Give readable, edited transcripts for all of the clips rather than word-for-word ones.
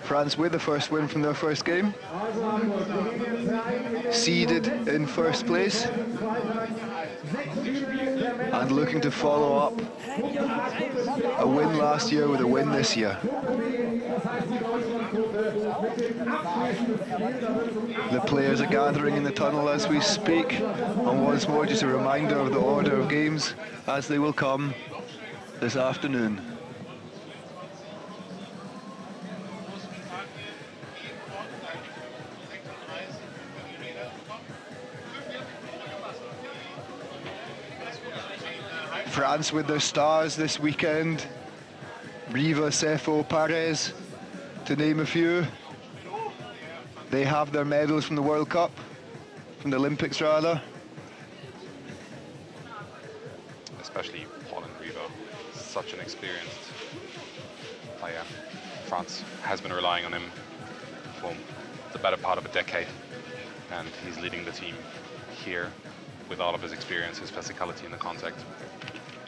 France with the first win from their first game. Seeded in first place. And looking to follow up a win last year with a win this year. The players are gathering in the tunnel as we speak, and once more just a reminder of the order of games as they will come this afternoon. France with their stars this weekend. Riva, Sefo, Pares, to name a few. They have their medals from the World Cup, from the Olympics rather. Especially Paul and Riva, such an experienced player. France has been relying on him for the better part of a decade, and he's leading the team here with all of his experience, his physicality in the contact.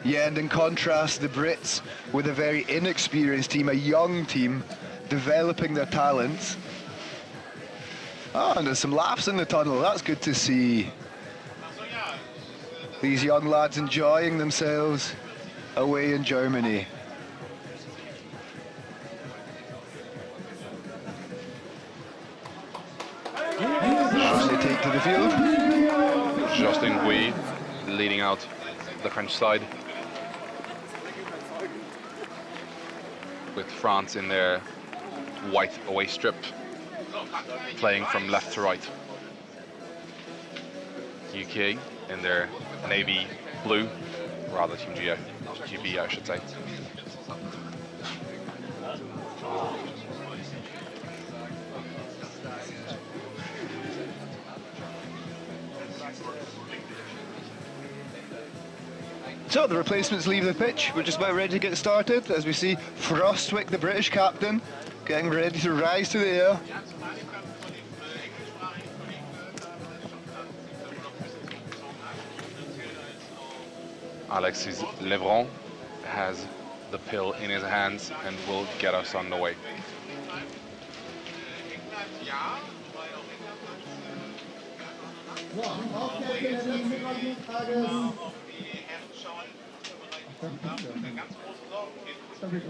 Yeah, and in contrast, the Brits with a very inexperienced team, a young team, developing their talents. Oh, and there's some laughs in the tunnel, that's good to see. These young lads enjoying themselves away in Germany. As they take to the field. Justin Gouy leading out the French side, with France in their white away strip, playing from left to right. UK in their navy blue, rather Team GB I should say. So the replacements leave the pitch. We're just about ready to get started as we see Frostwick, the British captain, getting ready to rise to the air. Alexis Levron has the pill in his hands and will get us on the way.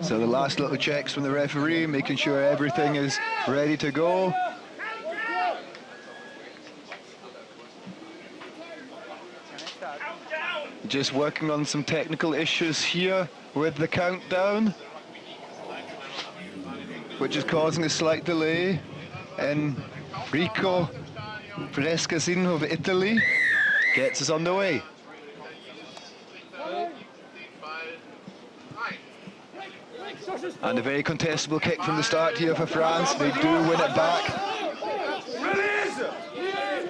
So the last little checks from the referee, making sure everything is ready to go. Just working on some technical issues here with the countdown, which is causing a slight delay. Enrico Frescasino of Italy gets us on the way. And a very contestable kick from the start here for France. They do win it back.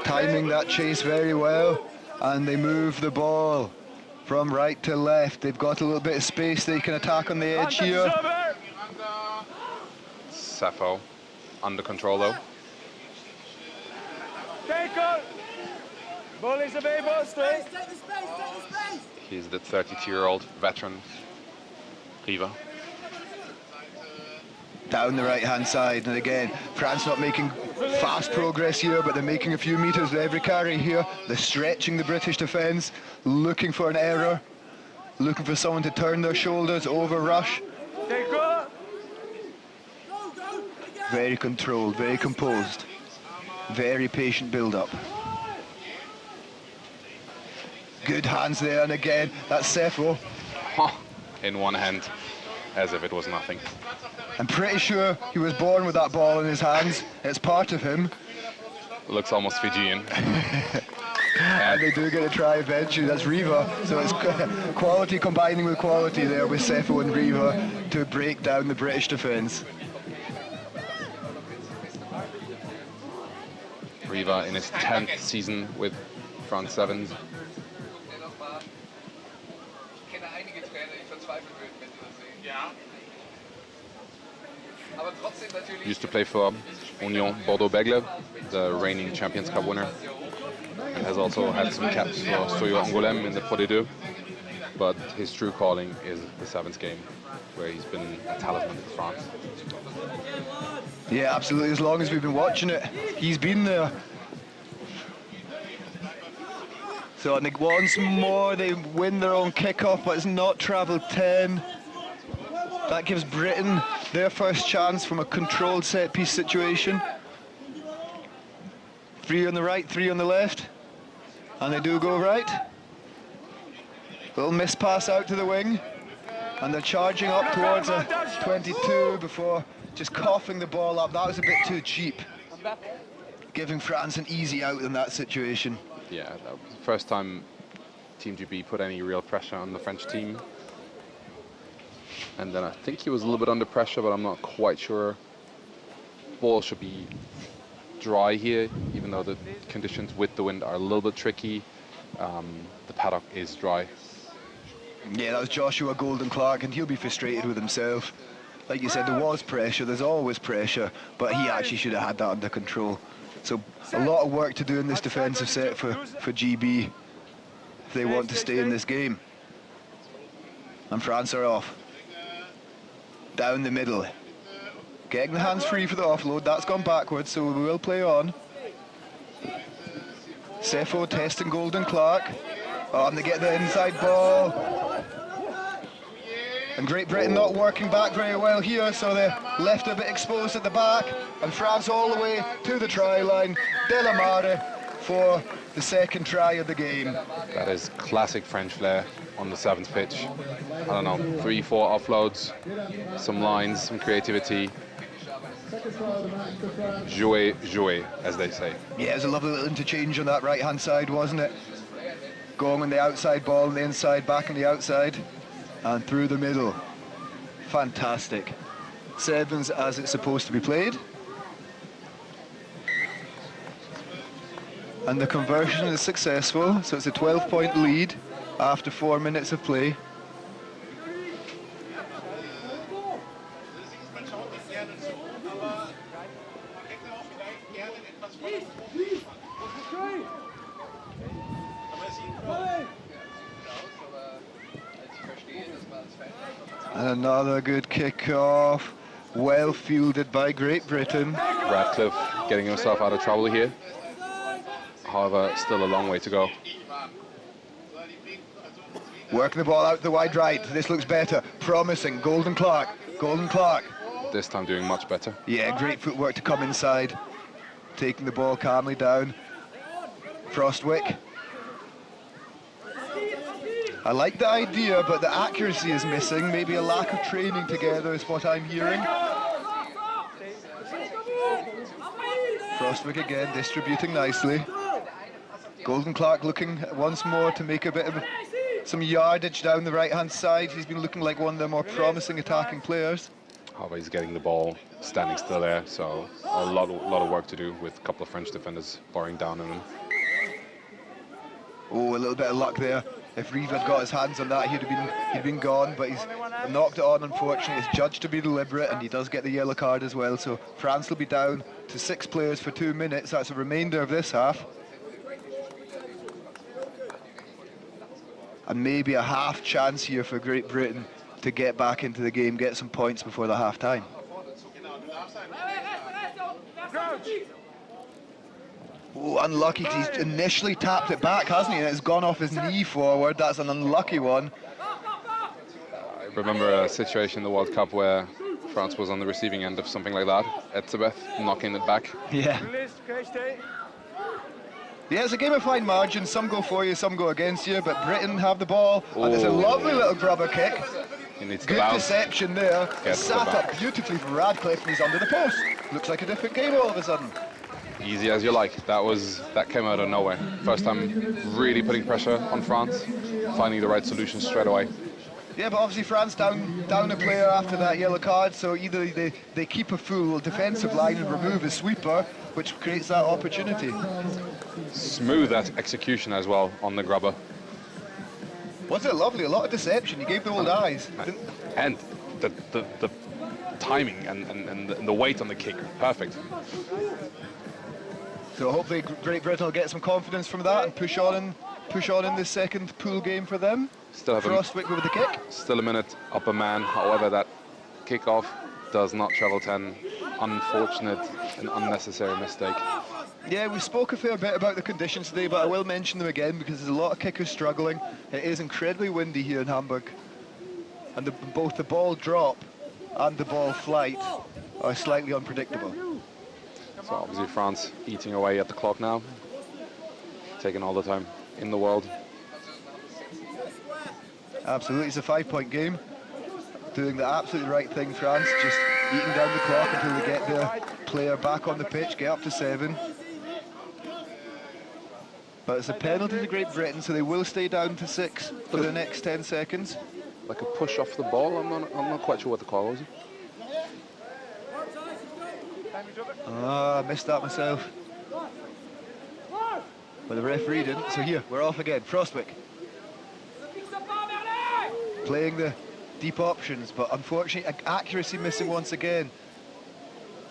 Timing that chase very well. And they move the ball from right to left. They've got a little bit of space they can attack on the edge here. Sefo under control though. He's the 32-year-old veteran, Riva. Down the right-hand side, and again, France not making fast progress here, but they're making a few meters with every carry here. They're stretching the British defence, looking for an error, looking for someone to turn their shoulders, over rush. Very controlled, very composed, very patient build-up. Good hands there, and again, that's Sefo. In one hand, as if it was nothing. I'm pretty sure he was born with that ball in his hands. It's part of him. Looks almost Fijian. And they do get a try eventually. That's Riva. So it's quality combining with quality there with Sefo and Riva to break down the British defence. Riva in his 10th season with France Sevens. Used to play for Union Bordeaux-Bègles, the reigning Champions Cup winner, and has also had some caps for Soyo Angoulême in the Pro D2. But his true calling is the sevens game, where he's been a talisman for France. Yeah, absolutely. As long as we've been watching it, he's been there. So I think once more they win their own kickoff, but it's not travelled 10. That gives Britain their first chance from a controlled set-piece situation. 3 on the right, 3 on the left. And they do go right. Little miss pass out to the wing. And they're charging up towards a 22 before just coughing the ball up. That was a bit too cheap. Giving France an easy out in that situation. Yeah, that was the first time Team GB put any real pressure on the French team. And then I think he was a little bit under pressure, but I'm not quite sure. Ball should be dry here, even though the conditions with the wind are a little bit tricky. The paddock is dry. Yeah, that was Joshua Golden Clark, and he'll be frustrated with himself. Like you said, there was pressure, there's always pressure, but he actually should have had that under control. So a lot of work to do in this defensive set for GB if they want to stay in this game. And France are off. Down the middle. Getting the hands free for the offload. That's gone backwards, so we will play on. Sefo testing Golden Clark. Oh, and they get the inside ball. And Great Britain not working back very well here, so they're left a bit exposed at the back. And France all the way to the try line. Delamare for the second try of the game. That is classic French flair on the 7th pitch. I don't know, 3-4 offloads, some lines, some creativity. Jouer, jouer, as they say. Yeah, it was a lovely little interchange on that right-hand side, wasn't it? Going on the outside ball on the inside, back on the outside, and through the middle. Fantastic. Sevens as it's supposed to be played. And the conversion is successful, so it's a 12-point lead after 4 minutes of play. And another good kick-off, well fielded by Great Britain. Radcliffe getting himself out of trouble here. However, still a long way to go. Working the ball out the wide right. This looks better. Promising. Golden Clark. Golden Clark. This time doing much better. Yeah, great footwork to come inside. Taking the ball calmly down. Frostwick. I like the idea, but the accuracy is missing. Maybe a lack of training together is what I'm hearing. Frostwick again, distributing nicely. Golden Clark looking once more to make a bit of some yardage down the right-hand side. He's been looking like one of the more promising attacking players. However, he's getting the ball standing still there, so a lot of work to do with a couple of French defenders bearing down on him. Oh, a little bit of luck there. If Reeve had got his hands on that, he'd been gone, but he's knocked it on, unfortunately. It's judged to be deliberate, and he does get the yellow card as well, so France will be down to 6 players for 2 minutes. That's the remainder of this half. And maybe a half chance here for Great Britain to get back into the game, get some points before the half time. Oh, unlucky. He's initially tapped it back, hasn't he? And it's gone off his knee forward. That's an unlucky one. I remember a situation in the World Cup where France was on the receiving end of something like that. Etzebeth knocking it back. Yeah. Yeah, it's a game of fine margins. Some go for you, some go against you, but Britain have the ball. Ooh. And it's a lovely little grubber kick. He needs good to bounce. Deception there. Sat up beautifully from Radcliffe, and he's under the post. Looks like a different game all of a sudden. Easy as you like. That came out of nowhere. First time really putting pressure on France, finding the right solution straight away. Yeah, but obviously France down a player after that yellow card, so either they keep a full defensive line and remove a sweeper, which creates that opportunity. Smooth execution as well on the grubber. Was it lovely? A lot of deception. He gave the old eyes. And the timing and the weight on the kick, perfect. So hopefully Great Britain will get some confidence from that and push on in this second pool game for them. Still have Frostwick with the kick. Still a minute up a man. However, that kickoff does not travel 10. unfortunate and unnecessary mistake. Yeah, we spoke a fair bit about the conditions today, but I will mention them again because there's a lot of kickers struggling. It is incredibly windy here in Hamburg, and both the ball drop and the ball flight are slightly unpredictable. So obviously France eating away at the clock now, taking all the time in the world. Absolutely, it's a 5-point game. Doing the absolutely right thing, France, just eating down the clock until they get their player back on the pitch, get up to 7. But it's a penalty to Great Britain, so they will stay down to 6 for the next 10 seconds. Like a push off the ball, I'm not quite sure what the call was. I missed that myself. But the referee didn't, so here, we're off again. Frostwick. Playing the deep options, but unfortunately accuracy missing once again.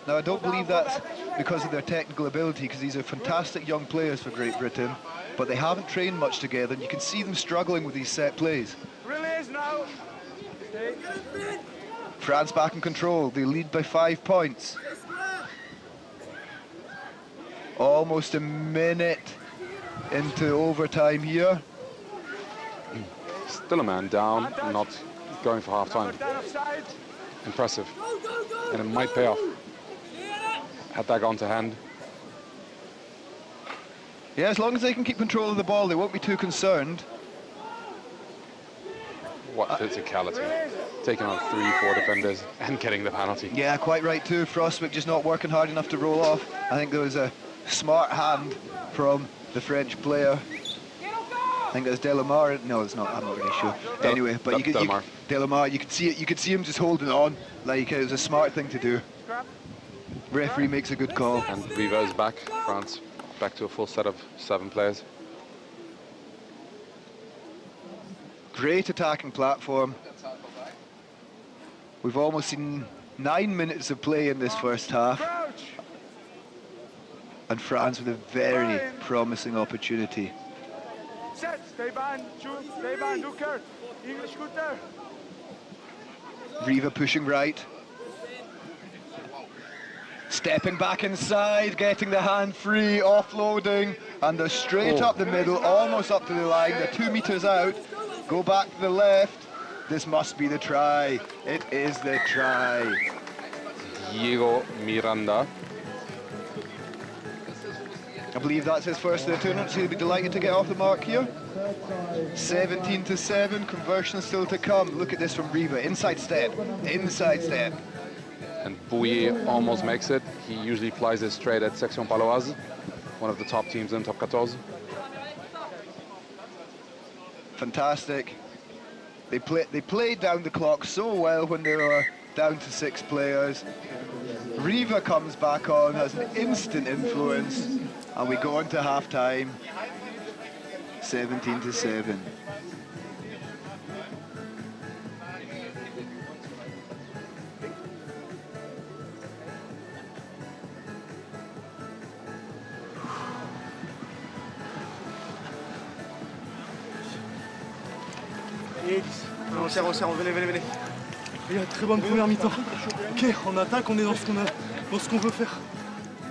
Now I don't believe that's because of their technical ability, because these are fantastic young players for Great Britain, but they haven't trained much together, and you can see them struggling with these set plays. France back in control, they lead by 5 points. Almost a minute into overtime here. Still a man down, not going for half-time. Impressive. And it might pay off. Had that gone to hand. Yeah, as long as they can keep control of the ball, they won't be too concerned. What physicality. Taking on 3-4 defenders and getting the penalty. Yeah, quite right too. Frostwick just not working hard enough to roll off. I think there was a smart hand from the French player. I think it was Delamar. No, it's not. I'm not really sure. Anyway, but Delamar, you could see it. You could see him just holding on. Like it was a smart thing to do. Referee makes a good call. And Riva is back. France back to a full set of 7 players. Great attacking platform. We've almost seen 9 minutes of play in this first half. And France with a very promising opportunity. Riva pushing right. Stepping back inside, getting the hand free, offloading, and they're straight up the middle, almost up to the line. They're 2 meters out. Go back to the left. This must be the try. It is the try. Diego Miranda. I believe that's his first of the tournament, so he'll be delighted to get off the mark here. 17-7, conversion still to come. Look at this from Riva, inside step, inside step. And Bouillet almost makes it. He usually flies it straight at Section Paloise, one of the top teams in top 14. Fantastic. They played down the clock so well when they were down to 6 players. Riva comes back on, has an instant influence, and we go into half-time, 17-7. On serre, venez. Il y a une très bonne première mi-temps. Ok, on attaque, on est dans ce qu'on veut faire.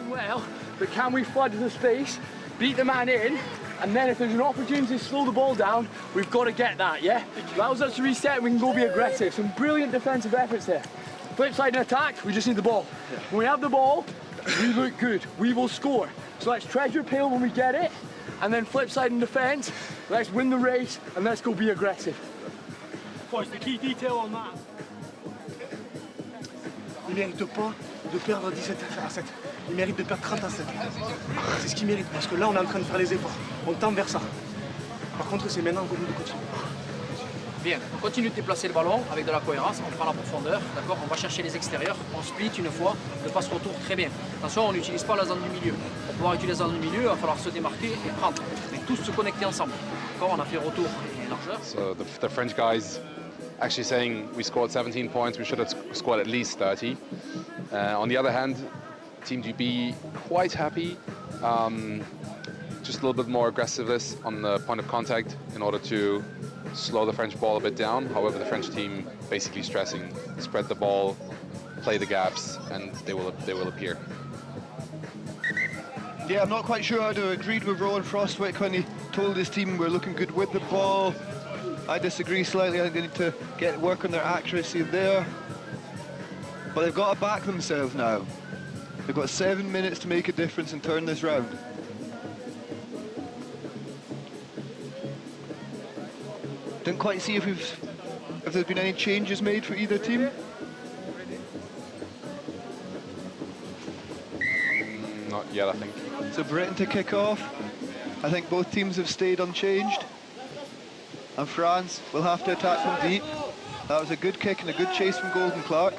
Well, but can we flood the space, beat the man in, and then if there's an opportunity to slow the ball down, we've got to get that, yeah? Allows us to reset and we can go be aggressive. Some brilliant defensive efforts here. Flip side and attack, we just need the ball. When we have the ball, we look good. We will score. So let's treasure Pale when we get it, and then flip side and defense, let's win the race, and let's go be aggressive. What's the key detail on that? Il mérite pas de perdre 17-7. Il mérite de perdre 30-7. C'est ce qu'il mérite, parce que là, on est en train de faire les efforts. On tend vers ça. Par contre, c'est maintenant qu'on nous continue. Bien, on continue de déplacer le ballon avec de la cohérence, on prend la profondeur, d'accord, on va chercher les extérieurs, on split une fois, le passe-retour très bien. Attention, on n'utilise pas la zone du milieu. Pour pouvoir utiliser la zone du milieu, il va falloir se démarquer et prendre. Et tous se connecter ensemble. D'accord, on a fait retour et largeur. So the French guys actually saying we scored 17 points, we should have scored at least 30. On the other hand, Team GB quite happy. Just a little bit more aggressiveness on the point of contact in order to slow the French ball a bit down. However, the French team basically stressing, spread the ball, play the gaps, and they will appear. Yeah, I'm not quite sure I'd have agreed with Rowan Frostwick when he told his team we're looking good with the ball. I disagree slightly. I think they need to work on their accuracy there. But they've got to back themselves now. They've got 7 minutes to make a difference and turn this round. Didn't quite see if there's been any changes made for either team. Not yet, I think. So Britain to kick off. I think both teams have stayed unchanged. And France will have to attack from deep. That was a good kick and a good chase from Golden Clark.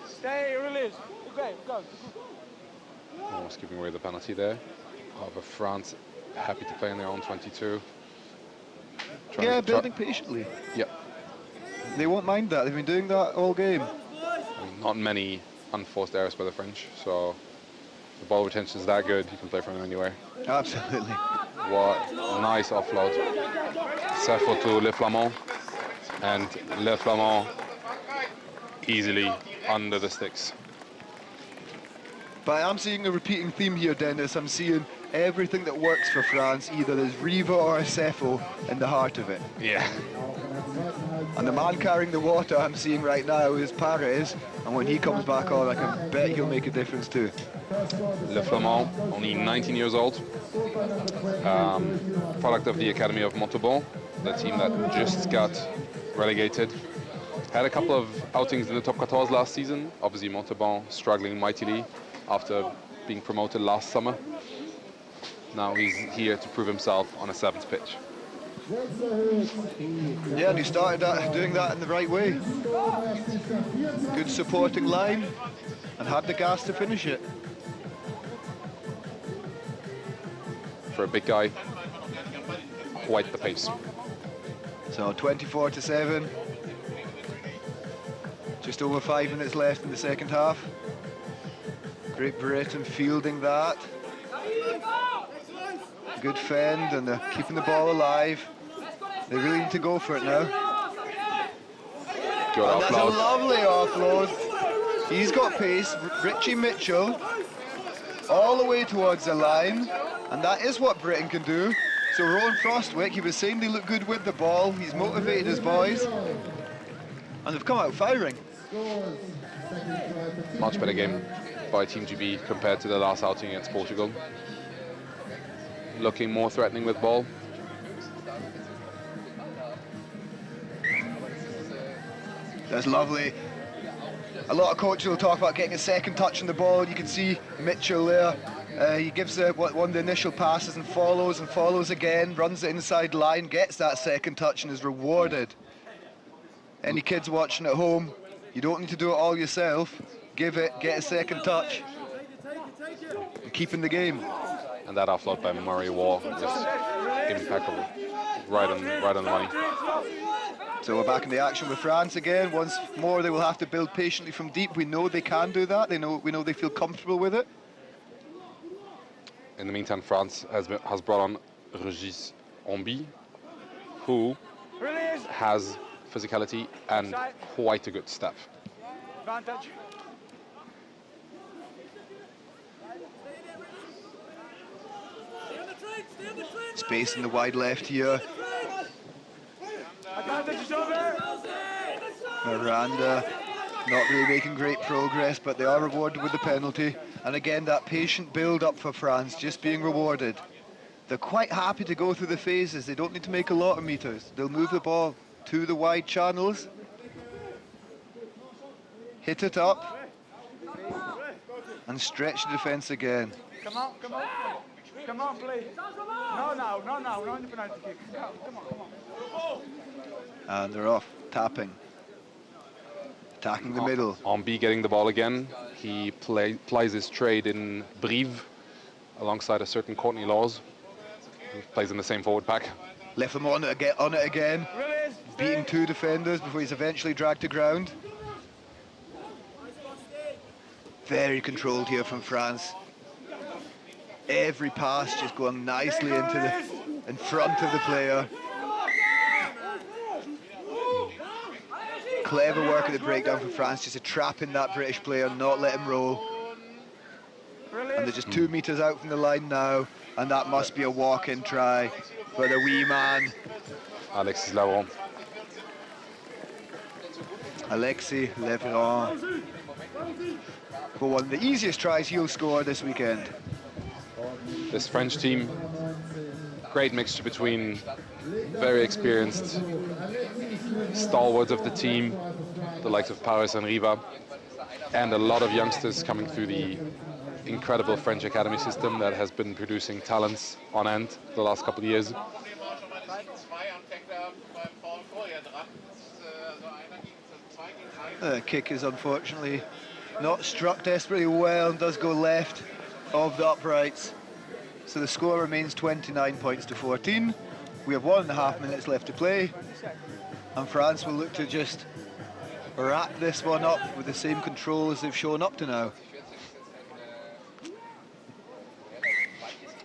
Stay, release. Okay, go. Almost giving away the penalty there. However, France happy to play in their own 22. Yeah, building patiently. Yep. They won't mind that. They've been doing that all game. I mean, not many unforced errors by the French, so the ball retention is that good, you can play from anywhere. Absolutely. What nice offload. Sefo to Le Flamand, and Le Flamand easily under the sticks. But I'm seeing a repeating theme here, Dennis. I'm seeing everything that works for France, either there's Riva or a Sefo in the heart of it. Yeah. And the man carrying the water I'm seeing right now is Paris, and when he comes back on, I can bet he'll make a difference too. Le Flamand, only 19 years old, product of the Academy of Montauban, the team that just got relegated. Had a couple of outings in the top 14 last season. Obviously Montauban struggling mightily after being promoted last summer. Now he's here to prove himself on a 7th pitch. Yeah, and he started doing that in the right way. Good supporting line, and had the gas to finish it. For a big guy, quite the pace. So 24-7. Just over 5 minutes left in the second half. Great Britain fielding that. Good fend, and they're keeping the ball alive. They really need to go for it now. Good And that's a offload. lovely offload. He's got pace. Richie Mitchell all the way towards the line, and that is what Britain can do. So Rowan Frostwick, he was saying they look good with the ball. He's motivated his boys, and they've come out firing. Much better game by Team GB compared to the last outing against Portugal. Looking more threatening with ball. That's lovely. A lot of coaches will talk about getting a second touch on the ball. You can see Mitchell there. He gives one of the initial passes and follows again, runs the inside line, gets that second touch and is rewarded. Any kids watching at home, you don't need to do it all yourself. Give it, get a second touch, and keep in the game. And that offload by Murray Wall is impeccable. Right on the money. So we're back in the action with France again. Once more, they will have to build patiently from deep. We know they can do that. We know they feel comfortable with it. In the meantime, France has brought on Régis Ombi, who has physicality and quite a good step. Advantage. Space in the wide left here. Advantage is over. Miranda not really making great progress, but they are rewarded with the penalty. And again, that patient build-up for France just being rewarded. They're quite happy to go through the phases. They don't need to make a lot of meters. They'll move the ball to the wide channels, hit it up, and stretch the defence again. Come on, come on. Come on, please. No, in the penalty kick. Come on. And they're off, tapping. Attacking the middle. Ombi getting the ball again. He plies his trade in Brive alongside a certain Courtney Laws, who plays in the same forward pack. Left him on it again. Beating 2 defenders before he's eventually dragged to ground. Very controlled here from France. Every pass just going nicely in front of the player. Clever work at the breakdown from France, just trapping that British player, not let him roll. And they're just 2 meters out from the line now, and that must be a walk-in try for the wee man. Alexis Lavron. Alexis Lavron. For one of the easiest tries he'll score this weekend. This French team, great mixture between very experienced stalwarts of the team, the likes of Paris and Riva, and a lot of youngsters coming through the incredible French academy system that has been producing talents on end the last couple of years. The kick is unfortunately not struck desperately well and does go left of the uprights. So the score remains 29 points to 14. We have 1.5 minutes left to play, and France will look to just wrap this one up with the same control as they've shown up to now.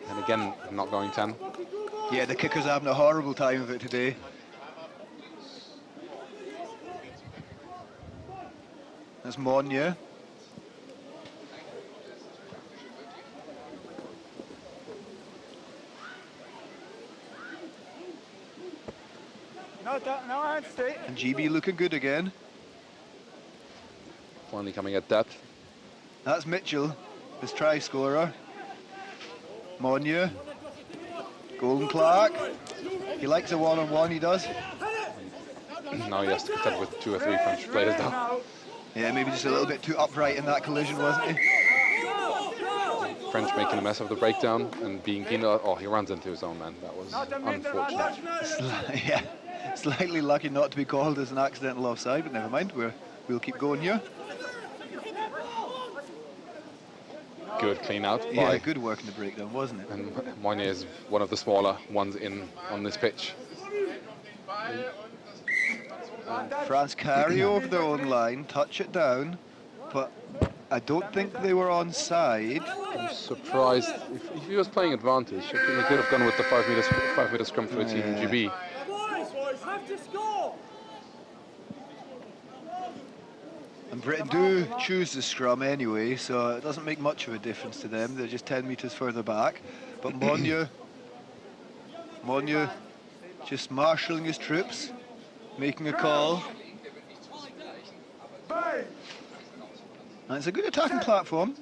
And again, not going 10. Yeah, the kickers are having a horrible time of it today. That's Monnier. And GB looking good again. Finally coming at depth. That's Mitchell, his try scorer. Monnier. Golden Clark. He likes a one-on-one, he does. Now he has to contend with 2 or 3 French players now. Yeah, maybe just a little bit too upright in that collision, wasn't he? French making a mess of the breakdown and being keen. Oh, he runs into his own man. That was unfortunate. Yeah, slightly lucky not to be called as an accidental offside, but never mind. We'll keep going here. Good clean out. Yeah, good work in the breakdown, wasn't it? And Monnier is one of the smaller ones in on this pitch. France carry over their own line, touch it down, but I don't think they were onside. I'm surprised if he was playing advantage. I think he could have gone with the 5 meter scrum for Team GB. And Britain do choose the scrum anyway, so it doesn't make much of a difference to them. They're just 10 meters further back. But Monnier just marshalling his troops, making a call. And it's a good attacking platform.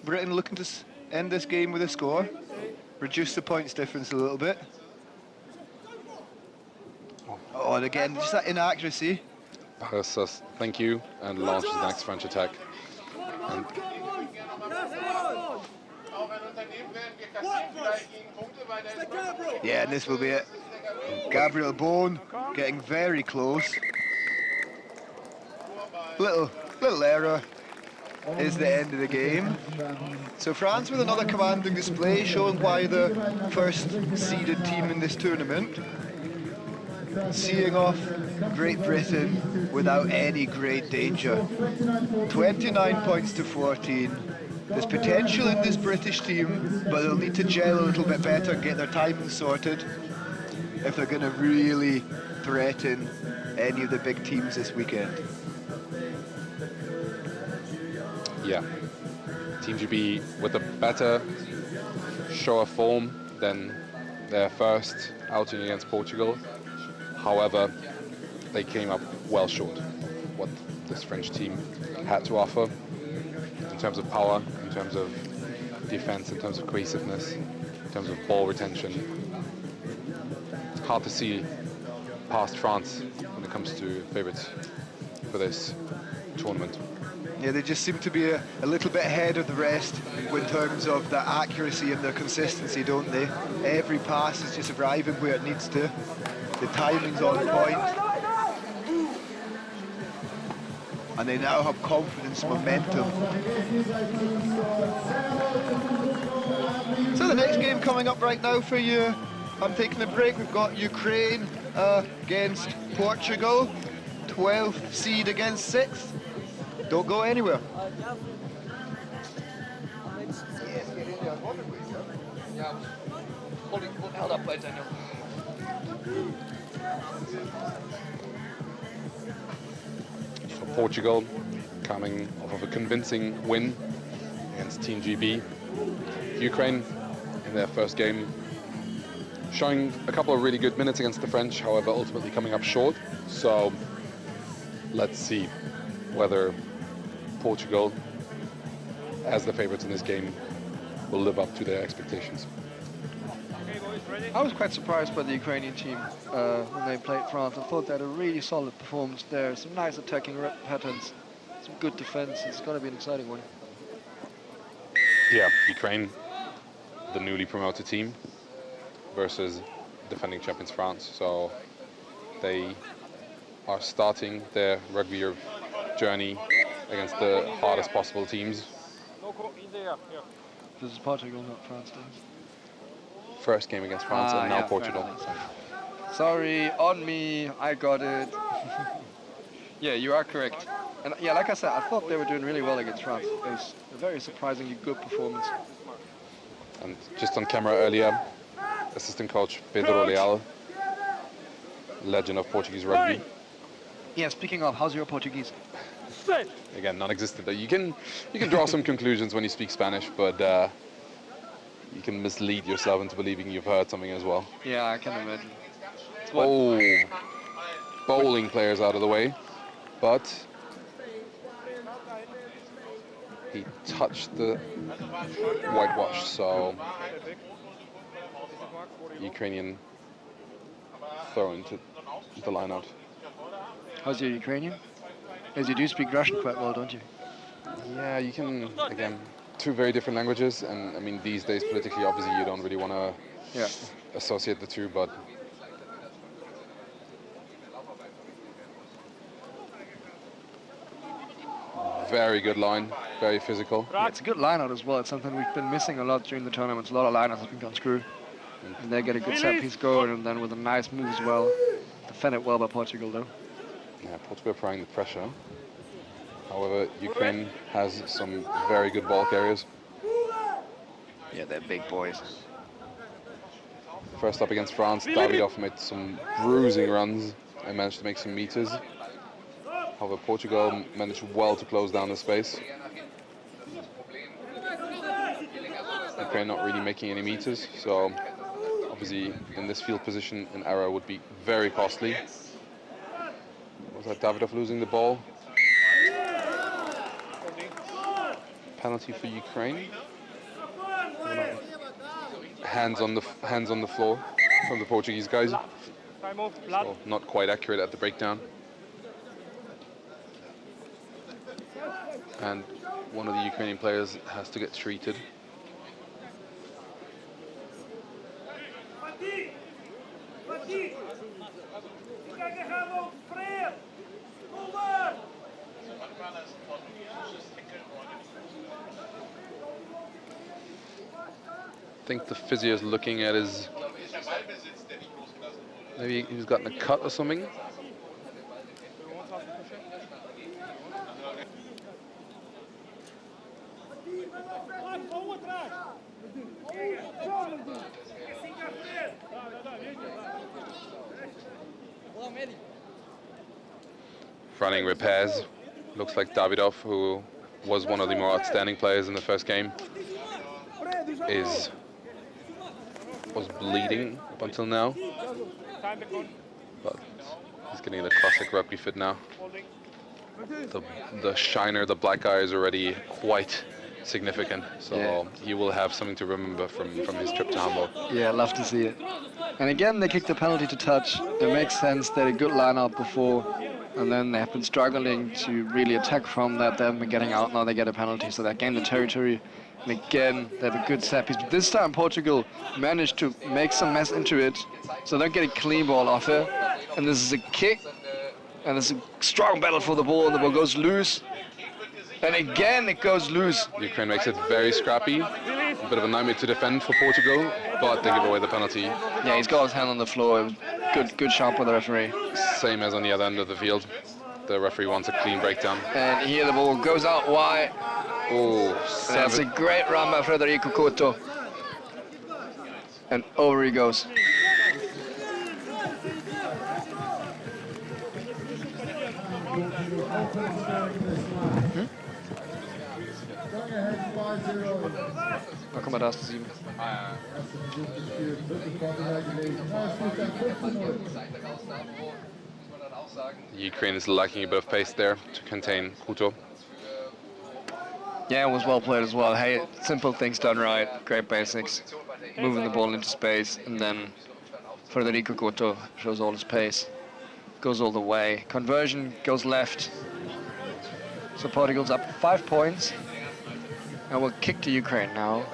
Britain looking to end this game with a score, reduce the points difference a little bit. Oh, and again, just that inaccuracy. Paris says thank you and launches the next French attack. And yeah, and this will be it. Gabriel Bone getting very close. Little error is the end of the game. So France with another commanding display, showing why the first seeded team in this tournament. Seeing off Great Britain without any great danger. 29 points to 14. There's potential in this British team, but they'll need to gel a little bit better and get their timing sorted if they're going to really threaten any of the big teams this weekend. yeah, Team GB with a better show of form than their first outing against Portugal. However, they came up well short of what this French team had to offer in terms of power, in terms of defense, in terms of cohesiveness, in terms of ball retention. It's hard to see past France when it comes to favourites for this tournament. Yeah, they just seem to be a little bit ahead of the rest in terms of their accuracy and their consistency, don't they? Every pass is just arriving where it needs to. The timing's on point. And they now have confidence, momentum. So the next game coming up right now for you, I'm taking a break. We've got Ukraine against Portugal, 12th seed against 6th. Don't go anywhere. Held up by Daniel. For Portugal, coming off of a convincing win against Team GB. Ukraine, in their first game, showing a couple of really good minutes against the French, however, ultimately coming up short. So let's see whether Portugal, as the favorites in this game, will live up to their expectations. I was quite surprised by the Ukrainian team when they played France. I thought they had a really solid performance there. Some nice attacking patterns, some good defense. It's going to be an exciting one. Yeah, Ukraine, the newly promoted team, versus defending champions France. So they are starting their rugby journey against the hardest possible teams. This is Portugal, not France. First game against France and now yeah, Portugal. Sorry, on me, I got it. Yeah, you are correct. And yeah, like I said, I thought they were doing really well against France. It was a very surprisingly good performance. And just on camera earlier, assistant coach Pedro Leal, legend of Portuguese rugby. Yeah, speaking of, how's your Portuguese? Again, non-existent. You can draw some conclusions when you speak Spanish, but you can mislead yourself into believing you've heard something as well. Yeah, I can imagine. Oh, bowling players out of the way, but he touched the whitewash, so Ukrainian throw into the line out. How's your Ukrainian? As you do speak Russian quite well, don't you? Yeah, you can, again, two very different languages, and I mean, these days politically, obviously, you don't really want to associate the two, but very good line, very physical. Yeah, it's a good line out as well. It's something we've been missing a lot during the tournaments. A lot of lineouts have been gone screw. And they get a good set piece going, and then with a nice move as well. Defended well by Portugal, though. Yeah, Portugal applying the pressure. However, Ukraine has some very good ball carriers. Yeah, they're big boys. First up against France, Davidov made some bruising runs and managed to make some meters. However, Portugal managed well to close down the space. Ukraine not really making any meters, so obviously in this field position an error would be very costly. Was that Davidov losing the ball? Penalty for Ukraine. Hands on the floor from the Portuguese guys. So not quite accurate at the breakdown. And one of the Ukrainian players has to get treated. I think the physio is looking at his, maybe he's gotten a cut or something. Running repairs. Looks like Davidov, who was one of the more outstanding players in the first game, was bleeding up until now, but he's getting the classic rugby fit now. The shiner, the black eye is already quite significant, so he will have something to remember from his trip to Hamburg. Yeah, love to see it. And again, they kicked the penalty to touch. It makes sense. They had a good lineup before, and then they have been struggling to really attack from that. They haven't been getting out. Now they get a penalty, so they gain the territory. And again, they have a good set piece. But this time, Portugal managed to make some mess into it, so they don't get a clean ball off it. And this is a kick, and it's a strong battle for the ball, and the ball goes loose. And again, it goes loose. Ukraine makes it very scrappy. A bit of a nightmare to defend for Portugal, but they give away the penalty. Yeah, he's got his hand on the floor. It was good shot by the referee. Same as on the other end of the field. The referee wants a clean breakdown. And here the ball goes out wide. Oh, That's a great run by Federico Couto. And over he goes. Da kommer das 7. Ukraine is lacking a bit of pace there to contain Kuto. Yeah, it was well played as well. Hey, simple things done right, great basics. Moving the ball into space, and then Federico Couto shows all his pace. Goes all the way. Conversion goes left. So Portugal's up 5 points. And we'll kick to Ukraine now.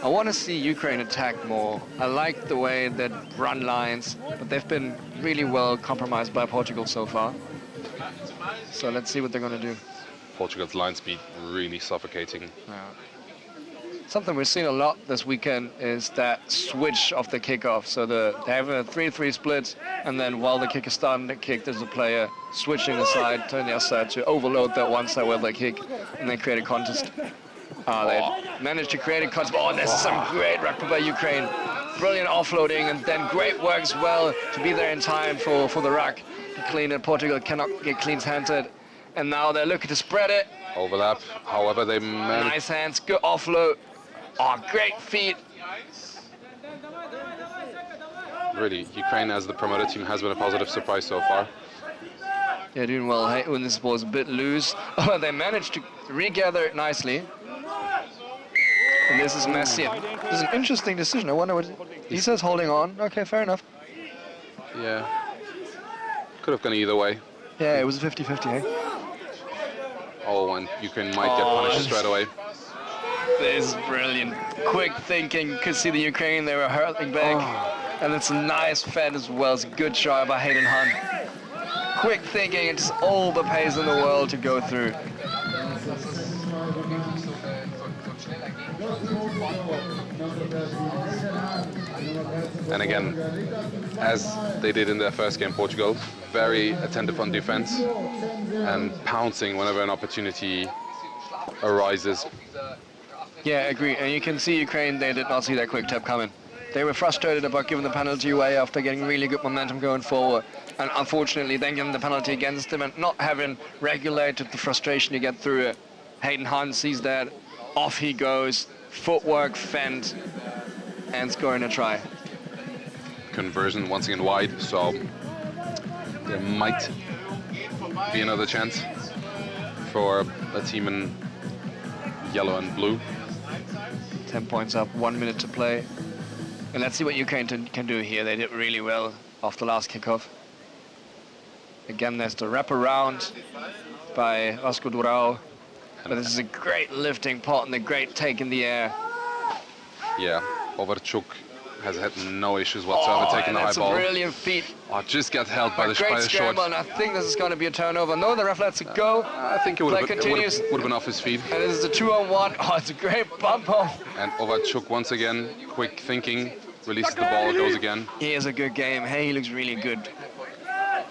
I want to see Ukraine attack more. I like the way they run lines, but they've been really well compromised by Portugal so far. So let's see what they're going to do. Portugal's line speed really suffocating. Yeah. Something we've seen a lot this weekend is that switch of the kickoff. So they have a 3-3 split, and then while the kick is starting to kick, there's a player switching the side, turning the other side to overload that one side where they kick, and then create a contest. They managed to create a contest. Oh, this is some great rugby by Ukraine. Brilliant offloading, and then great work as well to be there in time for the ruck to clean it. Portugal cannot get clean-handed, and now they're looking to spread it. Overlap, however they managed. Nice hands, good offload. Oh, great feet. Really, Ukraine as the promoted team has been a positive surprise so far. Yeah, doing well. Hey, when this ball is a bit loose. Oh, they managed to regather it nicely. And this is Messi. This is an interesting decision. I wonder what he says. Holding on. Okay, fair enough. Yeah. Could have gone either way. Yeah, it was a 50-50, hey? Oh, and Ukraine might get punished straight away. This is brilliant. Quick thinking. Could see the Ukraine. They were hurtling back. Oh. And it's a nice fed as well. It's a good try by Hayden Hunt. Quick thinking. It's all the pace in the world to go through. And again, as they did in their first game, Portugal, very attentive on defense and pouncing whenever an opportunity arises. Yeah, I agree. And you can see Ukraine, they did not see that quick tap coming. They were frustrated about giving the penalty away after getting really good momentum going forward. And unfortunately, then giving the penalty against them and not having regulated the frustration you get through it. Hayden Hunt sees that. Off he goes. Footwork, fend, and scoring a try. Conversion once again wide, so there might be another chance for a team in yellow and blue. 10 points up, 1 minute to play. And let's see what Ukraine can do here. They did really well off the last kickoff. Again, there's the wraparound by Vasco Durao. But this is a great lifting pot and a great take in the air. Yeah, Overchuk has had no issues whatsoever taking the high ball. That's a brilliant feat. Oh, just got held by the short. And I think this is going to be a turnover. No, the ref lets it go. I think it would have been off his feet. And this is a 2-on-1. Oh, it's a great bump off. And Overchuk once again, quick thinking, releases the ball, goes again. He has a good game. Hey, he looks really good.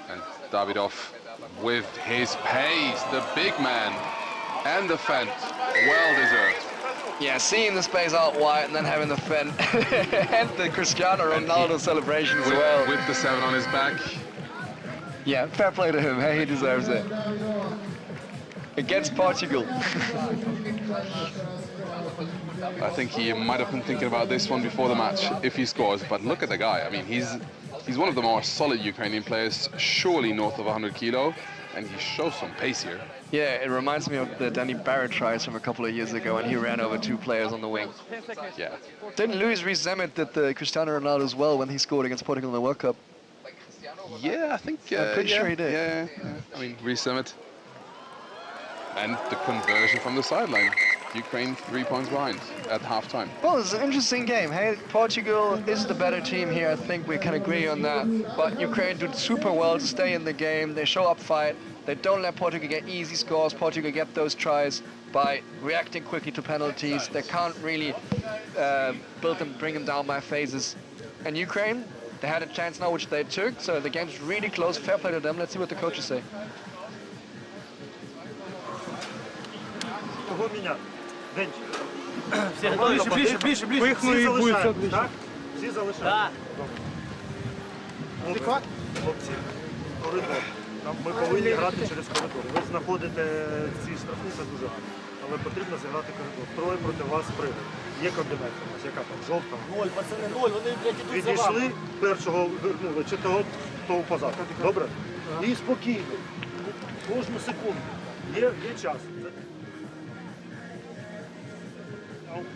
And Davidov with his pace, the big man. And the fend, well deserved. Yeah, seeing the space out wide and then having the fend and the Cristiano Ronaldo celebration as well. With the 7 on his back. Yeah, fair play to him. Hey, he deserves it. Against Portugal. I think he might have been thinking about this one before the match if he scores. But look at the guy. I mean, he's one of the more solid Ukrainian players, surely north of 100 kilo, and he shows some pace here. Yeah, it reminds me of the Danny Barrett tries from a couple of years ago, and he ran over 2 players on the wing. Yeah. Didn't Luis Rees-Zammit did the Cristiano Ronaldo as well when he scored against Portugal in the World Cup? Yeah, I think. I'm pretty sure he did. Yeah. I mean, Rees-Zammit. And the conversion from the sideline. Ukraine 3 points behind at halftime. Well, it's an interesting game. Hey, Portugal is the better team here. I think we can agree on that. But Ukraine did super well to stay in the game. They show up fight. They don't let Portugal get easy scores. Portugal get those tries by reacting quickly to penalties. They can't really bring them down by phases. And Ukraine, they had a chance now, which they took. So the game's really close. Fair play to them. Let's see what the coaches say. Romina, 20. Пихну і буде все ближче. Так? Всі залишають? Так. Хлопці, коридор. Ми повинні грати через коридор. Ви знаходите ці штрафи, це дуже гарно. Але потрібно зіграти коридор. Троє проти вас пригод. Є координація у нас, яка там? Жовта. 0, пацани, 0, вони ідуть за вами. Відійшли першого, ну, чи того позаду. Добре? І спокійно. Кожну секунду. Є час.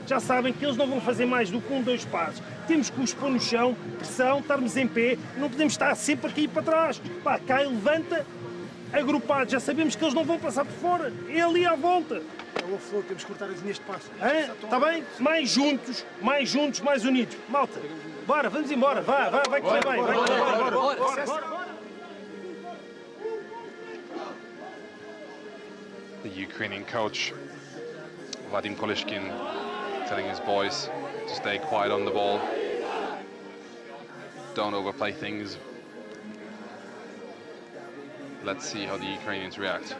Já sabem que eles não vão fazer mais do que 2 passos. Temos que os pôr no chão, pressão, estarmos em pé, não podemos estar sempre a cair para trás. Pá, cai, levanta, agrupado, já sabemos que eles não vão passar por fora. É ali à volta. É o flow, temos que cortar as linhas de passo. Está bem? Mais juntos, mais unidos. Malta, bora, vamos embora, vai correr bem. Bora. The Ukrainian coach, Vadim Kolishkin, telling his boys to stay quiet on the ball. Don't overplay things. Let's see how the Ukrainians react.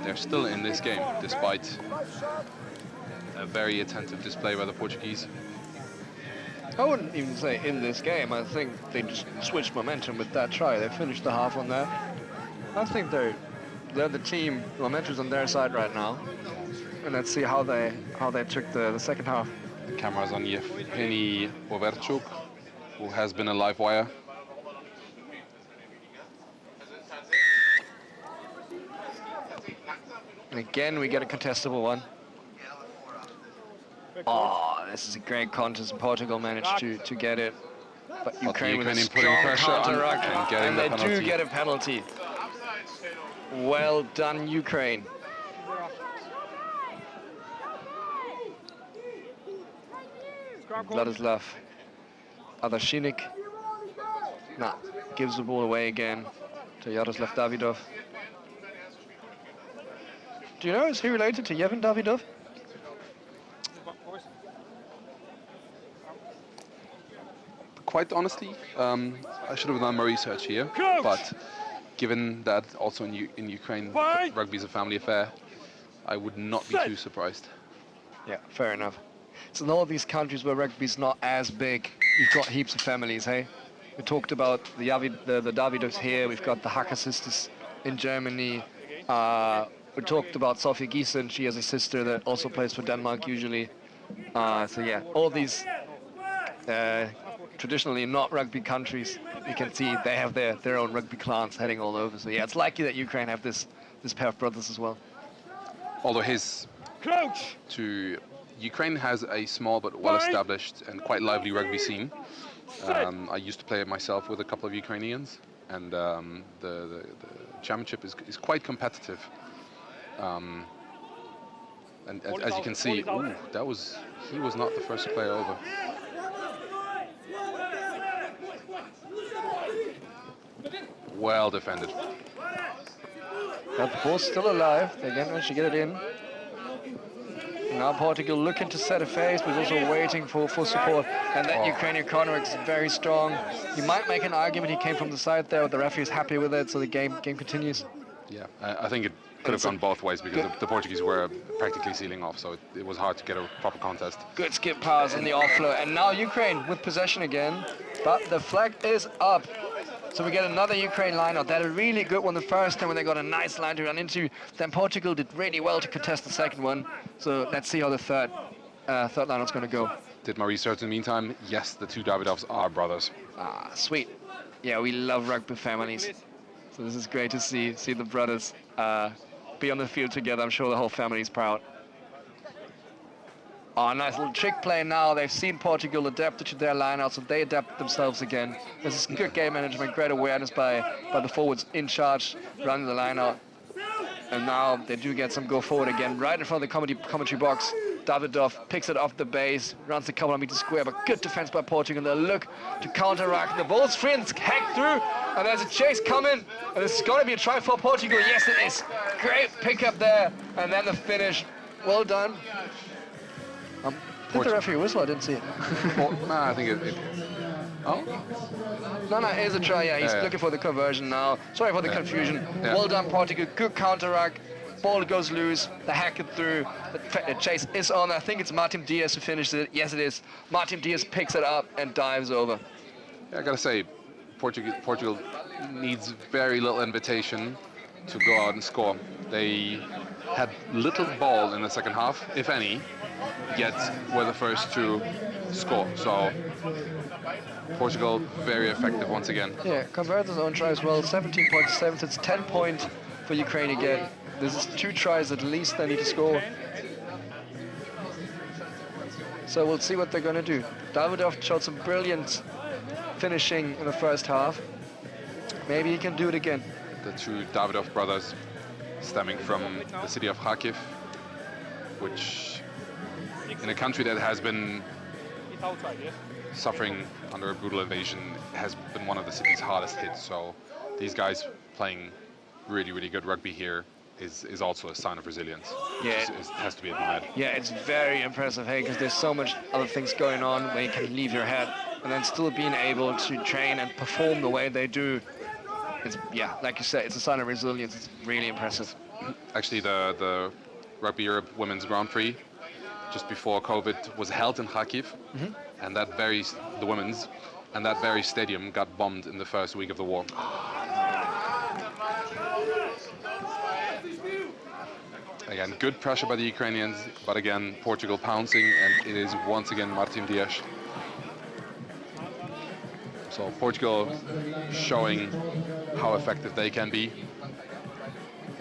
They're still in this game, despite a very attentive display by the Portuguese. I wouldn't even say in this game. I think they just switched momentum with that try. They finished the half on that. I think they're the team. Momentum's on their side right now. And let's see how they took the second half. The camera's on Yevgeny Overchuk, who has been a live wire. And again, we get a contestable one. Oh, this is a great contest. Portugal managed to get it. But Ukraine with a strong counter-ruck, and they do get a penalty. Well done, Ukraine. Vladislav Adashinik. Gives the ball away again to Yaroslav Davidov. Do you know, is he related to Yevhen Davidov? Quite honestly, I should have done my research here, but given that also in Ukraine rugby is a family affair, I would not be too surprised. Yeah, fair enough. So in all these countries where rugby's not as big, you've got heaps of families, hey? We talked about the Davidovs here, we've got the Hacker sisters in Germany. We talked about Sofia Giesen, she has a sister that also plays for Denmark usually. So yeah, all these traditionally not rugby countries, you can see they have their own rugby clans heading all over. So yeah, it's likely that Ukraine have this pair of brothers as well. Although Ukraine has a small but well-established and quite lively rugby scene. I used to play it myself with a couple of Ukrainians, and the championship is quite competitive. And as you can see, he was not the first player over. Well defended. But the ball's still alive. They again managed to get it in. Now Portugal looking to set a phase, but also waiting for support. And that Ukrainian corner is very strong. You might make an argument he came from the side there, but the referee is happy with it, so the game continues. Yeah, I think it could have gone both ways because the Portuguese were practically sealing off, so it was hard to get a proper contest. Good skip pass in the offload, and now Ukraine with possession again, but the flag is up. So we get another Ukraine line-out. They had a really good one the first time when they got a nice line to run into. Then Portugal did really well to contest the second one. So let's see how the third line-out's going to go. Did my research in the meantime. Yes, the two Davidovs are brothers. Ah, sweet. Yeah, we love rugby families. So this is great to see the brothers be on the field together. I'm sure the whole family's proud. Oh, nice little trick play now. They've seen Portugal adapted to their line-out, so they adapt themselves again. This is good game management, great awareness by the forwards in charge, running the line-out. And now they do get some go forward again, right in front of the commentary box. Davidov picks it off the base, runs a couple of meters square, but good defense by Portugal. They look to counteract. The ball's free and hacked through, and there's a chase coming. And this is going to be a try for Portugal. Yes, it is. Great pickup there, and then the finish. Well done. Did the referee whistle? I didn't see it. No, I think it. Oh? No, it is a try. Yeah, he's looking for the conversion now. Sorry for the confusion. Yeah. Well done, Portugal. Good counteract. ball goes loose, they hack it through, the chase is on. I think it's Martin Diaz who finished it. Yes, it is. Martin Diaz picks it up and dives over. Yeah, I gotta say, Portugal needs very little invitation to go out and score. They had little ball in the second half, if any, yet were the first to score. So Portugal very effective once again. Yeah, converted his own try as well. 17.7, so it's 10 points for Ukraine again. This is 2 tries at least they need to score. So we'll see what they're going to do. Davidov showed some brilliant finishing in the first half. Maybe he can do it again. The 2 Davidov brothers, stemming from the city of Kharkiv, which in a country that has been suffering under a brutal invasion has been one of the city's hardest hit. So these guys playing really, really good rugby here is also a sign of resilience. Yeah, it has to be admired. Yeah, it's very impressive, hey, because there's so much other things going on where you can leave your head and then still being able to train and perform the way they do. It's, yeah, like you said, it's a sign of resilience. It's really impressive. Actually, the Rugby Europe Women's Grand Prix just before COVID was held in Kharkiv, and that the women's, and that very stadium got bombed in the first week of the war. Again, good pressure by the Ukrainians, but again, Portugal pouncing, and it is once again Martin Diaz. So Portugal showing how effective they can be.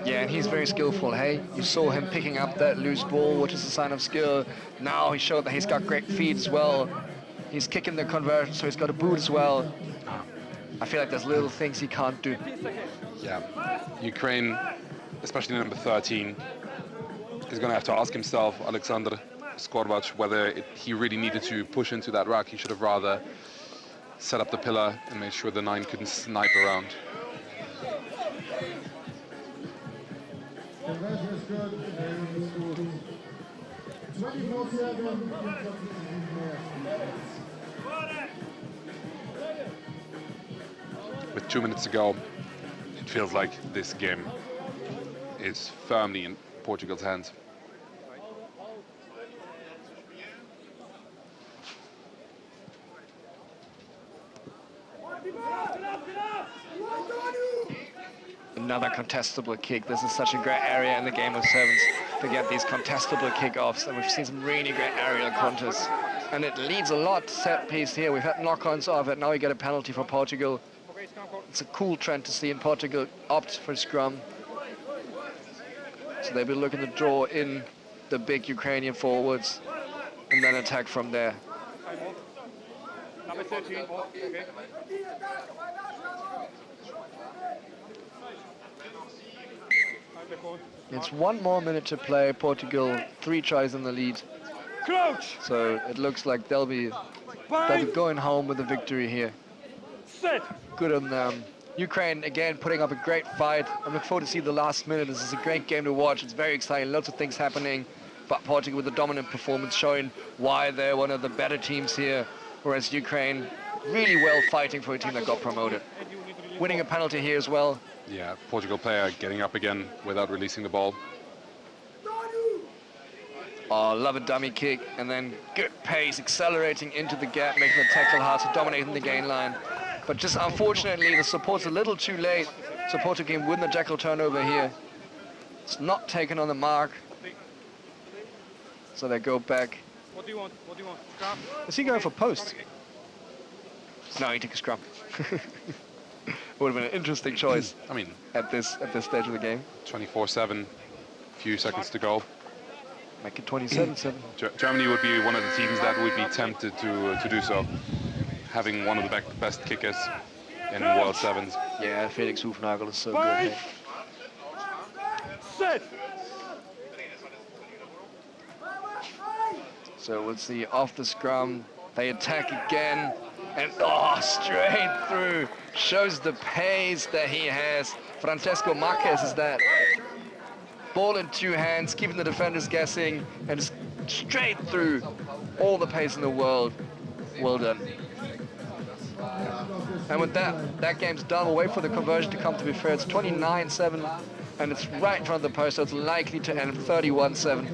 Yeah, and he's very skillful, hey? You saw him picking up that loose ball, which is a sign of skill. Now he showed that he's got great feet as well. He's kicking the conversion, so he's got a boot as well. I feel like there's little things he can't do. Yeah, Ukraine, especially number 13, is going to have to ask himself, Alexander Skorbac, whether he really needed to push into that ruck. He should have rather set up the pillar and made sure the 9 couldn't snipe around. With 2 minutes to go, it feels like this game is firmly in Portugal's hands. Another contestable kick. This is such a great area in the game of sevens to get these contestable kickoffs, and we've seen some really great aerial contests. And it leads a lot to set piece here. We've had knock-ons of it. Now we get a penalty for Portugal. It's a cool trend to see in Portugal opt for scrum. So they'll be looking to draw in the big Ukrainian forwards and then attack from there. Number 13. Okay. It's 1 more minute to play. Portugal 3 tries in the lead. Crouch. So it looks like they'll be going home with a victory here. Set. Good on them. Ukraine again putting up a great fight. I'm looking forward to see the last minute. This is a great game to watch. It's very exciting. Lots of things happening. But Portugal with a dominant performance, showing why they're one of the better teams here. Whereas Ukraine really well fighting for a team that got promoted. Winning a penalty here as well. Yeah, Portugal player getting up again without releasing the ball. Oh, love a dummy kick, and then good pace, accelerating into the gap, making the tackle hard, so dominating the gain line. But just unfortunately, the support's a little too late. So Portugal can win the jackal turnover here. It's not taken on the mark. So they go back. What do you want? What do you want? Scrum? Is he going for post? No, he took a scrum. Would have been an interesting choice. I mean, at this stage of the game. 24-7, few seconds to go. Make it 27-7. Germany would be one of the teams that would be tempted to do so, having one of the best kickers in World Sevens. Yeah, Felix Hufnagel is so good. Hey. Set. So we'll see off the scrum. They attack again. And oh, straight through. Shows the pace that he has. Francesco Marquez is that. Ball in 2 hands, keeping the defenders guessing, and just straight through. All the pace in the world. Well done. And with that game's done. We'll wait for the conversion to come, to be fair. It's 29-7 and it's right in front of the post, so it's likely to end 31-7.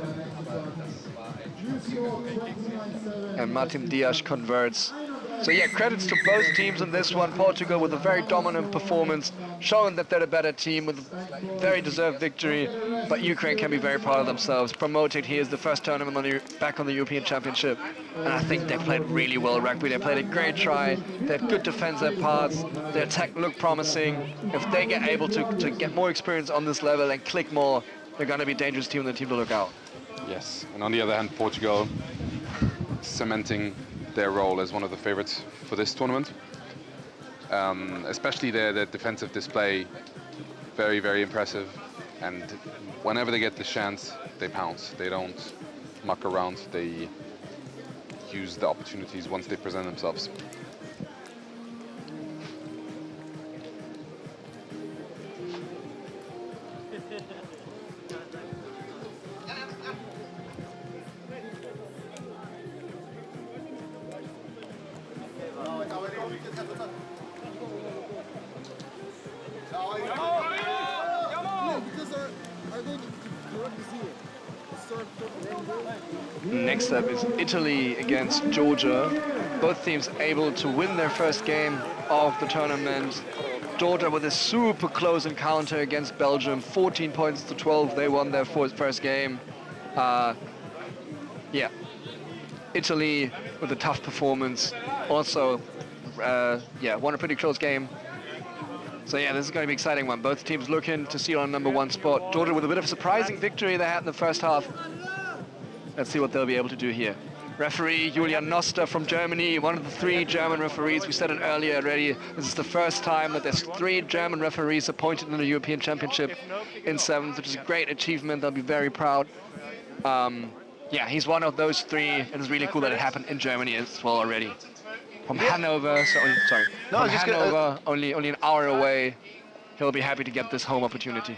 And Martin Dias converts. So yeah, credits to both teams in this one. Portugal with a very dominant performance, showing that they're a better team with a very deserved victory. But Ukraine can be very proud of themselves. Promoted here is the first tournament back on the European Championship. And I think they played really well rugby. They played a great try. They had good defensive parts. Their attack looked promising. If they get able to get more experience on this level and click more, they're going to be a dangerous team and the team to look out. Yes, and on the other hand, Portugal cementing their role as one of the favorites for this tournament. Especially their defensive display, very, very impressive. And whenever they get the chance, they pounce. They don't muck around. They use the opportunities once they present themselves. Next up is Italy against Georgia. Both teams able to win their first game of the tournament. Georgia with a super close encounter against Belgium, 14 points to 12. They won their first game. Yeah, Italy with a tough performance. Also, yeah, won a pretty close game. So yeah, this is going to be an exciting one. Both teams looking to see on #1 spot. Georgia with a bit of a surprising victory they had in the first half. Let's see what they'll be able to do here. Referee Julian Noster from Germany, one of the 3 German referees. We said it earlier already. This is the first time that there's 3 German referees appointed in the European Championship in 7th, which is a great achievement. They'll be very proud. Yeah, he's one of those 3, and it's really cool that it happened in Germany as well already. From Hanover, from Hanover, only an hour away. He'll be happy to get this home opportunity.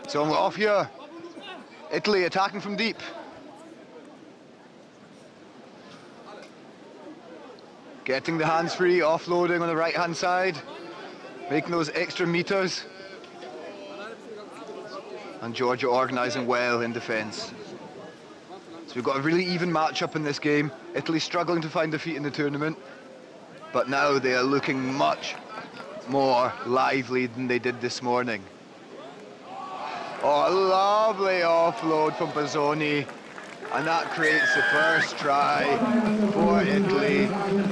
So we're off here. Italy attacking from deep. Getting the hands free, offloading on the right hand side, making those extra meters. And Georgia organising well in defence. So we've got a really even matchup in this game. Italy struggling to find defeat in the tournament, but now they are looking much more lively than they did this morning. Oh, lovely offload from Bazzoni. And that creates the first try for Italy.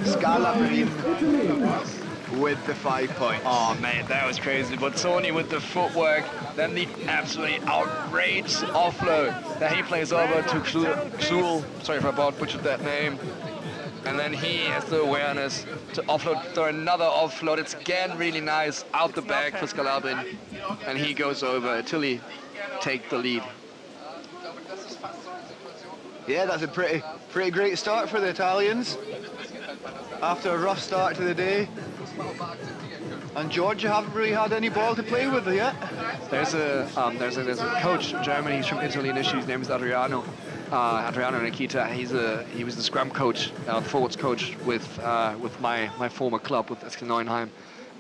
Scalabrin with the 5 points. Oh man, that was crazy. Bazzoni with the footwork, then the absolutely outrageous offload that he plays over to Xul. Sorry if I butchered that name. And then he has the awareness to offload for another offload. It's again really nice out the back for Scalabrin. And he goes over. Italy take the lead. Yeah, that's a pretty great start for the Italians after a rough start to the day. And Georgia haven't really had any ball to play with yet. There's a coach in Germany. He's from Italy initially. His name is Adriano Nikita. He was the scrum coach, forwards coach with my former club with SK Neuenheim.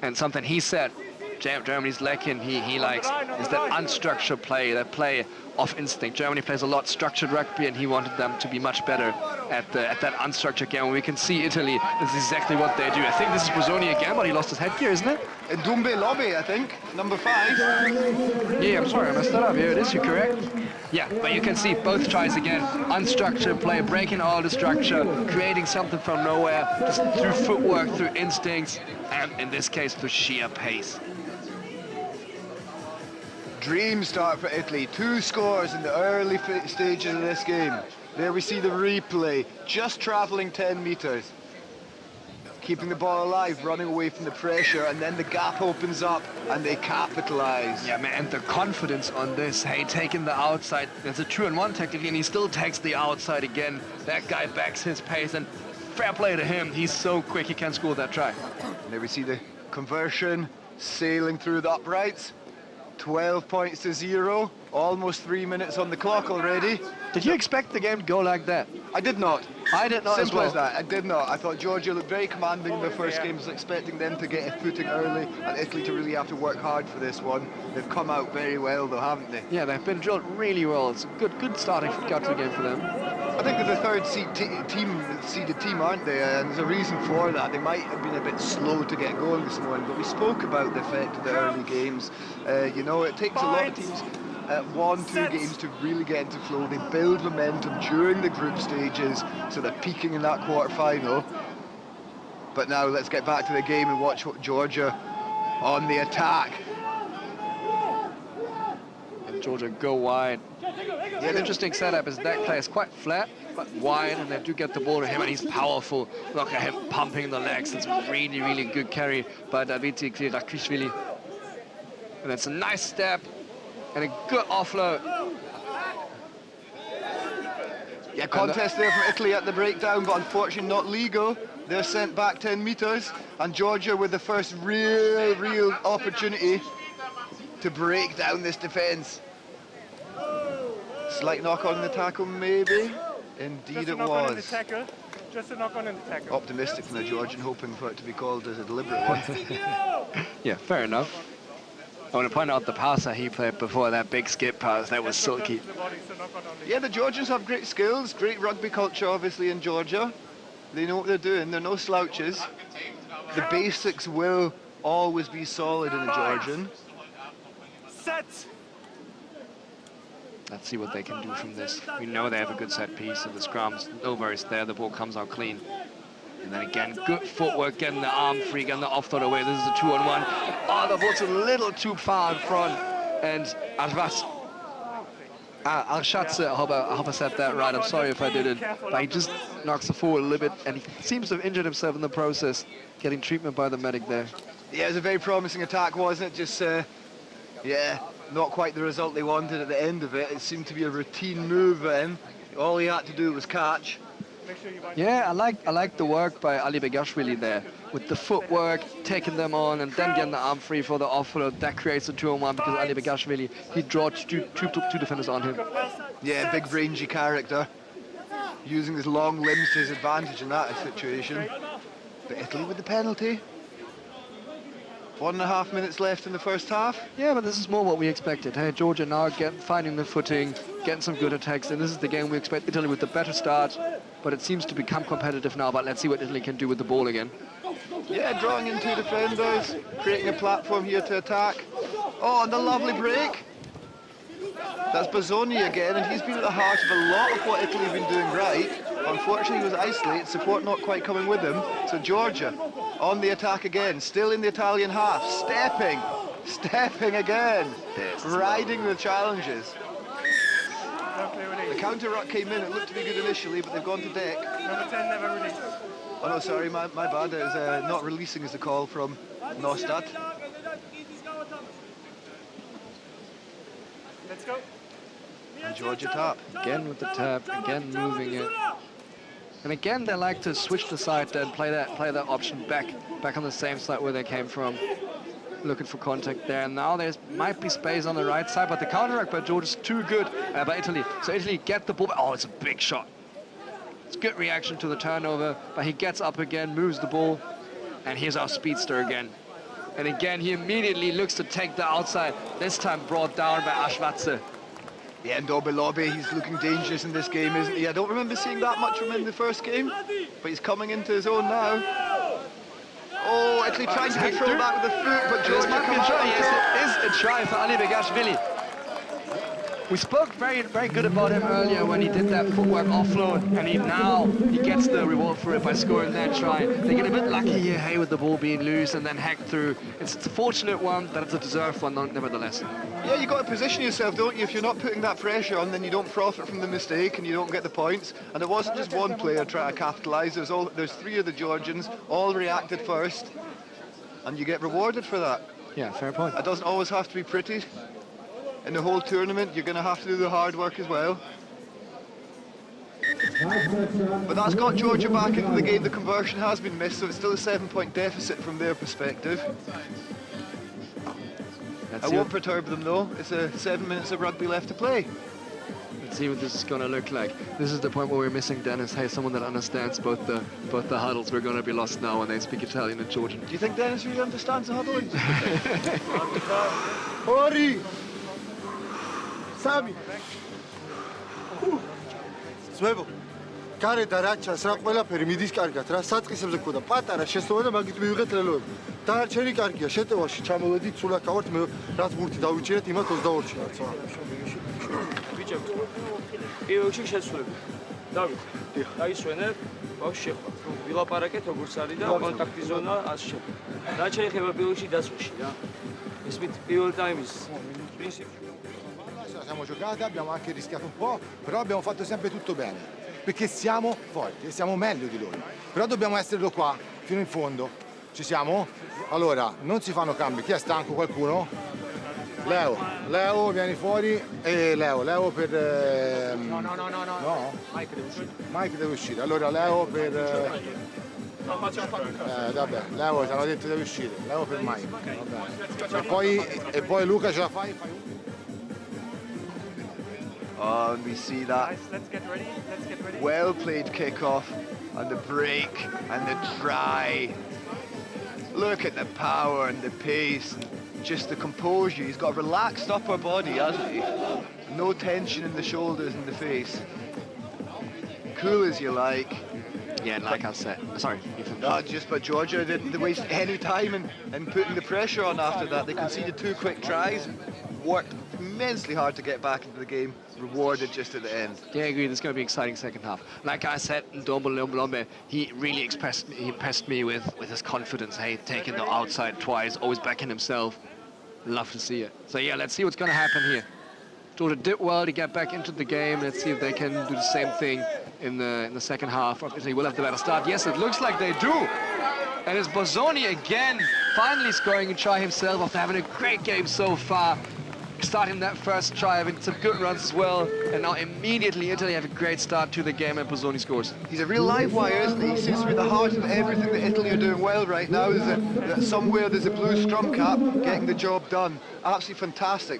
And something he said Germany's lacking, he likes, is that unstructured play, that play of instinct. Germany plays a lot structured rugby, and he wanted them to be much better at that unstructured game. We can see Italy, this is exactly what they do. I think this is Bazzoni again, but he lost his headgear, isn't it? Dumbe Lobby, I think, number 5. Yeah, I'm sorry, I messed that up. Here it is, you're correct. Yeah, but you can see both tries again. Unstructured play, breaking all the structure, creating something from nowhere, just through footwork, through instincts, and in this case, through sheer pace. Dream start for Italy. 2 scores in the early stages of this game. There we see the replay, just travelling 10 metres. Keeping the ball alive, running away from the pressure, and then the gap opens up and they capitalise. Yeah, man, and the confidence on this, hey, taking the outside, there's a 2-on-1 technically, and he still takes the outside again. That guy backs his pace, and fair play to him. He's so quick, he can score that try. And there we see the conversion, sailing through the uprights. 12 points to 0. Almost 3 minutes on the clock already. Did you expect the game to go like that? I did not. I did not as Simple well. as that. I did not. I thought Georgia looked very commanding in the first game. I was expecting them to get a footing early and Italy to really have to work hard for this one. They've come out very well though, haven't they? Yeah, they've been drilled really well. It's a good starting got to the game for them. I think they're the third seeded team, aren't they? And there's a reason for that. They might have been a bit slow to get going this morning, but we spoke about the effect of the early games. You know, it takes a lot of teams 1-2 games to really get into flow. They build momentum during the group stages, so they're peaking in that quarter-final. But now let's get back to the game and watch what Georgia on the attack. And Georgia go wide. Yeah, the interesting setup is that plays quite flat, but wide, and they do get the ball to him, and he's powerful. Look at him pumping the legs. It's a really, really good carry by Daviti Klirakishvili. And it's a nice step and a good offload. Yeah, contest there from Italy at the breakdown, but unfortunately not legal. They're sent back 10 metres, and Georgia with the first real opportunity to break down this defence. Slight knock on the tackle, maybe. Indeed it was. Just a knock on in the tackle. Optimistic from the Georgian, hoping for it to be called as a deliberate one. Yeah, fair enough. I want to point out the passer he played before, that big skip pass, that was silky. Yeah, the Georgians have great skills, great rugby culture obviously in Georgia. They know what they're doing, they're no slouches. The basics will always be solid in a Georgian. Set! Let's see what they can do from this. We know they have a good set piece in the scrums. No worries there, the ball comes out clean. And then again, good footwork, getting the arm free, getting the offload away. This is a 2-on-1. Oh, the ball's a little too far in front. And Al-Shatze, I hope I said that right. I'm sorry if I didn't. But he just knocks the forward a little bit, and he seems to have injured himself in the process, getting treatment by the medic there. Yeah, it was a very promising attack, wasn't it? Just, yeah, not quite the result they wanted at the end of it. It seemed to be a routine move then. All he had to do was catch. Yeah, I like the work by Ali Begashvili there, with the footwork, taking them on, and then getting the arm free for the offload. That creates a 2-on-1 because Ali Begashvili, he draws two defenders on him. Yeah, big rangy character, using his long limbs to his advantage in that situation. But Italy with the penalty. 1.5 minutes left in the first half. Yeah, but this is more what we expected. Hey, Georgia now finding the footing, getting some good attacks, and this is the game we expect Italy with the better start, but it seems to become competitive now, but let's see what Italy can do with the ball again. Yeah, drawing in 2 defenders, creating a platform here to attack. Oh, and the lovely break. That's Bazzoni again, and he's been at the heart of a lot of what Italy have been doing right. Unfortunately, he was isolated, support not quite coming with him. So Georgia on the attack again, still in the Italian half, stepping again, riding the challenges. The counter-ruck came in, it looked to be good initially, but they've gone to deck. Number 10 never released. Oh no, sorry, my bad, it was not releasing is the call from Nostad. Let's go. And Georgia tap. Again with the tap, again moving it. And again, they like to switch the side and play that option back on the same side where they came from. Looking for contact there. And now there might be space on the right side, but the counter-ruck by Georgia is too good by Italy. So Italy get the ball. Oh, it's a big shot. It's good reaction to the turnover, but he gets up again, moves the ball, and here's our speedster again. And again, he immediately looks to take the outside, this time brought down by Al-Shatze. Yeah, Ndobelobi, he's looking dangerous in this game, isn't he? I don't remember seeing that much from him in the first game, but he's coming into his own now. Oh, Italy trying to control that with the foot, but Georgia comes out. Yes, it is a try for Ali Begashvili. We spoke very good about him earlier when he did that footwork offload, and he gets the reward for it by scoring that try. They get a bit lucky here, hey, with the ball being loose and then hacked through. It's a fortunate one, but it's a deserved one, nevertheless. Yeah, you got to position yourself, don't you? If you're not putting that pressure on, then you don't profit from the mistake and you don't get the points. And it wasn't just one player trying to capitalise. There's 3 of the Georgians, all reacted first, and you get rewarded for that. Yeah, fair point. It doesn't always have to be pretty. In the whole tournament, you're going to have to do the hard work as well. But that's got Georgia back into the game. The conversion has been missed, so it's still a 7-point deficit from their perspective. I won't perturb them though. It's 7 minutes of rugby left to play. Let's see what this is going to look like. This is the point where we're missing Dennis. Hey, someone that understands both the huddles. We're going to be lost now when they speak Italian and Georgian. Do you think Dennis really understands the huddling? Ori! Sami! Zwebo, გარე და რაჭას რა ყველაფერი მიდის კარგად რა საწყისებზე გქონდა პატარა შესწორება მაგით მივიღეთ ლელოები. დარჩენი კარგია შეტევაში ჩამოვედით სულაკ ავართ მე რაც ბურთი დავიჭირეთ იმათ 22-ში არც რა. ბიჭებს პირველში შეცვლები. დავით, დაისვენებ, ბავშვი შეხვდა. ვილაპარაკეთ როგორც არის და კონტაქტი ზონა ასე შეხვდა. რა შეიძლება პირველში დასვაში რა. ისმით პირველ ტაიმის პრინციპი. Siamo giocati, abbiamo anche rischiato un po', però abbiamo fatto sempre tutto bene, perché siamo forti e siamo meglio di loro. Però dobbiamo esserlo qua, fino in fondo. Ci siamo? Allora, non si fanno cambi. Chi è stanco? Qualcuno? Leo, vieni fuori. E Leo per... No. Mike deve uscire. Allora Leo per... vabbè, Leo ti hanno detto deve uscire. Leo per Mike. E poi Luca ce la fai? Oh, and we see that well-played kick-off and the break and the try. Look at the power and the pace and just the composure. He's got a relaxed upper body, hasn't he? No tension in the shoulders and the face. Cool as you like. Yeah, like I said. Sorry. But Georgia didn't waste any time in putting the pressure on after that. They conceded 2 quick tries, worked immensely hard to get back into the game, rewarded just at the end. Yeah, I agree. There's going to be an exciting second half. Like I said, Ndombe, he really impressed me with his confidence. Hey, taking the outside twice, always backing himself. Love to see it. So yeah, let's see what's going to happen here. Georgia did well to get back into the game. Let's see if they can do the same thing in the second half. Obviously, we'll have the better start. Yes, it looks like they do. And it's Bozzoni again, finally scoring a try himself after having a great game so far. Starting that first try, having some good runs as well, and now immediately Italy have a great start to the game and Bozzoni scores. He's a real live wire, isn't he? He seems to be the heart of everything that Italy are doing well right now. Somewhere there's a blue scrum cap getting the job done. Absolutely fantastic.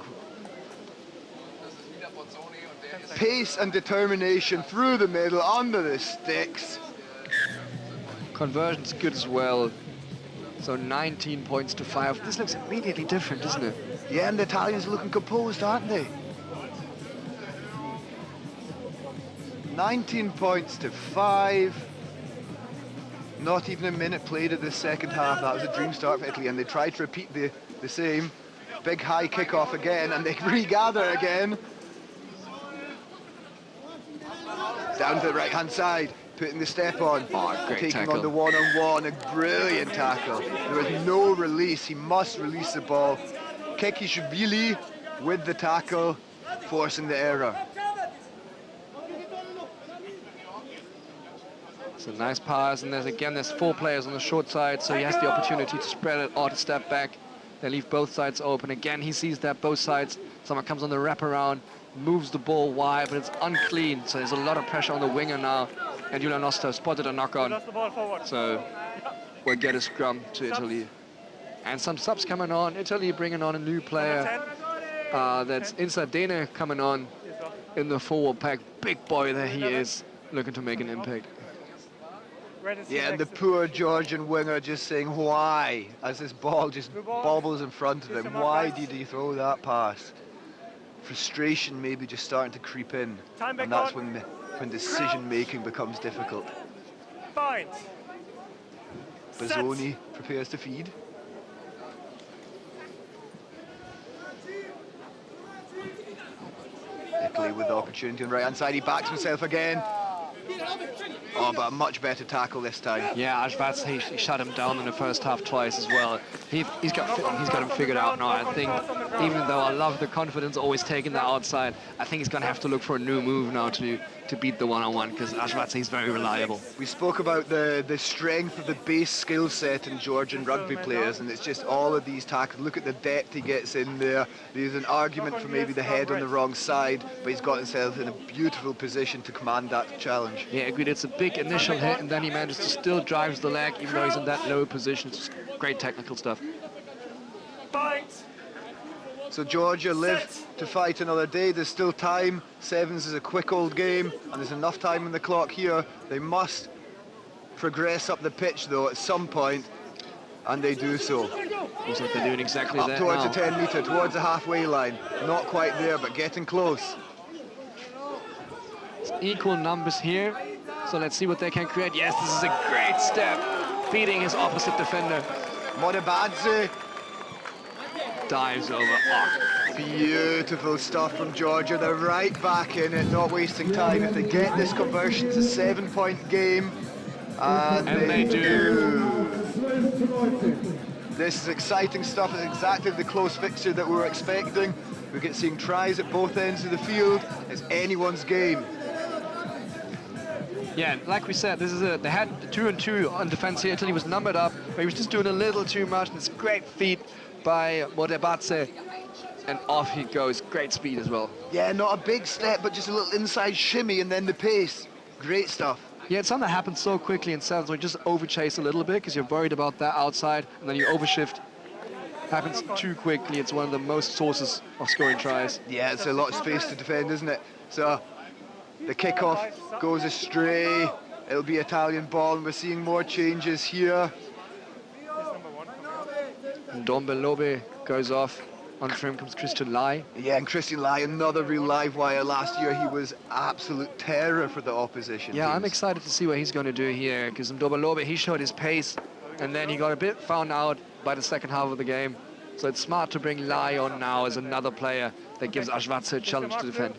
Pace and determination through the middle, under the sticks. Conversion's good as well. So 19 points to 5. This looks immediately different, doesn't it? Yeah, and the Italians are looking composed, aren't they? 19 points to 5. Not even a minute played in the second half. That was a dream start for Italy, and they tried to repeat the same. Big high kick-off again, and they regather again. Down to the right-hand side, putting the step on. Oh, great taking tackle. on the one-on-one, a brilliant tackle. There was no release, he must release the ball. Kekishvili with the tackle, forcing the error. It's a nice pass, and there's 4 players on the short side, so he has the opportunity to spread it or to step back. They leave both sides open. Again, he sees that both sides, someone comes on the wraparound, moves the ball wide, but it's unclean, so there's a lot of pressure on the winger now. And Julian Nosto spotted a knock-on, so we'll get a scrum to Italy. And some subs coming on. Italy bringing on a new player. That's Insadene coming on in the forward pack. Big boy there he is, looking to make an impact. Yeah, and the poor Georgian winger just saying why, as this ball just bobbles in front of him. Why did he throw that pass? Frustration maybe just starting to creep in, and that's when decision-making becomes difficult. Bozzoni prepares to feed. Italy with the opportunity on the right-hand side. He backs himself again. Oh, but a much better tackle this time. Yeah, Ashvat, he shut him down in the first half twice as well. He's got him figured out now. I think, even though I love the confidence always taking the outside, I think he's going to have to look for a new move now to beat the one-on-one, because Ashvat, he's very reliable. We spoke about the strength of the base skill set in Georgian rugby players, and it's just all of these tackles. Look at the depth he gets in there. There's an argument for maybe the head on the wrong side, but he's got himself in a beautiful position to command that challenge. Yeah, agreed. It's a big initial hit, and then he manages to still drives the leg, even though he's in that low position. It's great technical stuff. So Georgia live to fight another day. There's still time. Sevens is a quick old game, and there's enough time on the clock here. They must progress up the pitch though at some point, and they do so. Looks like they're doing exactly that up towards now. the 10 metre, towards the halfway line. Not quite there, but getting close. It's equal numbers here, so let's see what they can create. Yes, this is a great step, beating his opposite defender. Modibadze Dives over. Oh, beautiful stuff from Georgia. They're right back in it, not wasting time. If they get this conversion, it's a 7-point game. And they do. This is exciting stuff. It's exactly the close fixture that we were expecting. We get seeing tries at both ends of the field. It's anyone's game. yeah, like we said, this is they had 2-2 on defense here. Italy was numbered up, but he was just doing a little too much. And it's a great feat by Modibadze. And off he goes. Great speed as well. Yeah, not a big step, but just a little inside shimmy and then the pace. Great stuff. Yeah, it's something that happens so quickly in sevens where you just overchase a little bit because you're worried about that outside, and then you overshift. Happens too quickly. It's one of the most sources of scoring tries. Yeah, it's a lot of space to defend, isn't it? So the kickoff goes astray. It'll be Italian ball, and we're seeing more changes here. And Dombelobe goes off. On for him comes Christian Lai. Yeah, and Christian Lai, another real live wire. Last year he was absolute terror for the opposition. Yeah, teams. I'm excited to see what he's going to do here, because Dombelobe, he showed his pace, and then he got a bit found out by the second half of the game. So it's smart to bring Lai on now as another player that gives Ashvatse a challenge to defend.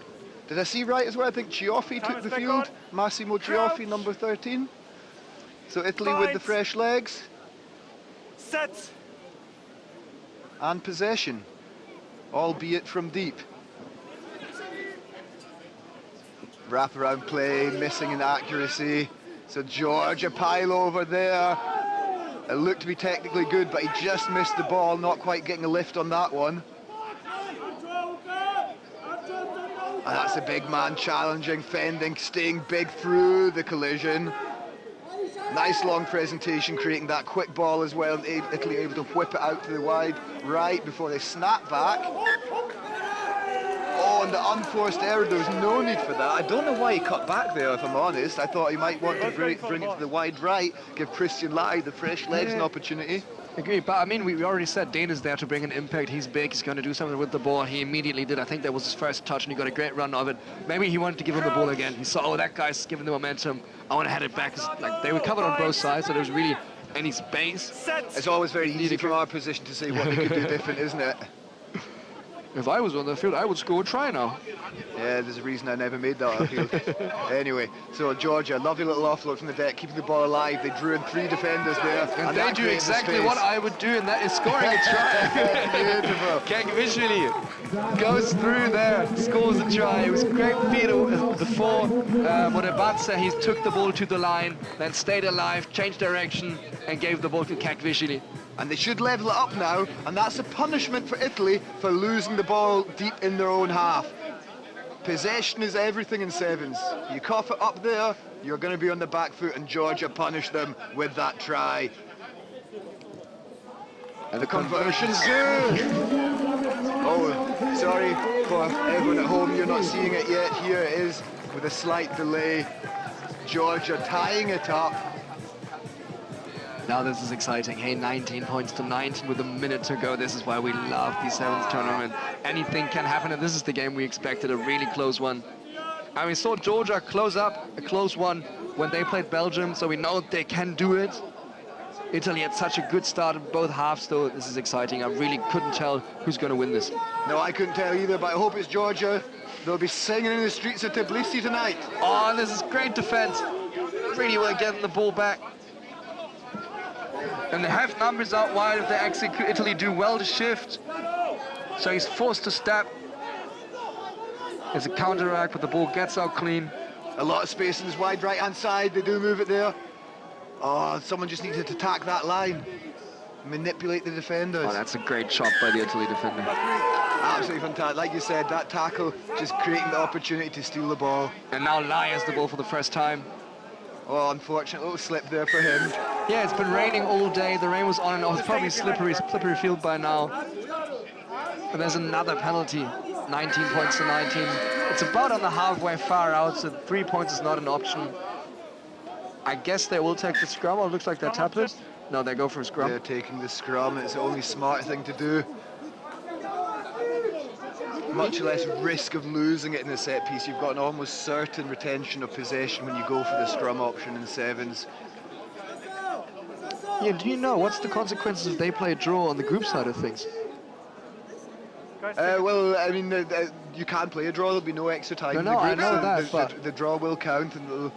Did I see right as well? I think Cioffi took the field. Massimo Cioffi, number 13. So Italy with the fresh legs. Set. And possession, albeit from deep. Wraparound play, missing in accuracy. So Georgia pile over there. It looked to be technically good, but he just missed the ball, not quite getting a lift on that one. And that's a big man challenging, fending, staying big through the collision. Nice long presentation, creating that quick ball as well, and Italy able to whip it out to the wide right before they snap back. Oh, and the unforced error, there was no need for that. I don't know why he cut back there, if I'm honest. I thought he might want to bring it to the wide right, give Christian Lai, the fresh legs, an opportunity. Agree, but I mean, we already said Dane is there to bring an impact. He's big, he's going to do something with the ball. He immediately did. I think that was his first touch, and he got a great run of it. Maybe he wanted to give him the ball again. He saw, oh, that guy's giving the momentum. I want to head it back. Like, they were covered on both sides, so there was really any space. It's always very easy from our position to say what they could do different, isn't it? If I was on the field, I would score a try now. Yeah, there's a reason I never made that field. Anyway, so Georgia, lovely little offload from the deck, keeping the ball alive. They drew in 3 defenders there. And they do exactly what I would do, and that is scoring a try. Beautiful. Kekvishvili goes through there, scores a try. It was a great feat before. Modibadze, he took the ball to the line, then stayed alive, changed direction, and gave the ball to Kekvishvili. And they should level it up now, and that's a punishment for Italy for losing the ball deep in their own half. Possession is everything in sevens. You cough it up there, you're going to be on the back foot, and Georgia punished them with that try. And the conversion's good. Oh, sorry for everyone at home, you're not seeing it yet. Here it is with a slight delay. Georgia tying it up. Now this is exciting. Hey, 19 points to 19 with a minute to go. This is why we love the sevens tournament. Anything can happen, and this is the game we expected, a really close one. And we saw Georgia close up a close one when they played Belgium, so we know they can do it. Italy had such a good start in both halves, though. This is exciting. I really couldn't tell who's going to win this. No, I couldn't tell either, but I hope it's Georgia. They'll be singing in the streets of Tbilisi tonight. Oh, and this is great defense. Really well getting the ball back. And they have numbers out wide if they execute. Italy do well to shift. So he's forced to step. There's a counteract, but the ball gets out clean. A lot of space in his wide right-hand side. They do move it there. Oh, someone just needed to attack that line. Manipulate the defenders. Oh, that's a great chop by the Italy defender. Absolutely fantastic. Like you said, that tackle just creating the opportunity to steal the ball. And now Lai has the ball for the first time. Oh, unfortunate little slip there for him. Yeah, it's been raining all day. The rain was on and off. It's probably slippery field by now. And there's another penalty, 19 points to 19. It's about on the halfway far out, so 3 points is not an option. I guess they will take the scrum, or it looks like they tap it. No, they go for a scrum. They're taking the scrum, it's the only smart thing to do. Much less risk of losing it in a set piece. You've got an almost certain retention of possession when you go for the scrum option in sevens. Yeah, do you know what's the consequences if they play a draw on the group side of things? Well, I mean, you can play a draw, there'll be no extra time in the group, I know so that, but the draw will count, and it'll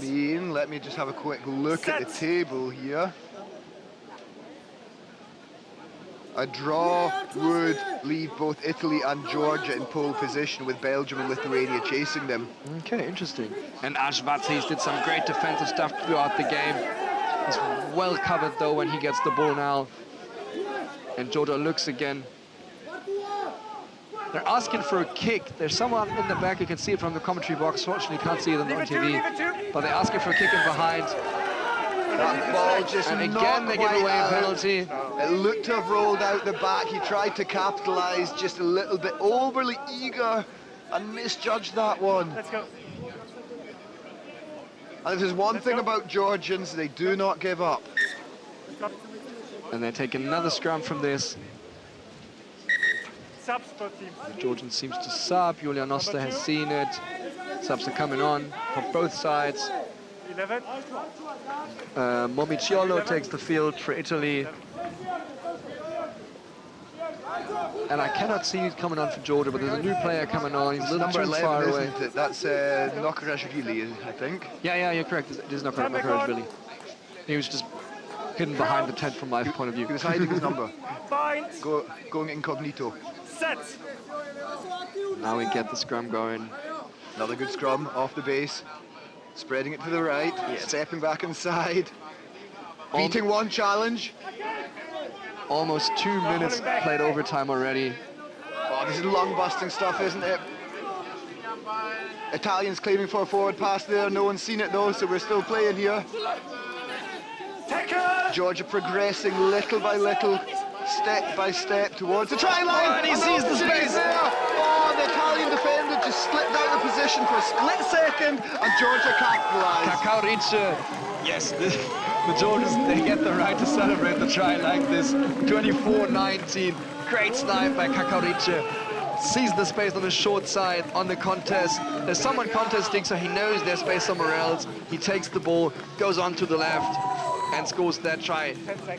mean, let me just have a quick look at the table here. A draw would leave both Italy and Georgia in pole position, with Belgium and Lithuania chasing them. Okay, interesting. And Ashvatis did some great defensive stuff throughout the game. He's well covered though when he gets the ball now. And Georgia looks again. They're asking for a kick. There's someone in the back, you can see it from the commentary box. Fortunately, you can't see it on TV. But they're asking for a kick in behind. That ball just and again they give away a penalty. It looked to have rolled out the back. He tried to capitalise, just a little bit overly eager, and misjudged that one. Let's go. And if there's one thing about Georgians, they do not give up. And they take another scrum from this. Subs per team. The Georgian seems to sub. Julian Oster has seen it. Subs are coming on from both sides. 11. Momiciolo takes the field for Italy. And I cannot see it coming on for Georgia, but there's a new player coming on. He's a little too far away. Isn't it? That's Nokarashvili, I think. Yeah, you're correct. It is Nokarashvili. He was just hidden behind the tent from my point of view. He was hiding his number. Going incognito. Set. Now we get the scrum going. Another good scrum off the base. Spreading it to the right, stepping back inside. Beating one challenge. Almost 2 minutes played overtime already. Oh, this is lung-busting stuff, isn't it? Italians claiming for a forward pass there. No one's seen it though, so we're still playing here. Georgia progressing little by little, step by step towards the try line. Oh, and he sees the space there. Oh, the Italian defender just slipped out of position for a split second, and Georgia capitalized. Kakao Riche. Yes, the Georgians, they get the right to celebrate the try like this. 24-19. Great snipe by Kakao Riche. Sees the space on the short side on the contest. There's someone contesting, so he knows there's space somewhere else. He takes the ball, goes on to the left, and scores that try.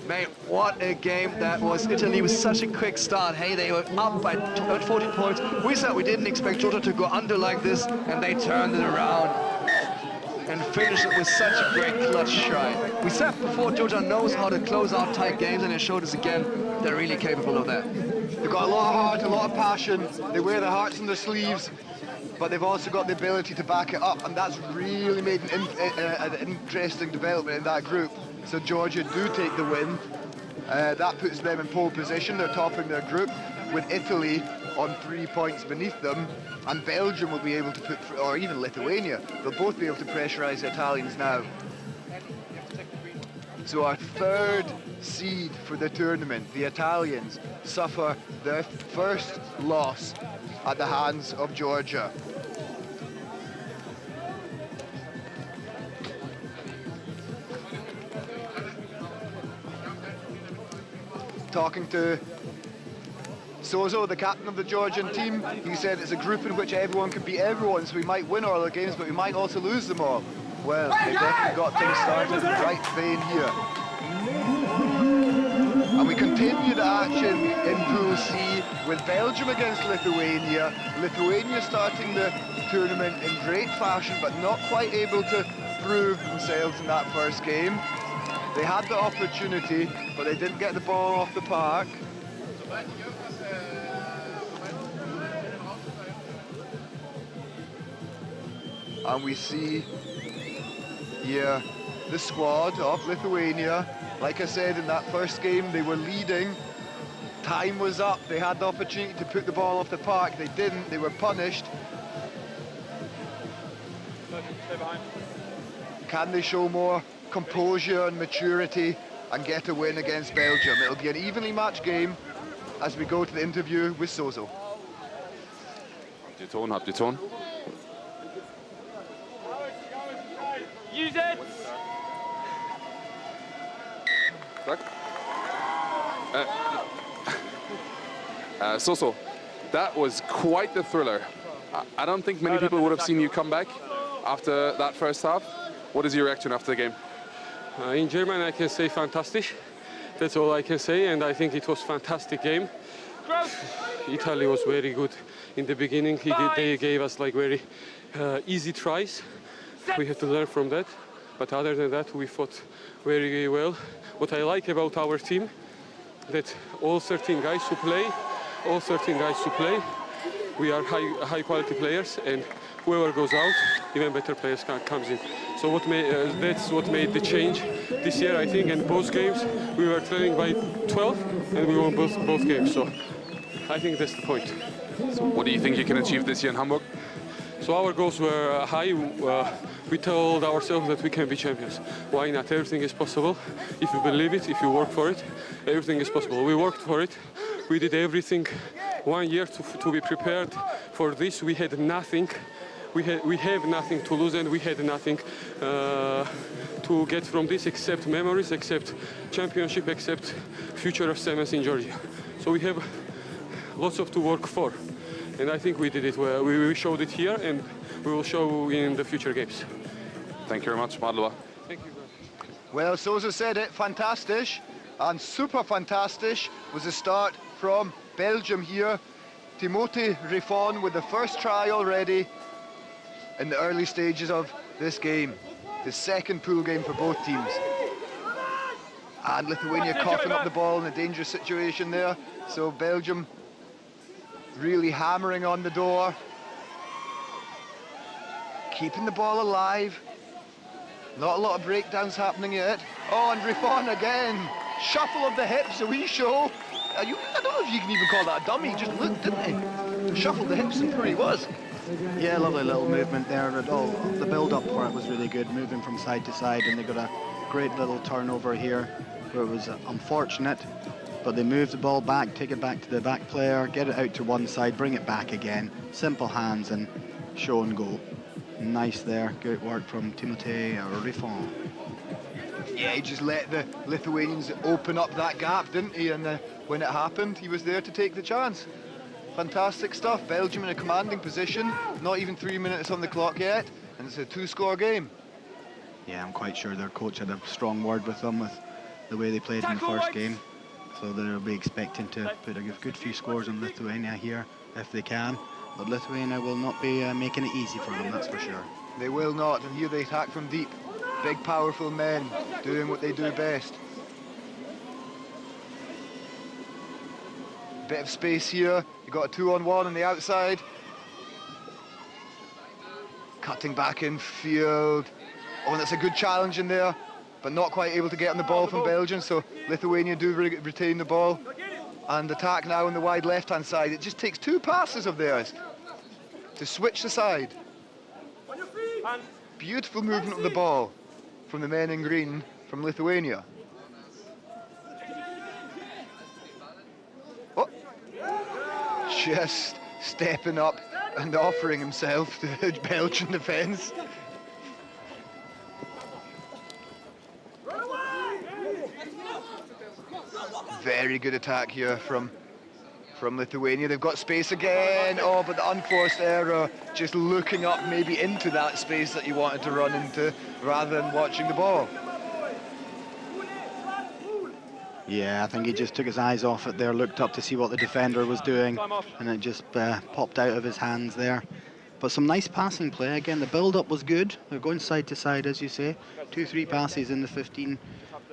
Mate, what a game that was. Italy with such a quick start. Hey, they were up by 14 points. We said we didn't expect Georgia to go under like this, and they turned it around and finished it with such a great clutch try. We said before, Georgia knows how to close out tight games, and they showed us again they're really capable of that. They've got a lot of heart, a lot of passion. They wear their hearts on their sleeves, but they've also got the ability to back it up, and that's really made an interesting development in that group. So Georgia do take the win. That puts them in pole position. They're topping their group, with Italy on 3 points beneath them, and Belgium will be able to put, or even Lithuania, they'll both be able to pressurise the Italians now. So our third seed for the tournament, the Italians, suffer their first loss at the hands of Georgia. Talking to Sozo, the captain of the Georgian team, he said it's a group in which everyone can beat everyone, so we might win all the games, but we might also lose them all. Well, they've definitely got things started in the right vein here. And we continue the action in Pool C with Belgium against Lithuania. Lithuania starting the tournament in great fashion, but not quite able to prove themselves in that first game. They had the opportunity, but they didn't get the ball off the park. And we see here the squad of Lithuania. Like I said, in that first game, they were leading. Time was up. They had the opportunity to put the ball off the park. They didn't. They were punished. Can they show more composure and maturity and get a win against Belgium? It'll be an evenly matched game, as we go to the interview with Sozo. Habt ihr Ton? Use it! Soso, that was quite the thriller. I don't think many people would have seen you come back after that first half. What is your reaction after the game? In German, I can say fantastic. That's all I can say, and I think it was fantastic game. Italy was very good in the beginning. They gave us like very easy tries. We had to learn from that. But other than that, we fought very well. What I like about our team, that all 13 guys who play, we are high quality players, and whoever goes out, even better players comes in. So that's what made the change this year, I think. And both games, we were trailing by 12, and we won both games. So I think that's the point. So what do you think you can achieve this year in Hamburg? So our goals were high. We told ourselves that we can be champions. Why not? Everything is possible. If you believe it, if you work for it, everything is possible. We worked for it. We did everything 1 year to be prepared for this. We had nothing. We have nothing to lose, and we had nothing to get from this except memories, except championship, except future of Siemens in Georgia. So we have lots to work for, and I think we did it well. We showed it here, and we will show in the future games. Thank you very much, Madlova. Thank you. Well, Sozo said it, fantastic, and super fantastic was the start from Belgium here. Timothy Riffon with the first try already in the early stages of this game. The second pool game for both teams. And Lithuania coughing up the ball in a dangerous situation there. So Belgium really hammering on the door. Keeping the ball alive. Not a lot of breakdowns happening yet. Oh, and Riffon again. Shuffle of the hips, a wee show. I don't know if you can even call that a dummy. He just looked, didn't he? Shuffled the hips and where he was. Yeah, lovely little movement there. The build-up for it was really good, moving from side to side, and they got a great little turnover here where it was unfortunate, but they moved the ball back, take it back to the back player, get it out to one side, bring it back again. Simple hands and show and go. Nice there, good work from Timothée Riffon. Yeah, he just let the Lithuanians open up that gap, didn't he? And when it happened, he was there to take the chance. Fantastic stuff. Belgium in a commanding position. Not even 3 minutes on the clock yet, and it's a 2-score game. Yeah, I'm quite sure their coach had a strong word with them with the way they played in the first game. So they'll be expecting to put a good few scores on Lithuania here if they can. But Lithuania will not be making it easy for them, that's for sure. They will not, and here they attack from deep. Big, powerful men doing what they do best. Bit of space here. You got a 2-on-1 on the outside. Cutting back in field. Oh, that's a good challenge in there, but not quite able to get on the ball from Belgium. So Lithuania do retain the ball and attack now on the wide left-hand side. It just takes 2 passes of theirs to switch the side. Beautiful movement of the ball from the men in green from Lithuania. Oh, just stepping up and offering himself to the Belgian defence. Very good attack here from Lithuania. They've got space again. Oh, but the unforced error, just looking up maybe into that space that you wanted to run into rather than watching the ball. Yeah, I think he just took his eyes off it there, looked up to see what the defender was doing, and it just popped out of his hands there. But some nice passing play. Again, the build-up was good. They're going side to side, as you say. 2-3 passes in the 15,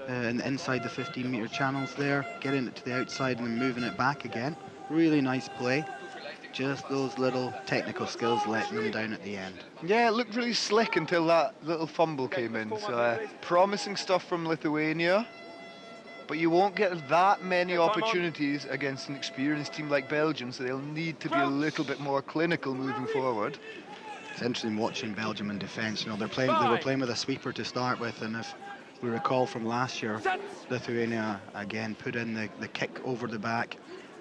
inside the 15-metre channels there, getting it to the outside and then moving it back again. Really nice play. Just those little technical skills letting them down at the end. Yeah, it looked really slick until that little fumble came in. So promising stuff from Lithuania, but you won't get that many opportunities against an experienced team like Belgium, so they'll need to be a little bit more clinical moving forward. It's interesting watching Belgium in defence. You know, they were playing with a sweeper to start with, and if we recall from last year, Lithuania again put in the kick over the back,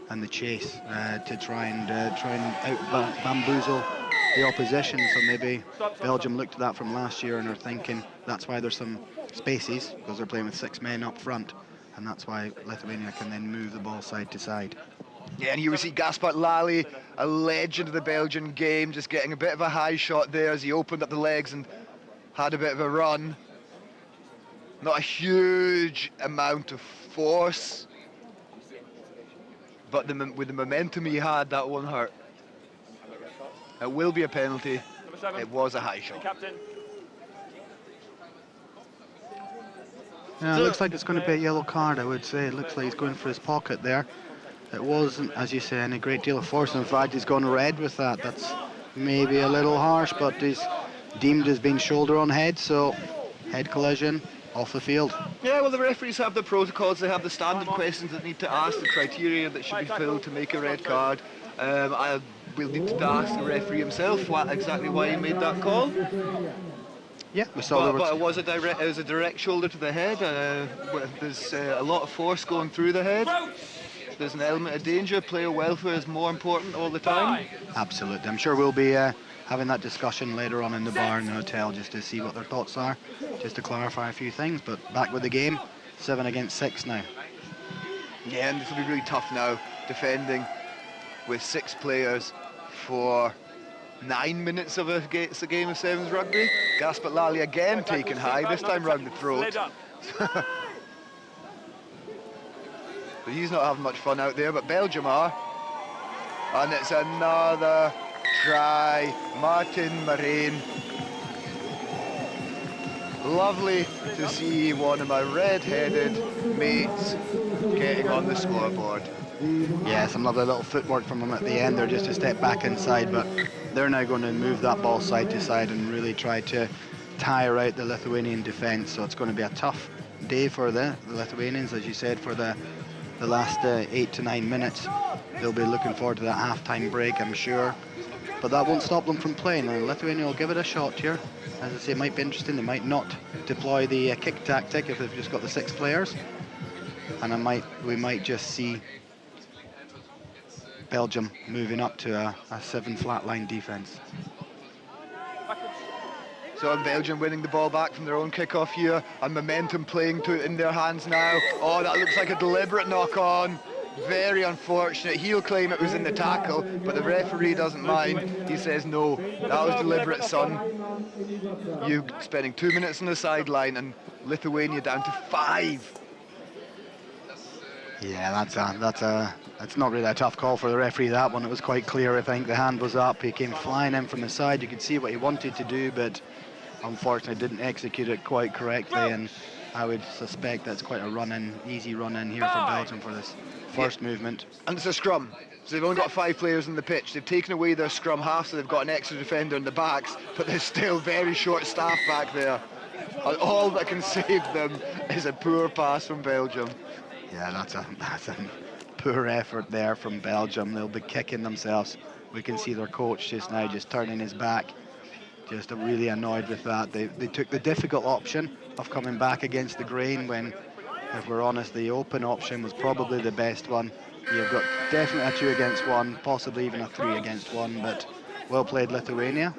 and the chase to try and out bamboozle the opposition. So maybe Belgium looked at that from last year and are thinking that's why there's some spaces, because they're playing with 6 men up front, and that's why Lithuania can then move the ball side to side. Yeah, and here we see Gaspard Lally, a legend of the Belgian game, just getting a bit of a high shot there as he opened up the legs and had a bit of a run. Not a huge amount of force, but with the momentum he had, that won't hurt. It will be a penalty. It was a high shot. Yeah, it looks like it's going to be a yellow card, I would say. It looks like he's going for his pocket there. It wasn't, as you say, any great deal of force. In fact, he's gone red with that. That's maybe a little harsh, but he's deemed as being shoulder on head, so head collision, off the field. Yeah, well, the referees have the protocols. They have the standard questions that need to ask, the criteria that should be filled to make a red card. I will need to ask the referee himself exactly why he made that call. Yeah, we saw but it was a direct shoulder to the head. There's a lot of force going through the head. There's an element of danger. Player welfare is more important all the time. Absolutely. I'm sure we'll be having that discussion later on in the bar in the hotel, just to see what their thoughts are, just to clarify a few things. But back with the game, 7 against 6 now. Yeah, and this will be really tough now, defending with 6 players for 9 minutes of a game of sevens rugby. Gaspard Lally again taken high, this time round the throat. But he's not having much fun out there, but Belgium are. And it's another try. Martin Marijn. Lovely to see one of my red-headed mates getting on the scoreboard. Yeah, some lovely little footwork from them at the end there, just to step back inside, but they're now going to move that ball side to side and really try to tire out the Lithuanian defence. So it's going to be a tough day for the Lithuanians, as you said, for the last 8 to 9 minutes. They'll be looking forward to that half-time break, I'm sure. But that won't stop them from playing. And Lithuania will give it a shot here. As I say, it might be interesting. They might not deploy the kick tactic if they've just got the 6 players. And we might just see Belgium moving up to a 7 flat line defence. So Belgium winning the ball back from their own kickoff here, and momentum playing in their hands now. Oh, that looks like a deliberate knock-on. Very unfortunate. He'll claim it was in the tackle, but the referee doesn't mind. He says, no, that was deliberate, son. You spending 2 minutes on the sideline, and Lithuania down to 5. Yeah, that's not really a tough call for the referee, that one. It was quite clear, I think. The hand was up. He came flying in from the side. You could see what he wanted to do, but unfortunately didn't execute it quite correctly, and I would suspect that's quite a easy run-in here for Belgium for this first movement. And it's a scrum, so they've only got 5 players on the pitch. They've taken away their scrum half, so they've got an extra defender in the backs, but there's still very short staff back there. And all that can save them is a poor pass from Belgium. Yeah, that's a poor effort there from Belgium. They'll be kicking themselves. We can see their coach just now just turning his back, just really annoyed with that. They took the difficult option of coming back against the grain when, if we're honest, the open option was probably the best one. You've got definitely a 2 against 1, possibly even a 3 against 1, but well played Lithuania,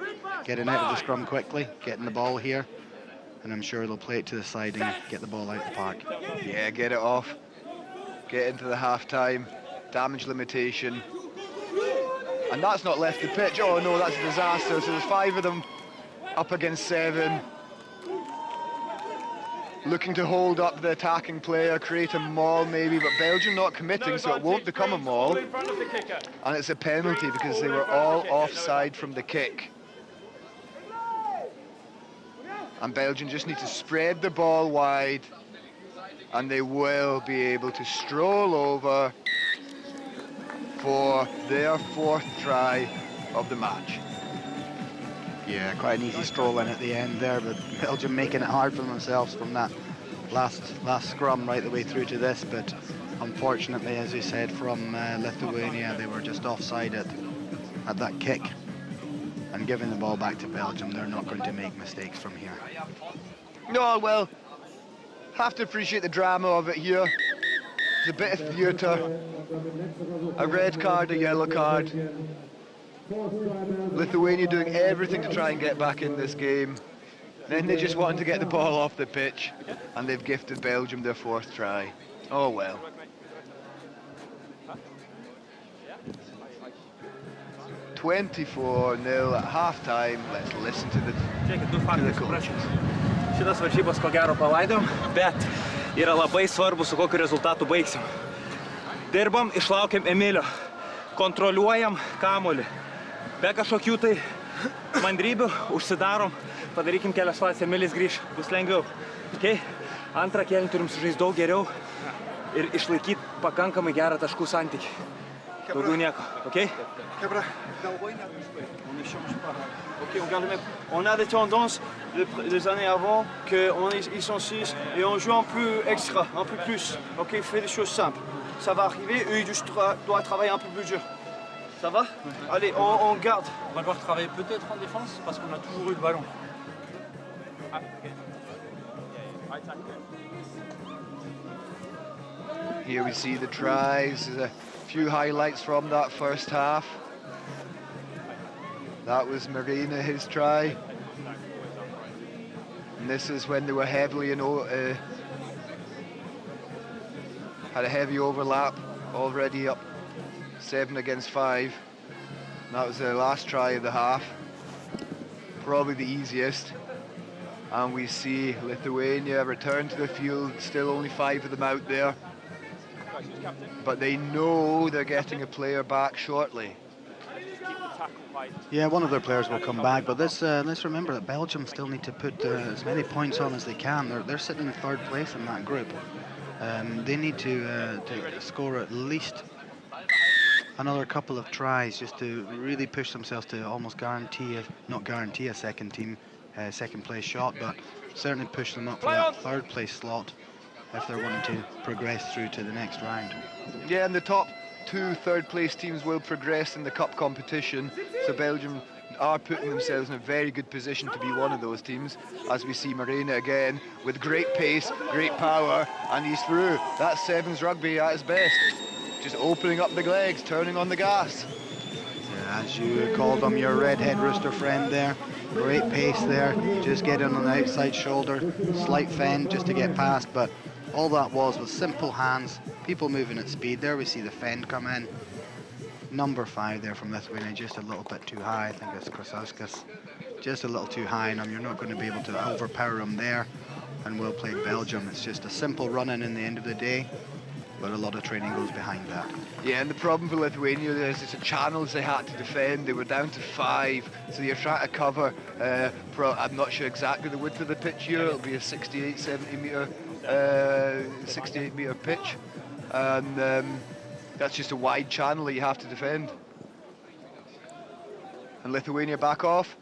getting out of the scrum quickly, getting the ball here, and I'm sure they'll play it to the side and get the ball out of the park. Yeah, get it off. Get into the half-time, damage limitation. And that's not left the pitch. Oh no, that's a disaster. So there's 5 of them up against 7. Looking to hold up the attacking player, create a maul maybe, but Belgium not committing, so it won't become a maul. And it's a penalty because they were all offside from the kick. And Belgium just need to spread the ball wide, and they will be able to stroll over for their 4th try of the match. Yeah, quite an easy stroll in at the end there, but Belgium making it hard for themselves from that last scrum right the way through to this. But unfortunately, as we said, from Lithuania, they were just offside at that kick. And giving the ball back to Belgium, they're not going to make mistakes from here. No, well, have to appreciate the drama of it here. It's a bit of theatre. A red card, a yellow card. Lithuania doing everything to try and get back in this game. Then they just wanted to get the ball off the pitch, and they've gifted Belgium their 4th try. Oh well. "24-0 at half-time." Let's listen to the coaches. Šitas varžybas ko gero palaidom, bet yra labai svarbu, su kokiu rezultatu baigsim. Dirbam, išlaukiam Emilio, kontroliuojam kamuolį. Be kažkokių tai mandrybių, užsidarom, padarykim kelias laisvės, Emilis grįš, bus lengviau. Okay? Antrą kėlinį turim sužaisti daug geriau ir išlaikyti pakankamai gerą taškų santykį. Daugiau nieko, ok? On a des tendances les années avant qu'ils sont 6 et on joue un peu extra, un peu plus. Ok, fais des choses simples. Ça va arriver, eux ils doivent travailler un peu plus dur. Ça va? Allez, on garde. On va devoir travailler peut-être en défense parce qu'on a toujours eu le ballon. Here we see the tries. There's a few highlights from that first half. That was Marina, his try. And this is when they were heavily had a heavy overlap, already up 7 against 5. And that was their last try of the half. Probably the easiest. And we see Lithuania return to the field, still only 5 of them out there. But they know they're getting a player back shortly. Yeah, one of their players will come back, but let's remember that Belgium still need to put as many points on as they can. They're sitting in 3rd place in that group. They need to score at least another couple of tries just to really push themselves to almost guarantee, not guarantee a second place shot, but certainly push them up for that 3rd place slot if they're wanting to progress through to the next round. Yeah, and the top 2 3rd place teams will progress in the cup competition, so Belgium are putting themselves in a very good position to be one of those teams, as we see Marina again with great pace, great power, and he's through. That's Sevens rugby at its best. Just opening up the legs, turning on the gas. Yeah, as you called him, your redhead rooster friend there. Great pace there, just get in on the outside shoulder, slight fend just to get past, but all that was simple hands, people moving at speed. There we see the fend come in. Number 5 there from Lithuania, just a little bit too high. I think it's Krasauskas. Just a little too high on him. You're not going to be able to overpower him there. And we'll play Belgium. It's just a simple run-in the end of the day, but a lot of training goes behind that. Yeah, and the problem for Lithuania is it's the channels they had to defend. They were down to 5, so you're trying to cover, I'm not sure exactly the width of the pitch here. It'll be a 68 metre pitch, and that's just a wide channel that you have to defend. And Lithuania back off,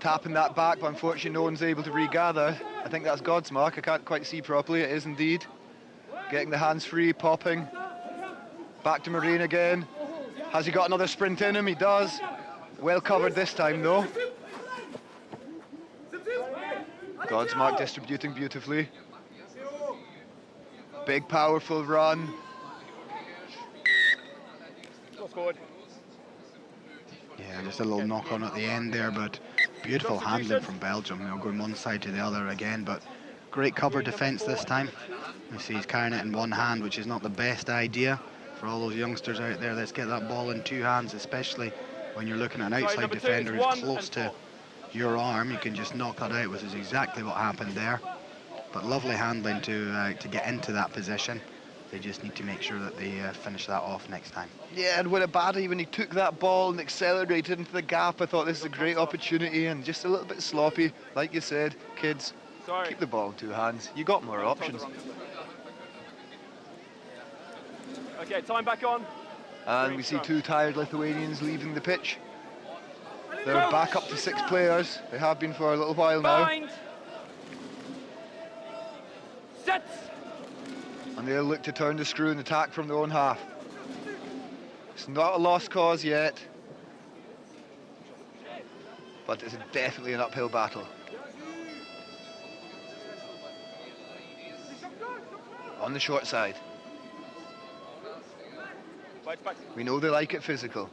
tapping that back, but unfortunately no one's able to regather. I think that's God's mark. I can't quite see properly. It is indeed. Getting the hands free, popping. Back to Marine again. Has he got another sprint in him? He does. Well covered this time though. God's mark distributing beautifully. Big powerful run. Yeah, just a little knock on at the end there, but beautiful handling from Belgium. You know, going one side to the other again, but great cover defence this time. You see he's carrying it in one hand, which is not the best idea for all those youngsters out there. Let's get that ball in 2 hands, especially when you're looking at an outside defender who's close to your arm. You can just knock that out, which is exactly what happened there. But lovely handling to get into that position. They just need to make sure that they finish that off next time. Yeah, and with Abadi, when he took that ball and accelerated into the gap, I thought this is a great opportunity, and just a little bit sloppy. Like you said, kids, keep the ball in 2 hands. You got more options. Okay, time back on. And we see 2 tired Lithuanians leaving the pitch. They're back up to 6 players. They have been for a little while now. Set. And they'll look to turn the screw and attack from their own half. It's not a lost cause yet, but it's definitely an uphill battle. On the short side. We know they like it physical.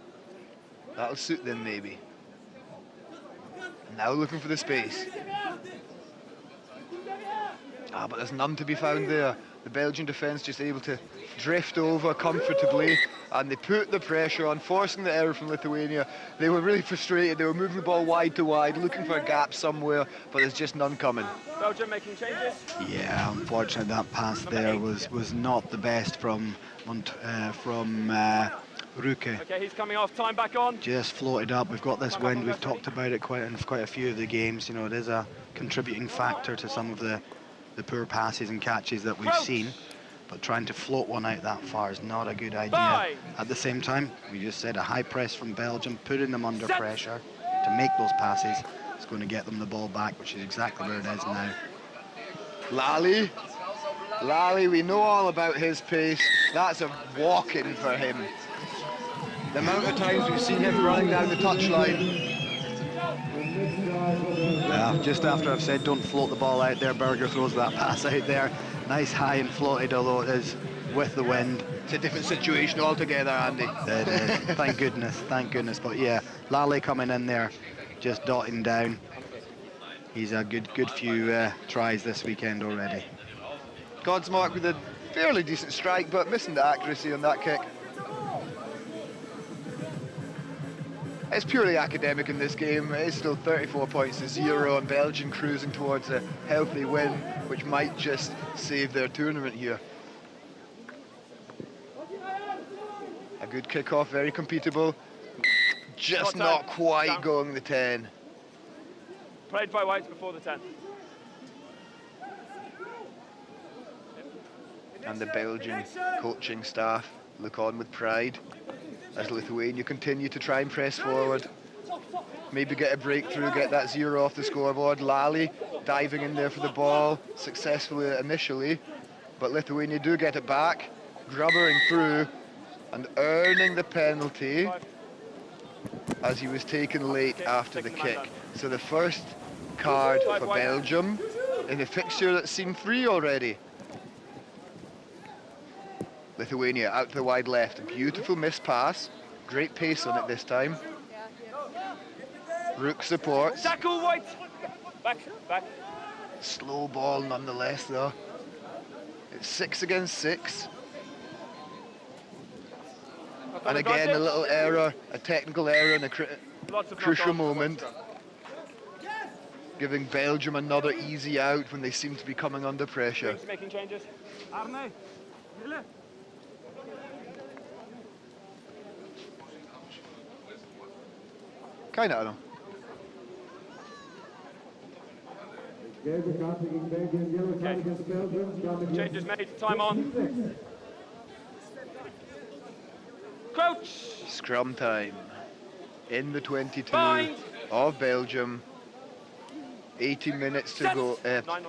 That'll suit them maybe. Now looking for the space. But there's none to be found there. The Belgian defence just able to drift over comfortably, and they put the pressure on, forcing the error from Lithuania. They were really frustrated. They were moving the ball wide to wide, looking for a gap somewhere, but there's just none coming. Belgium making changes. Yeah, unfortunately that pass there was not the best from Ruke. Okay, he's coming off. Time back on. Just floated up. We've got this wind. We've talked about it quite a few of the games. You know, it is a contributing factor to some of the poor passes and catches that we've seen. But trying to float one out that far is not a good idea. At the same time, we just said a high press from Belgium, putting them under pressure to make those passes. It's going to get them the ball back, which is exactly where it is now. Lally, we know all about his pace. That's a walk-in for him. The amount of times we've seen him running down the touchline. Yeah, just after I've said don't float the ball out there, Berger throws that pass out there. Nice high and floated, although it is with the wind. It's a different situation altogether, Andy. It is. Thank goodness. But yeah, Lally coming in there, just dotting down. He's a good few tries this weekend already. Godsmark with a fairly decent strike, but missing the accuracy on that kick. It's purely academic in this game. It is still 34 points to 0, and Belgium cruising towards a healthy win, which might just save their tournament here. A good kick-off, very competable. Just not quite going the 10. Played by Whites before the 10. And the Belgian coaching staff look on with pride as Lithuania continue to try and press forward. Maybe get a breakthrough, get that 0 off the scoreboard. Lally diving in there for the ball, successfully initially, but Lithuania do get it back, grubbering through and earning the penalty as he was taken late after the kick. So the first card for Belgium in a fixture that's seen 3 already. Lithuania out to the wide left, a beautiful missed pass, great pace on it this time. Rook supports. Tackle White. Back. Slow ball nonetheless though. It's 6 against 6. And again a little error, a technical error in a crucial moment. Giving Belgium another easy out when they seem to be coming under pressure. Making changes. Arne. Keine Ahnung. Okay. Changes made. Time on. Crouch. Scrum time. In the 22 of Belgium. 80 minutes to go.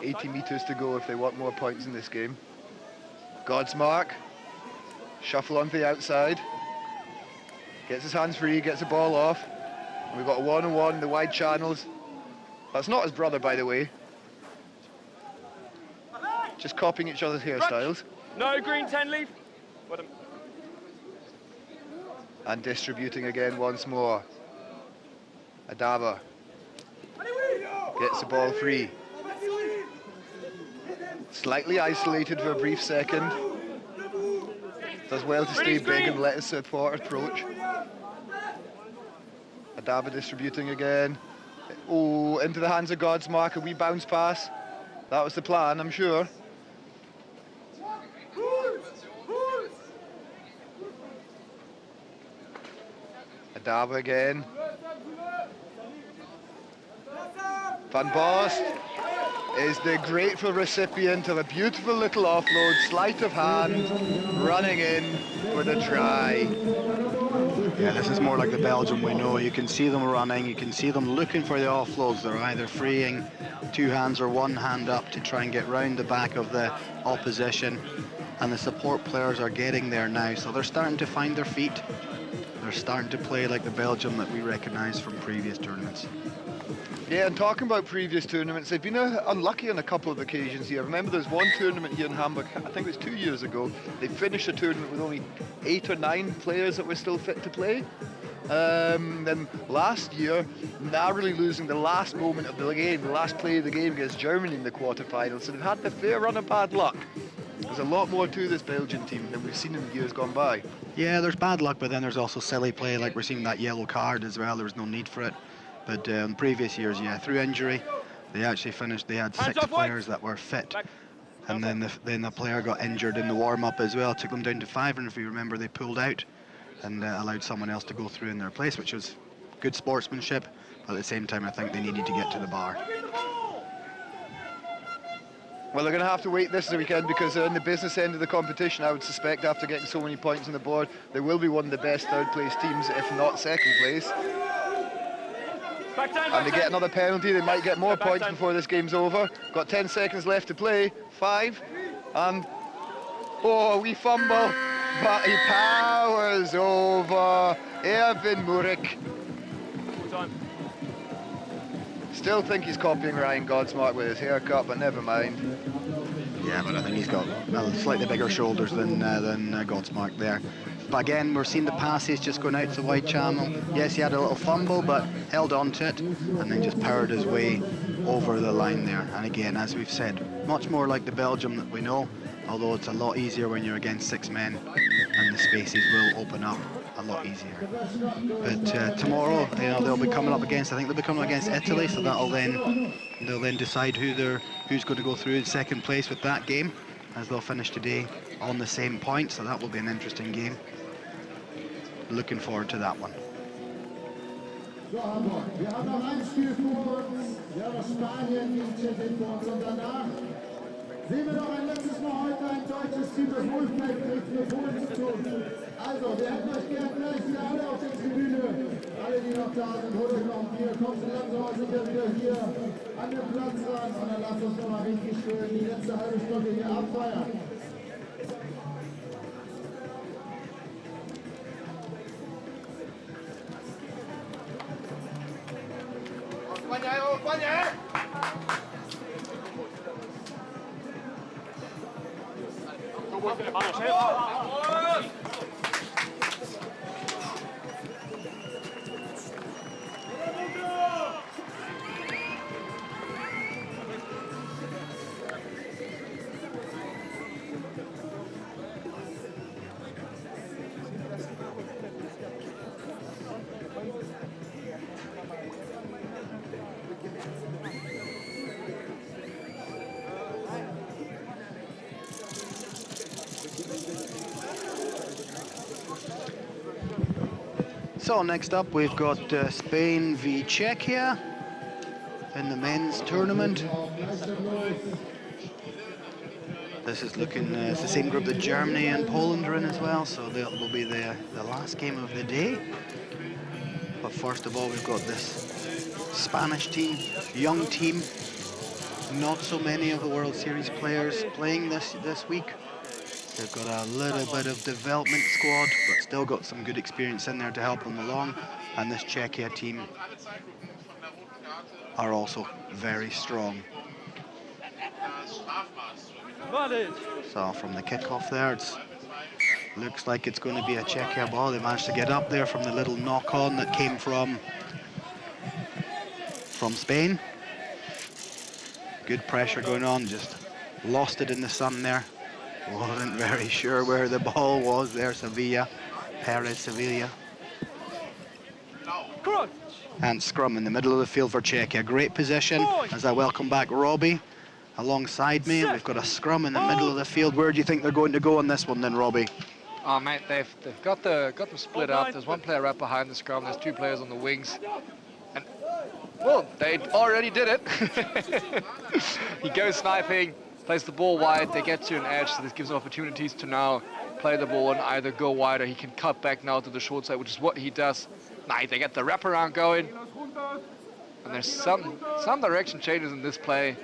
80 meters to go if they want more points in this game. Godsmark. Shuffle onto the outside. Gets his hands free. Gets the ball off. And we've got a 1-on-1 in the wide channels. That's not his brother, by the way. Just copying each other's hairstyles. No green 10 leave. And distributing again once more. Adava gets the ball free. Slightly isolated for a brief second. Does well to stay big and let his support approach. Adava distributing again. Oh, into the hands of Godsmark, a wee bounce pass. That was the plan, I'm sure. Adava again. Van Bost is the grateful recipient of a beautiful little offload, sleight of hand, running in for the try. Yeah, this is more like the Belgium we know. You can see them running, you can see them looking for the offloads. They're either freeing 2 hands or 1 hand up to try and get round the back of the opposition. And the support players are getting there now, so they're starting to find their feet. They're starting to play like the Belgium that we recognise from previous tournaments. Yeah, and talking about previous tournaments, they've been unlucky on a couple of occasions here. Remember, there's one tournament here in Hamburg, I think it was 2 years ago. They finished the tournament with only 8 or 9 players that were still fit to play. Then last year, narrowly losing the last moment of the game, the last play of the game against Germany in the quarterfinals. So they've had the fair run of bad luck. There's a lot more to this Belgian team than we've seen in the years gone by. Yeah, there's bad luck, but then there's also silly play, like we're seeing that yellow card as well. There was no need for it. But in previous years, yeah, through injury, they actually finished. They had 6 players that were fit, and then the player got injured in the warm-up as well. Took them down to 5, and if you remember, they pulled out and allowed someone else to go through in their place, which was good sportsmanship. But at the same time, I think they needed to get to the bar. Well, they're going to have to wait this weekend because they're in the business end of the competition. I would suspect after getting so many points on the board, they will be one of the best third-place teams, if not second place. And they get another penalty, they might get more points before this game's over. Got 10 seconds left to play, 5, and oh, we fumble, but he powers over Erwin Murik. Still think he's copying Ryan Godsmark with his haircut, but never mind. Yeah, but I think he's got slightly bigger shoulders than Godsmark there. But again, we're seeing the passes just going out to the wide channel. Yes, he had a little fumble, but held on to it, and then just powered his way over the line there. And again, as we've said, much more like the Belgium that we know, although it's a lot easier when you're against 6 men, and the spaces will open up a lot easier. But tomorrow, you know, they'll be coming up against, I think they'll be coming up against Italy, so they'll then decide who's going to go through in second place with that game, as they'll finish today on the same point, so that will be an interesting game. Looking forward to that one. So, Hamburg. Wir haben noch ein Spiel vor uns. Wir haben noch Spanien gegen Tschechien vor uns. Und danach sehen wir noch ein letztes Mal heute ein deutsches Team, das Wohlfeld kriegt für Polen zu tun. Also, wir hätten euch gern gleich wieder alle auf der Tribüne. Alle, die noch da sind, holt euch noch ein Bier. Kommt so langsam mal sicher wieder hier an den Platz ran. Und dann lasst uns noch mal richtig schön die letzte halbe Stunde hier abfeiern. So next up we've got Spain v Czechia in the men's tournament. This is looking, it's the same group that Germany and Poland are in as well, so that will be the last game of the day. But first of all, we've got this Spanish team, young team. Not so many of the World Series players playing this week. They've got a little bit of development squad, but still got some good experience in there to help them along. And this Czechia team are also very strong. So from the kickoff there, it looks like it's going to be a Czechia ball. They managed to get up there from the little knock-on that came from Spain. Good pressure going on, just lost it in the sun there. Wasn't very sure where the ball was there. Sevilla. And scrum in the middle of the field for Czechia. Great position as I welcome back Robbie alongside me. We've got a scrum in the middle of the field. Where do you think they're going to go on this one then, Robbie? Oh mate, they've got them split up. There's one player right behind the scrum. There's 2 players on the wings. And well, they already did it. He goes sniping. Plays the ball wide, they get to an edge, so this gives them opportunities to now play the ball and either go wide or he can cut back now to the short side, which is what he does. Nice, they get the wraparound going. And there's some direction changes in this play.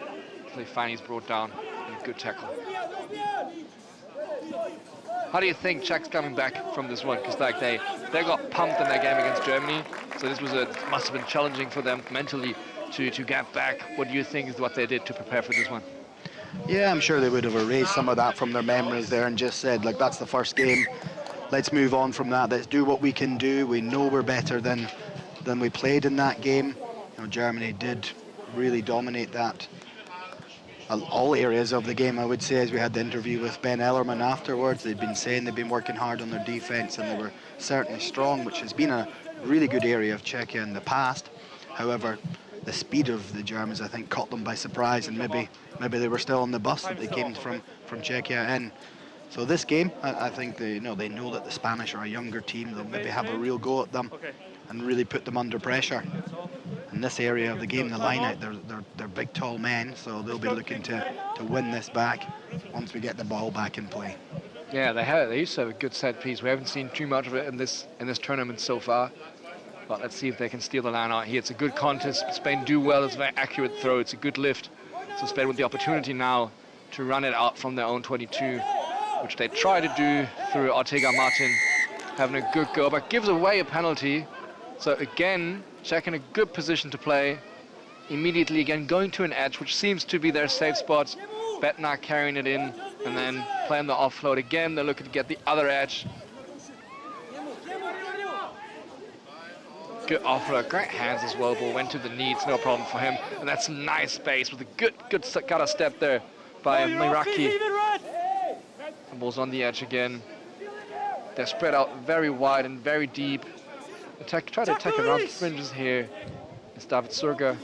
Finey's brought down. Good tackle. How do you think Czech's coming back from this one? Because like they got pumped in their game against Germany, so this was must have been challenging for them mentally to get back. What do you think is what they did to prepare for this one? Yeah, I'm sure they would have erased some of that from their memories there and just said, like, that's the first game. Let's move on from that. Let's do what we can do. We know we're better than we played in that game. You know, Germany did really dominate that. All areas of the game, I would say, as we had the interview with Ben Ellerman afterwards. They'd been saying they've been working hard on their defence, and they were certainly strong, which has been a really good area of Czechia in the past. However, the speed of the Germans, I think, caught them by surprise, and maybe they were still on the bus that they came from Czechia in. So this game, I think they know that the Spanish are a younger team. They'll maybe have a real go at them and really put them under pressure. In this area of the game, the line-out, they're big, tall men, so they'll be looking to win this back once we get the ball back in play. Yeah, they used to have a good set piece. We haven't seen too much of it in this tournament so far. But let's see if they can steal the line out here. It's a good contest. Spain do well. It's a very accurate throw. It's a good lift. So Spain with the opportunity now to run it out from their own 22, which they try to do through Ortega Martin, having a good go, but gives away a penalty. So again, Czech in a good position to play. Immediately again going to an edge, which seems to be their safe spot. Betnar carrying it in and then playing the offload again. They're looking to get the other edge. Good offload, great hands as well. Ball went to the knees, no problem for him. And that's some nice space with a good gutter step there by Miraki. The ball's on the edge again. They're spread out very wide and very deep. Try to attack around the fringes here. It's David Surga.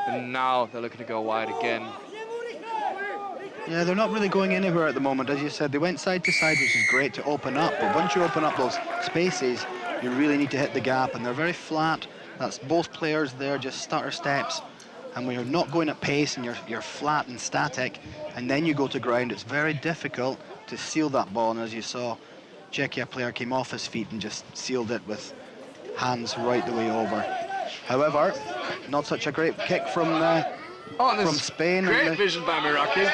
And now they're looking to go wide again. Yeah, they're not really going anywhere at the moment. As you said, they went side to side, which is great to open up. But once you open up those spaces, you really need to hit the gap. And they're very flat. That's both players there, just stutter steps. And when you're not going at pace and you're flat and static, and then you go to ground, it's very difficult to seal that ball. And as you saw, Czechia player came off his feet and just sealed it with hands right the way over. However, not such a great kick from Spain. Great vision by Miraki.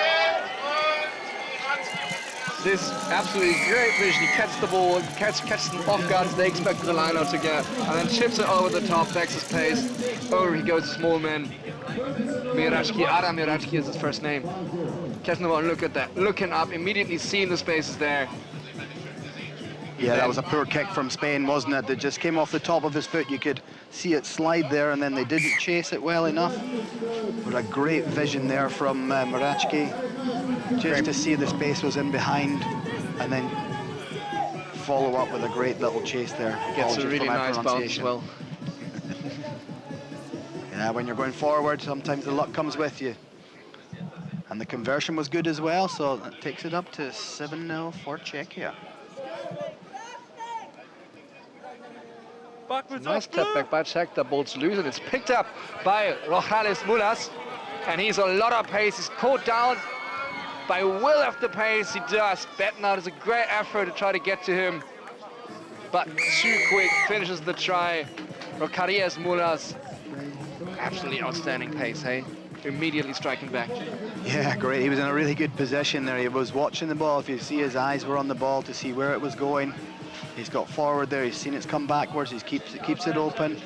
This absolutely great vision. He catches the ball, catches them off guard as they expect the line out to get, and then chips it over the top, backs his pace. Over he goes, small man. Mirachki, Adam Mirachki is his first name. Catching the ball, look at that. Looking up, immediately seeing the spaces there. Yeah, that was a poor kick from Spain, wasn't it? That just came off the top of his foot. You could see it slide there, and then they didn't chase it well enough. But a great vision there from Mirachki, just to see the space was in behind, and then follow up with a great little chase there. Gets a really nice bounce as well. Yeah, when you're going forward, sometimes the luck comes with you. And the conversion was good as well, so that takes it up to 7-0 for Czechia. Nice step back by Czech, the ball's loose, and it's picked up by Rojales Mulas. And he's a lot of pace, he's caught down by will of the pace, he does. Betnar does a great effort to try to get to him, but too quick, finishes the try. Rojales Mulas, absolutely outstanding pace, hey? Immediately striking back. Yeah, great, he was in a really good position there. He was watching the ball, if you see his eyes were on the ball to see where it was going. He's got forward there, he's seen it's come backwards, he keeps it open.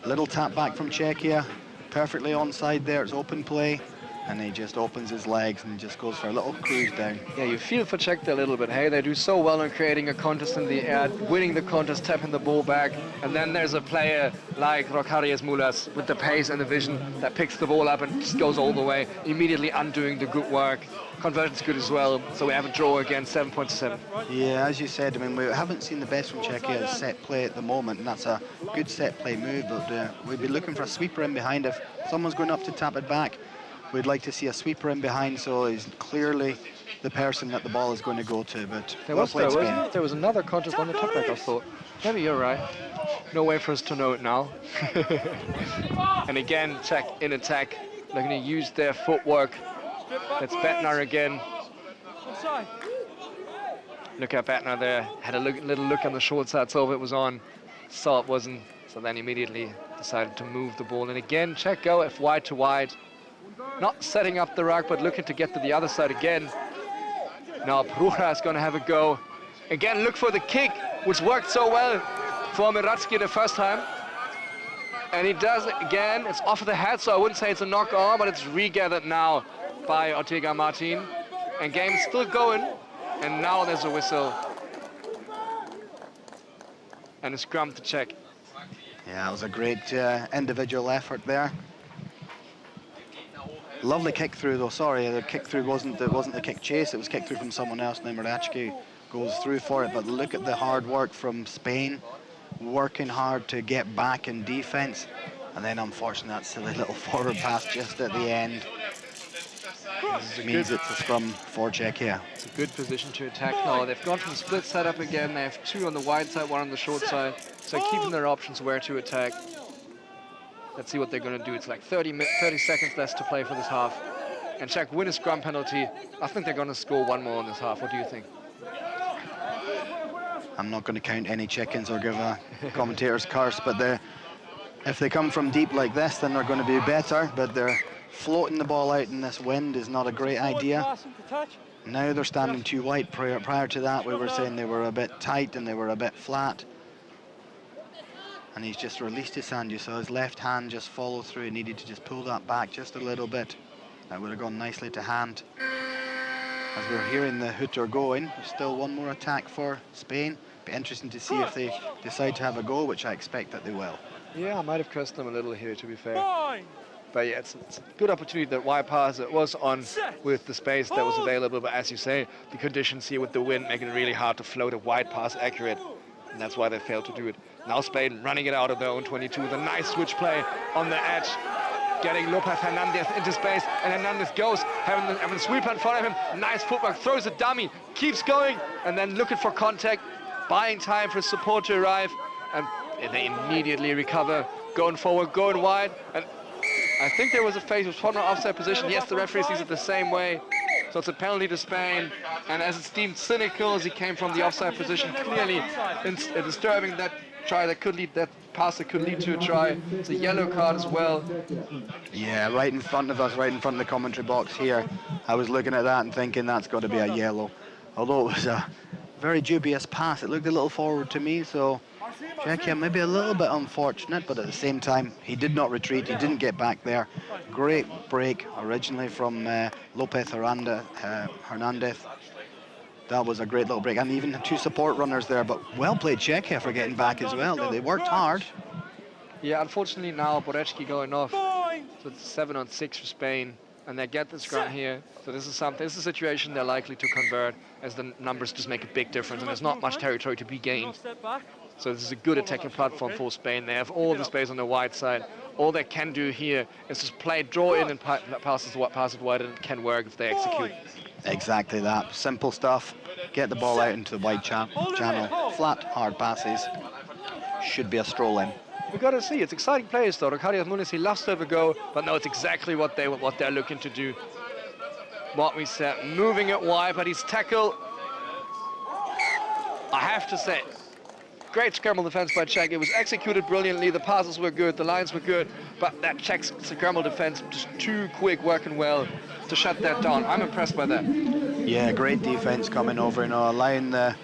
Little tap back from Czechia, perfectly onside there, it's open play. And he just opens his legs and just goes for a little cruise down. Yeah, you feel for Czech a little bit, hey? They do so well in creating a contest in the air, winning the contest, tapping the ball back. And then there's a player like Rojales Mulas with the pace and the vision that picks the ball up and just goes all the way, immediately undoing the good work. Conversion's good as well, so we have a draw again, 7-7. Yeah, as you said, I mean, we haven't seen the best from Czechia as set play at the moment, and that's a good set play move, but we'd be looking for a sweeper in behind. If someone's going up to tap it back, we'd like to see a sweeper in behind, so he's clearly the person that the ball is going to go to, but there was another contest on the top back, I thought. Maybe you're right. No way for us to know it now. And again, Czech in attack, looking to use their footwork. That's Betnar again. Look at Betnar there. Had a little look on the short side, saw if it was on. Saw it wasn't, so then immediately decided to move the ball. And again, Czech go if wide to wide. Not setting up the ruck, but looking to get to the other side again. Now Brucha is going to have a go. Again, look for the kick, which worked so well for Miracki the first time. And he does it again. It's off the head, so I wouldn't say it's a knock on, but it's regathered now by Ortega Martin. And game is still going. And now there's a whistle. And a scrum to check. Yeah, it was a great individual effort there. Lovely kick through though. Sorry, the kick through wasn't the kick chase. It was kick through from someone else. Now Murachki goes through for it. But look at the hard work from Spain, working hard to get back in defence, and then unfortunately that silly little forward pass just at the end means it's a scrum for Czechia. It's a good position to attack now. They've gone for the split setup again. They have 2 on the wide side, 1 on the short side. So keeping their options where to attack. Let's see what they're going to do. It's like 30 seconds less to play for this half. And Czech win a scrum penalty. I think they're going to score 1 more in this half. What do you think? I'm not going to count any chickens or give a commentator's curse, but if they come from deep like this, then they're going to be better. But they're floating the ball out in this wind is not a great idea. Now they're standing too wide. Prior to that, we were saying they were a bit tight and they were a bit flat. And he's just released his hand. You saw his left hand just follow through. He needed to just pull that back just a little bit. That would have gone nicely to hand. As we're hearing the hooter going, there's still 1 more attack for Spain. Be interesting to see if they decide to have a go, which I expect that they will. Yeah, I might have cursed them a little here, to be fair. But yeah, it's a good opportunity that wide pass it was on with the space that was available. But as you say, the conditions here with the wind making it really hard to float a wide pass accurate. And that's why they failed to do it. Now Spain running it out of their own 22 with a nice switch play on the edge. Getting Lopez Hernandez into space, and Hernandez goes, having the sweeper in front of him. Nice footwork, throws a dummy, keeps going, and then looking for contact, buying time for support to arrive, and they immediately recover, going forward, going wide. And I think there was a face, it was from an offside position. Yes, the referee sees it the same way. So it's a penalty to Spain, and as it's deemed cynical as he came from the offside position, clearly disturbing that try that could lead, that pass that could lead to a try. It's a yellow card as well. Yeah, right in front of us, right in front of the commentary box here. I was looking at that and thinking that's got to be a yellow. Although it was a very dubious pass, it looked a little forward to me, so Czechia maybe a little bit unfortunate, but at the same time, he did not retreat, he didn't get back there. Great break originally from Lopez Hernandez. That was a great little break, and even 2 support runners there, but well played Czechia for getting back as well. They worked hard. Yeah, unfortunately now Borechki going off, so it's 7-on-6 for Spain, and they get the scrum here. So this is a situation they're likely to convert, as the numbers just make a big difference, and there's not much territory to be gained. So this is a good attacking platform for Spain. They have all the space on the wide side. All they can do here is just play, draw in and pass it wide, and it can work if they execute. Exactly that. Simple stuff. Get the ball out into the wide channel. Flat, hard passes. Should be a stroll in. We've got to see. It's exciting players though. Riccardo Muniz, he loves to have a go, but no, it's exactly what they're looking to do. What we said, moving it wide, but his tackle, I have to say, great scramble defense by Czech. It was executed brilliantly. The passes were good, the lines were good, but that Czech scramble defense just too quick, working well to shut that down. I'm impressed by that. Yeah, great defense coming over, allowing the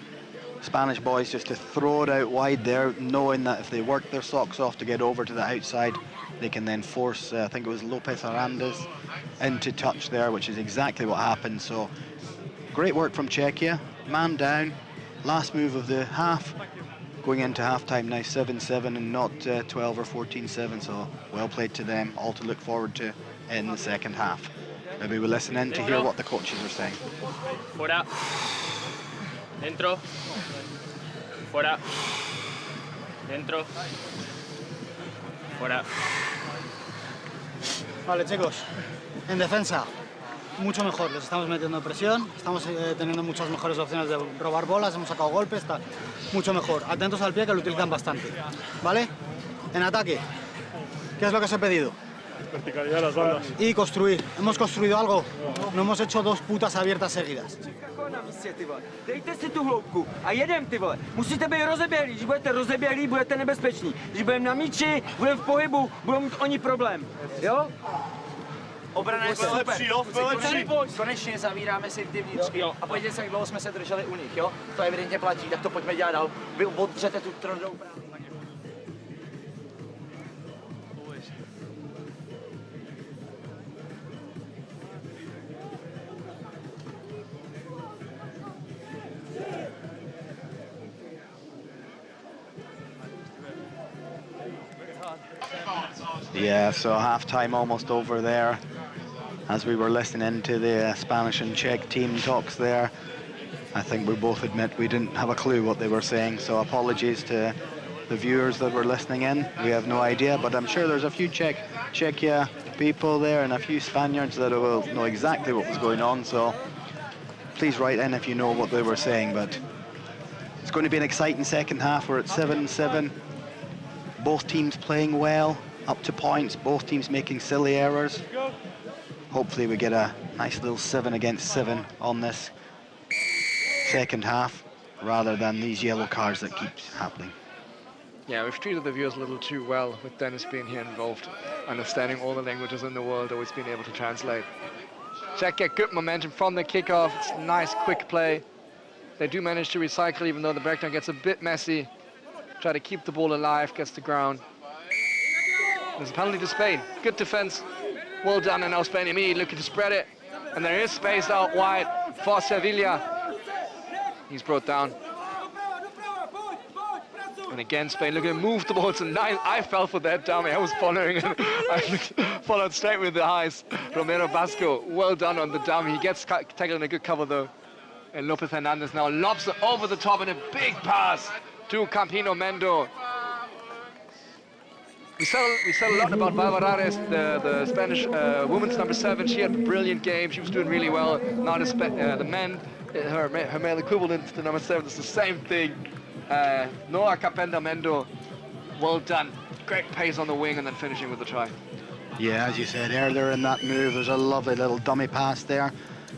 Spanish boys just to throw it out wide there, knowing that if they work their socks off to get over to the outside, they can then force, I think it was Lopez Hernandez, into touch there, which is exactly what happened. So great work from Czechia. Man down, last move of the half. Going into half-time now 7-7 and not 12 or 14-7, so well played to them, all to look forward to in the second half. Maybe we'll listen in to hear what the coaches are saying. Fuera. Dentro. Fuera. Dentro. Fuera. Vale, chicos, en defensa, mucho mejor, les estamos metiendo presión, estamos teniendo muchas mejores opciones de robar bolas, hemos sacado golpes, está mucho mejor. Atentos al pie, que lo utilizan bastante, ¿vale? En ataque, ¿qué es lo que os he pedido? Verticalidad las bandas. Y construir. ¿Hemos construido algo? No hemos hecho 2 putas abiertas seguidas. Dejte si tu hloubku a jedem, ty vole. Musíte být rozeběhlí, když budete rozeběhlí, budete nebezpeční. Když budeme na míči, budeme v pohybu, budou mít oni problém, jo? Obrana je lepší, jo? Konečně zavíráme si ty vnitřky a podívejte se, jak dlouho jsme se drželi u nich, jo? To evidentně platí, tak to pojďme dělat dál. Vy odřete tu tvrdou práci. Yeah, so half-time almost over there. As we were listening to the Spanish and Czech team talks there, I think we both admit we didn't have a clue what they were saying, so apologies to the viewers that were listening in. We have no idea, but I'm sure there's a few Czechia people there and a few Spaniards that will know exactly what was going on, so please write in if you know what they were saying. But it's going to be an exciting second half. We're at 7-7. Both teams playing well, up to points, both teams making silly errors. Hopefully we get a nice little 7-against-7 on this second half, rather than these yellow cards that keep happening. Yeah, we've treated the viewers a little too well with Dennis being here involved, understanding all the languages in the world, always being able to translate. Czech get good momentum from the kickoff. It's a nice, quick play. They do manage to recycle, even though the breakdown gets a bit messy. Try to keep the ball alive, gets the ground. There's a penalty to Spain. Good defense. Well done, and now Spain immediately looking to spread it. And there is space out wide for Sevilla. He's brought down. And again, Spain looking to move the ball to 9. I fell for that dummy. I was following and I followed straight with the eyes. Romero Vasco, well done on the dummy. He gets tackled in a good cover though. And Lopez Hernandez now lobs it over the top in a big pass to Campino Mendo. We said a lot about Valverares, the Spanish women's number 7. She had a brilliant game. She was doing really well. Now the men, her male equivalent to number 7, is the same thing. Noah Capenda Mendo, well done. Great pace on the wing and then finishing with the try. Yeah, as you said earlier in that move, there's a lovely little dummy pass there.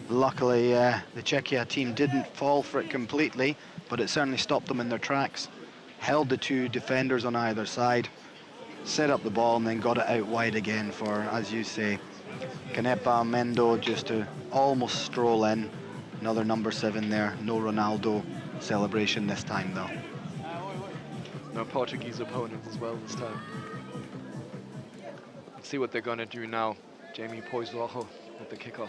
Luckily, the Czechia team didn't fall for it completely, but it certainly stopped them in their tracks. Held the 2 defenders on either side, set up the ball, and then got it out wide again for, as you say, Canepa Mendo just to almost stroll in. Another number 7 there. No Ronaldo celebration this time, though. No Portuguese opponents as well this time. Let's see what they're going to do now. Jamie Poisrojo with the kickoff.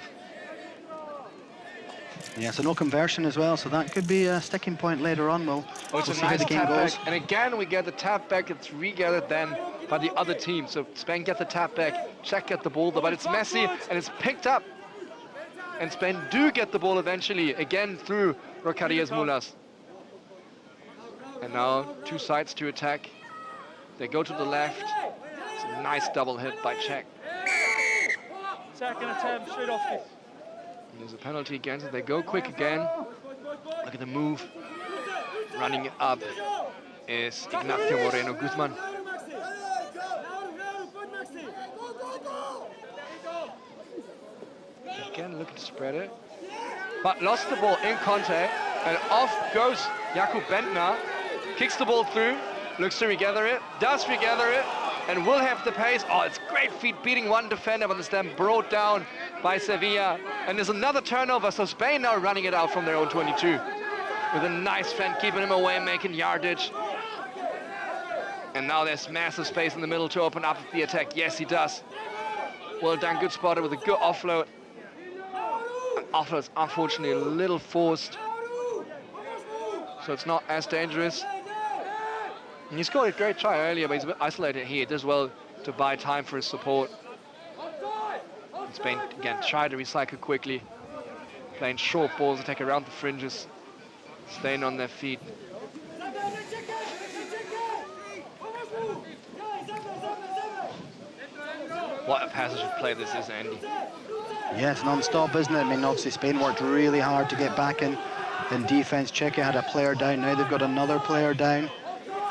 Yeah, so no conversion as well, so that could be a sticking point later on. We'll it's a see nice how the game tap goes. back. And again, we get the tap back. It's regathered then by the other team. So Spain get the tap back, Czech get the ball, but it's messy and it's picked up. And Spain do get the ball eventually, again through Rocarias Mulas. And now 2 sides to attack. They go to the left. It's a nice double hit by Czech. Second attempt, straight off it. And there's a penalty against it. They go quick again. Look at the move. Running it up is Ignacio Moreno Guzman. Again, looking to spread it. But lost the ball in contact. And off goes Jakub Bentner. Kicks the ball through. Looks to regather it. Does regather it. And will have the pace. Oh, it's great feet beating one defender, but it's then brought down by Sevilla. And there's another turnover, so Spain now running it out from their own 22. With a nice fend, keeping him away, making yardage. And now there's massive space in the middle to open up the attack. Yes, he does. Well done, good spotter with a good offload. And offload's unfortunately a little forced. So it's not as dangerous. And he scored a great try earlier, but he's a bit isolated here. He does well to buy time for his support. And Spain, again, try to recycle quickly. Playing short balls, attack around the fringes. Staying on their feet. What a passage of play this is, Andy. Yeah, it's non-stop, isn't it? I mean, obviously Spain worked really hard to get back in defense. Czechia had a player down, now they've got another player down.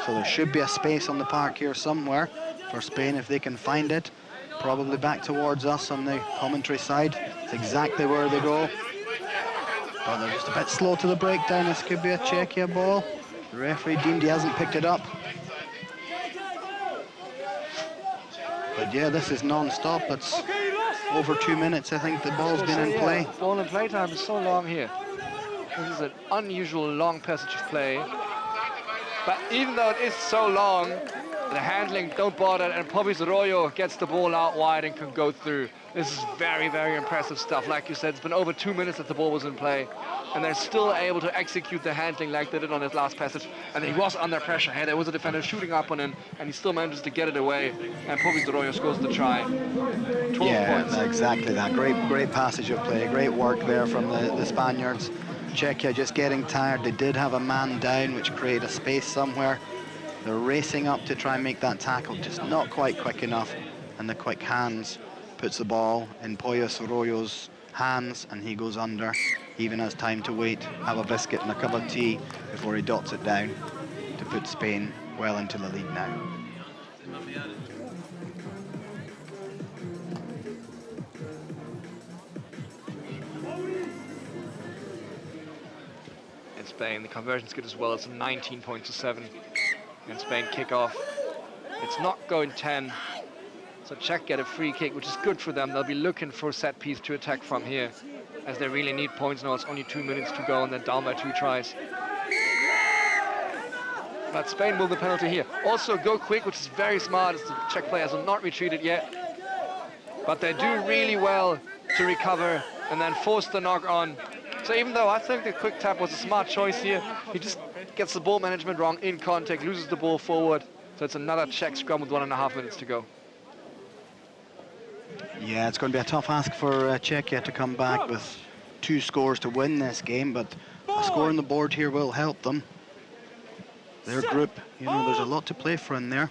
So there should be a space on the park here somewhere for Spain if they can find it. Probably back towards us on the commentary side. It's exactly where they go. But they're just a bit slow to the breakdown. This could be a Czechia ball. The referee deemed he hasn't picked it up. But yeah, this is non-stop. It's over 2 minutes, I think the ball's been in play. Ball and play time is so long here. This is an unusual long passage of play. But even though it is so long, The handling, don't bother, and Pobis Arroyo gets the ball out wide and can go through. This is very, very impressive stuff. Like you said, it's been over 2 minutes that the ball was in play, and they're still able to execute the handling like they did on his last passage. And he was under pressure. Hey, there was a defender shooting up on him, and he still manages to get it away. And Pobis Arroyo scores the try. 12 points. Exactly that. Great passage of play. Great work there from the Spaniards. Czechia just getting tired. They did have a man down, which created a space somewhere. They're racing up to try and make that tackle, just not quite quick enough. And the quick hands puts the ball in Pobis Arroyo's hands, and he goes under. Even has time to wait, have a biscuit and a cup of tea before he dots it down to put Spain well into the lead now. In Spain, the conversion's good as well. It's 19 points to 7. And Spain kick off. It's not going 10. So Czech get a free kick, which is good for them. They'll be looking for a set piece to attack from here, as they really need points now. It's only 2 minutes to go, and they're down by 2 tries. But Spain will the penalty here. Also go quick, which is very smart, as the Czech players have not retreated yet. But they do really well to recover and then force the knock on. So even though I think the quick tap was a smart choice here, he just gets the ball management wrong in contact, loses the ball forward. So it's another Czech scrum with 1.5 minutes to go. Yeah, it's going to be a tough ask for Czechia to come back with 2 scores to win this game, but a score on the board here will help them. Their group, you know, there's a lot to play for in there.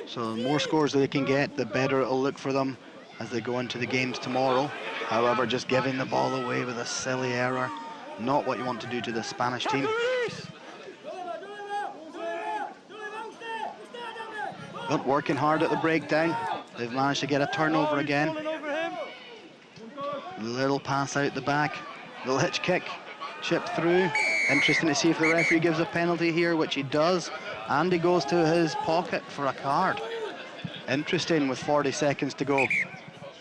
So the more scores they can get, the better it'll look for them as they go into the games tomorrow. However, just giving the ball away with a silly error, not what you want to do to the Spanish team. But working hard at the breakdown. They've managed to get a turnover again. Little pass out the back. Little hitch kick, chip through. Interesting to see if the referee gives a penalty here, which he does. And he goes to his pocket for a card. Interesting with 40 seconds to go.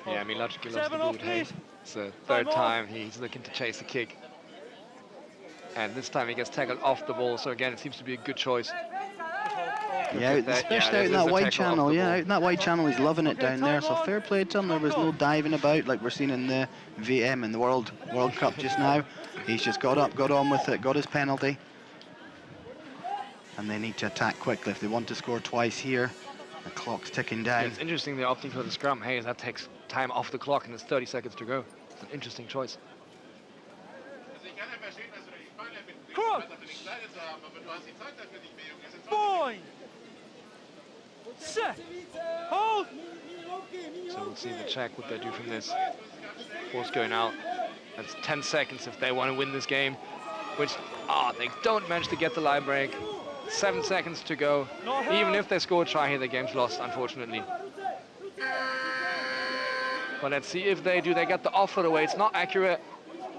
Yeah, I mean, logically loves the boot. Hey, it's the 3rd time he's looking to chase the kick. And this time he gets tackled off the ball, so again, it seems to be a good choice. Yeah, especially out in that wide channel. Yeah, out in that wide channel, he's loving it down there. So fair play to him. There was no diving about like we're seeing in the VM in the World Cup just now. He's just got up, got on with it, got his penalty. And they need to attack quickly if they want to score twice here. The clock's ticking down. Yeah, it's interesting they're opting for the scrum. Hey, that takes time off the clock and it's 30 seconds to go. It's an interesting choice. Come on. Boy. Set. Hold. So we'll see the Czech what they do from this. Ball's going out. That's 10 seconds if they want to win this game, which, they don't manage to get the line break. 7 seconds to go. Even if they score a try here, the game's lost, unfortunately. But let's see if they do. They get the offload away. It's not accurate.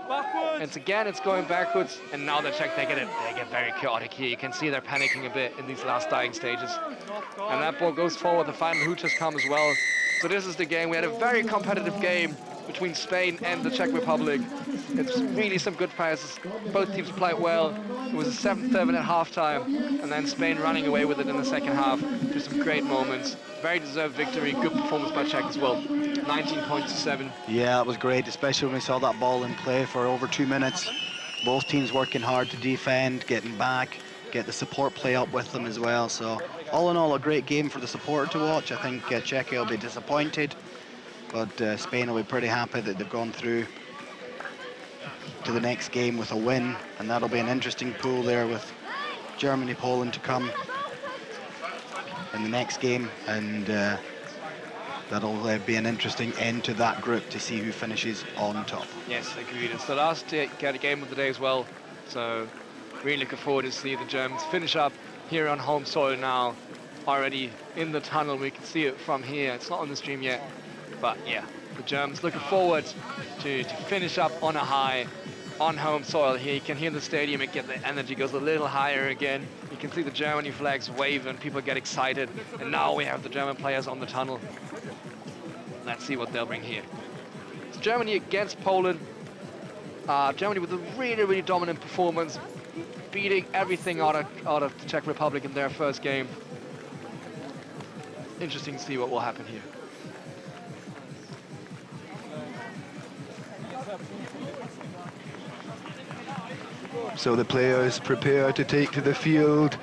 Backwards. It's going backwards, and now the Czech, they get very chaotic here. You can see they're panicking a bit in these last dying stages. And that ball goes forward. The final hoot has come as well. So this is the game. We had a very competitive game between Spain and the Czech Republic. It's really some good passes. Both teams played well. It was a 7-7 at halftime, and then Spain running away with it in the second half. Just some great moments. Very deserved victory. Good performance by Czech as well. 19 points to 7. Yeah, it was great, especially when we saw that ball in play for over 2 minutes. Both teams working hard to defend, getting back, get the support play up with them as well. So all in all, a great game for the supporter to watch. I think Czechia will be disappointed, but Spain will be pretty happy that they've gone through to the next game with a win, and that'll be an interesting pool there with Germany, Poland to come in the next game, and that'll be an interesting end to that group to see who finishes on top. Yes, agreed. It's the last game of the day as well, so really looking forward to see the Germans finish up here on home soil now, already in the tunnel. We can see it from here. It's not on the stream yet, but yeah, the Germans looking forward to finish up on a high on home soil here. You can hear the stadium, the energy goes a little higher again. You can see the Germany flags waving, people get excited, and now we have the German players on the tunnel. Let's see what they'll bring here. It's Germany against Poland. Germany with a really, really dominant performance, beating everything out of the Czech Republic in their first game. interesting to see what will happen here. So the players prepare to take to the field.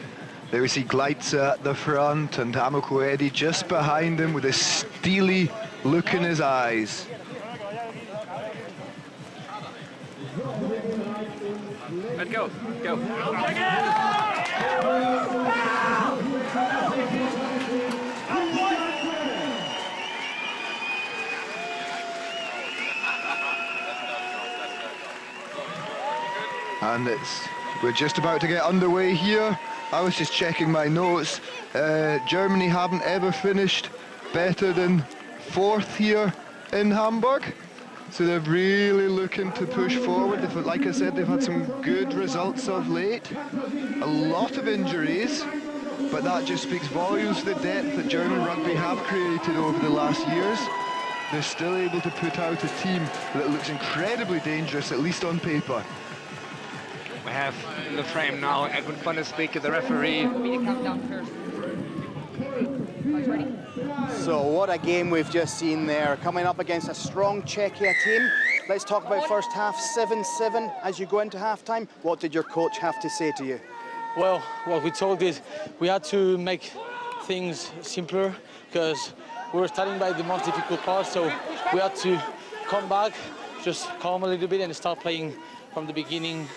There we see Gleitzer at the front and Amokoedi just behind him with a steely look in his eyes. And go. And we're just about to get underway here. I was just checking my notes. Germany haven't ever finished better than 4th here in Hamburg. So they're really looking to push forward. Like I said, they've had some good results of late. A lot of injuries, but that just speaks volumes to the depth that German rugby have created over the last years. They're still able to put out a team that looks incredibly dangerous, at least on paper. We have in the frame now Edwin van der Speek, the referee. So what a game we've just seen there, coming up against a strong Czechia team. Let's talk about first half, 7-7 as you go into halftime. What did your coach have to say to you? Well, what we told is we had to make things simpler because we were starting by the most difficult part, so we had to come back, just calm a little bit and start playing from the beginning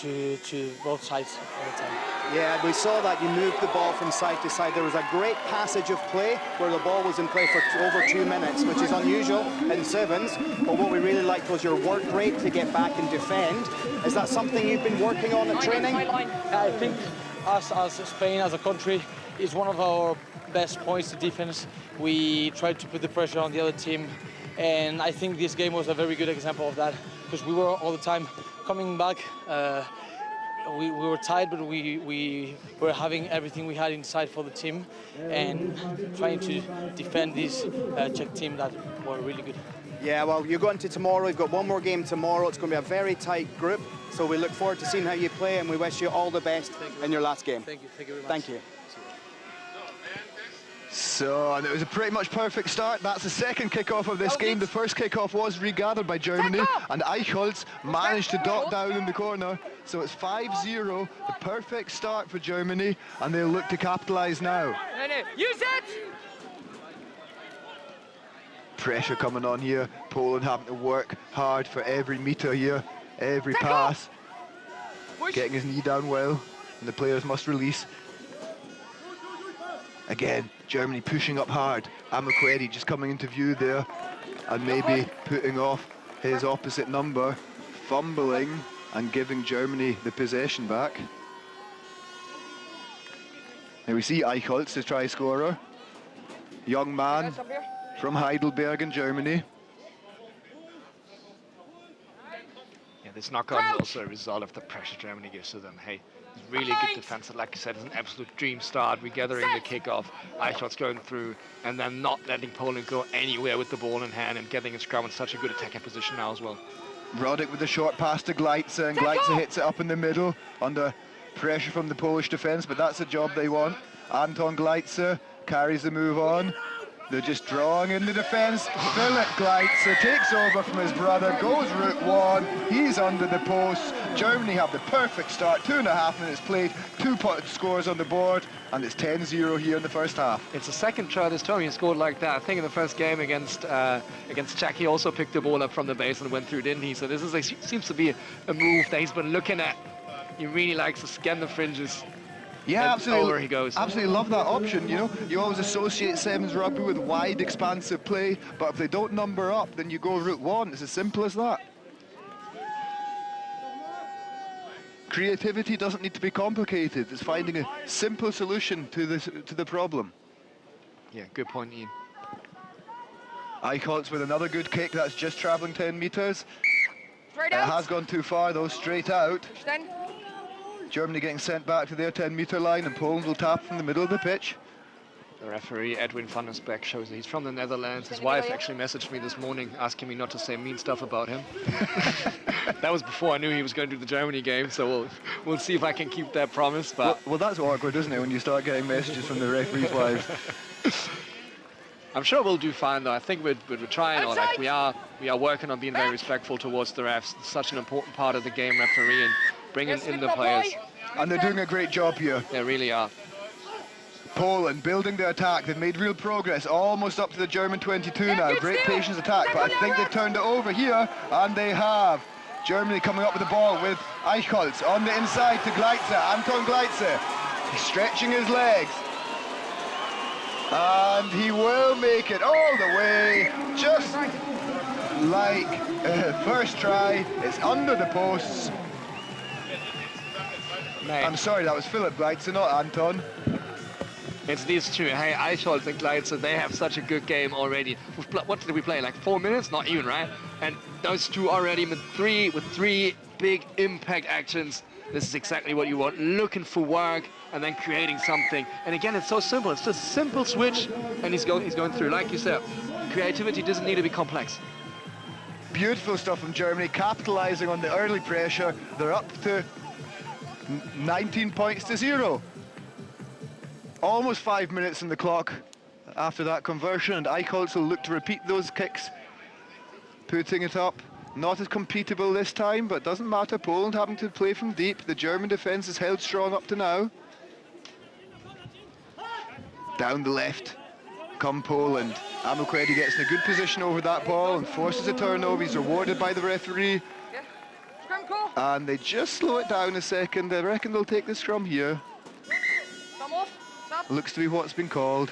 to both sides all the time. Yeah, we saw that you moved the ball from side to side. There was a great passage of play where the ball was in play for over 2 minutes, which is unusual in sevens. But what we really liked was your work rate to get back and defend. Is that something you've been working on at training? I think us as Spain, as a country, is one of our best points to defense. We tried to put the pressure on the other team, and I think this game was a very good example of that, because we were all the time coming back. We were tired, but we were having everything we had inside for the team and trying to defend this Czech team that were really good. Yeah, well, you're going to tomorrow. You've got one more game tomorrow. It's going to be a very tight group. So we look forward to seeing how you play, and we wish you all the best in your last game. Thank you very much. Thank you. So, and it was a pretty much perfect start. That's the second kickoff of this game. The first kickoff was regathered by Germany, and Eichholz managed to dot down in the corner. So it's 5-0, the perfect start for Germany, and they'll look to capitalise now. Use it! Pressure coming on here. Poland having to work hard for every metre here, every pass. Getting his knee down well, and the players must release. Again, Germany pushing up hard. Amokoedi just coming into view there and maybe putting off his opposite number, fumbling and giving Germany the possession back. Here we see Eichholz, the try scorer. Young man from Heidelberg in Germany. Yeah, this knockout is also a result of the pressure Germany gives to them. Hey, it's really good defense, and like you said, it's an absolute dream start. Regathering the kickoff, Eichholz going through, and then not letting Poland go anywhere with the ball in hand and getting a scrum in such a good attacking position now as well. Roddick with the short pass to Gleitzer, and Gleitzer hits it up in the middle under pressure from the Polish defence, but that's the job they want. Anton Gleitzer carries the move on. They're just drawing in the defence. Philip Gleitzer takes over from his brother, goes route one. He's under the post. Germany have the perfect start. 2.5 minutes played, 2 scores on the board, and it's 10-0 here in the first half. It's the second try this time he scored like that. I think in the first game against Czech, he also picked the ball up from the base and went through, didn't he? So this is seems to be a move that he's been looking at. He really likes to scan the fringes. Yeah, absolutely. Over he goes. Absolutely love that option, you know. You always associate sevens rugby with wide, expansive play, but if they don't number up, then you go route one. It's as simple as that. Creativity doesn't need to be complicated. It's finding a simple solution to the problem. Yeah, good point, Ian. Eichholz with another good kick. That's just travelling 10 metres. It has gone too far, though, straight out. Germany getting sent back to their 10-metre line, and Poland will tap from the middle of the pitch. The referee, Edwin van der Speek, shows that he's from the Netherlands. His wife actually messaged me this morning asking me not to say mean stuff about him. That was before I knew he was going to do the Germany game, so we'll see if I can keep that promise. But well, that's awkward, isn't it, when you start getting messages from the referee's wives? I'm sure we'll do fine though. I think we're trying, or like we are working on being very respectful towards the refs. It's such an important part of the game, referee, and bringing in the players. And they're doing a great job here. They really are. Poland building the attack. They've made real progress, almost up to the German 22 now. Great patience attack, but I think they've turned it over here, and they have. Germany coming up with the ball with Eichholz on the inside to Gleitze, Anton Gleitze. He's stretching his legs. And he will make it all the way, just like first try. It's under the posts. Mate. I'm sorry, that was Philip Gleitze, not Anton. It's these two. Hey, Eichholz and Gleitze, they have such a good game already. What did we play? Like 4 minutes? Not even, right? And those two already with three big impact actions. This is exactly what you want. Looking for work and then creating something. And again, it's so simple. It's just a simple switch, and he's going through. Like you said, creativity doesn't need to be complex. Beautiful stuff from Germany, capitalizing on the early pressure. They're up to 19 points to 0. Almost 5 minutes in the clock after that conversion, and Eichholz will look to repeat those kicks, putting it up. Not as competable this time, but doesn't matter. Poland having to play from deep. The German defence is held strong up to now. Down the left come Poland. Amukwedi gets in a good position over that ball and forces a turnover. He's rewarded by the referee. And they just slow it down a second. I reckon they'll take the scrum here. Looks to be what's been called.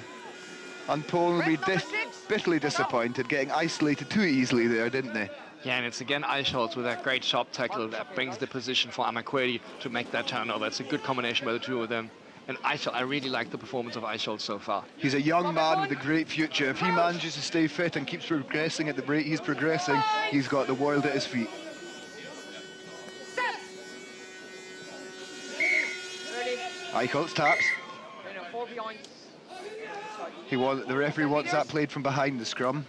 And Poland will be bitterly disappointed, getting isolated too easily there, didn't they? Yeah, and it's again Eichholz with that great shot tackle that brings the position for Amukwedi to make that turnover. It's a good combination by the two of them. And Eichholz, I really like the performance of Eichholz so far. He's a young man with a great future. If he manages to stay fit and keeps progressing at the rate he's progressing, he's got the world at his feet. Eichholz taps. The referee wants that played from behind the scrum.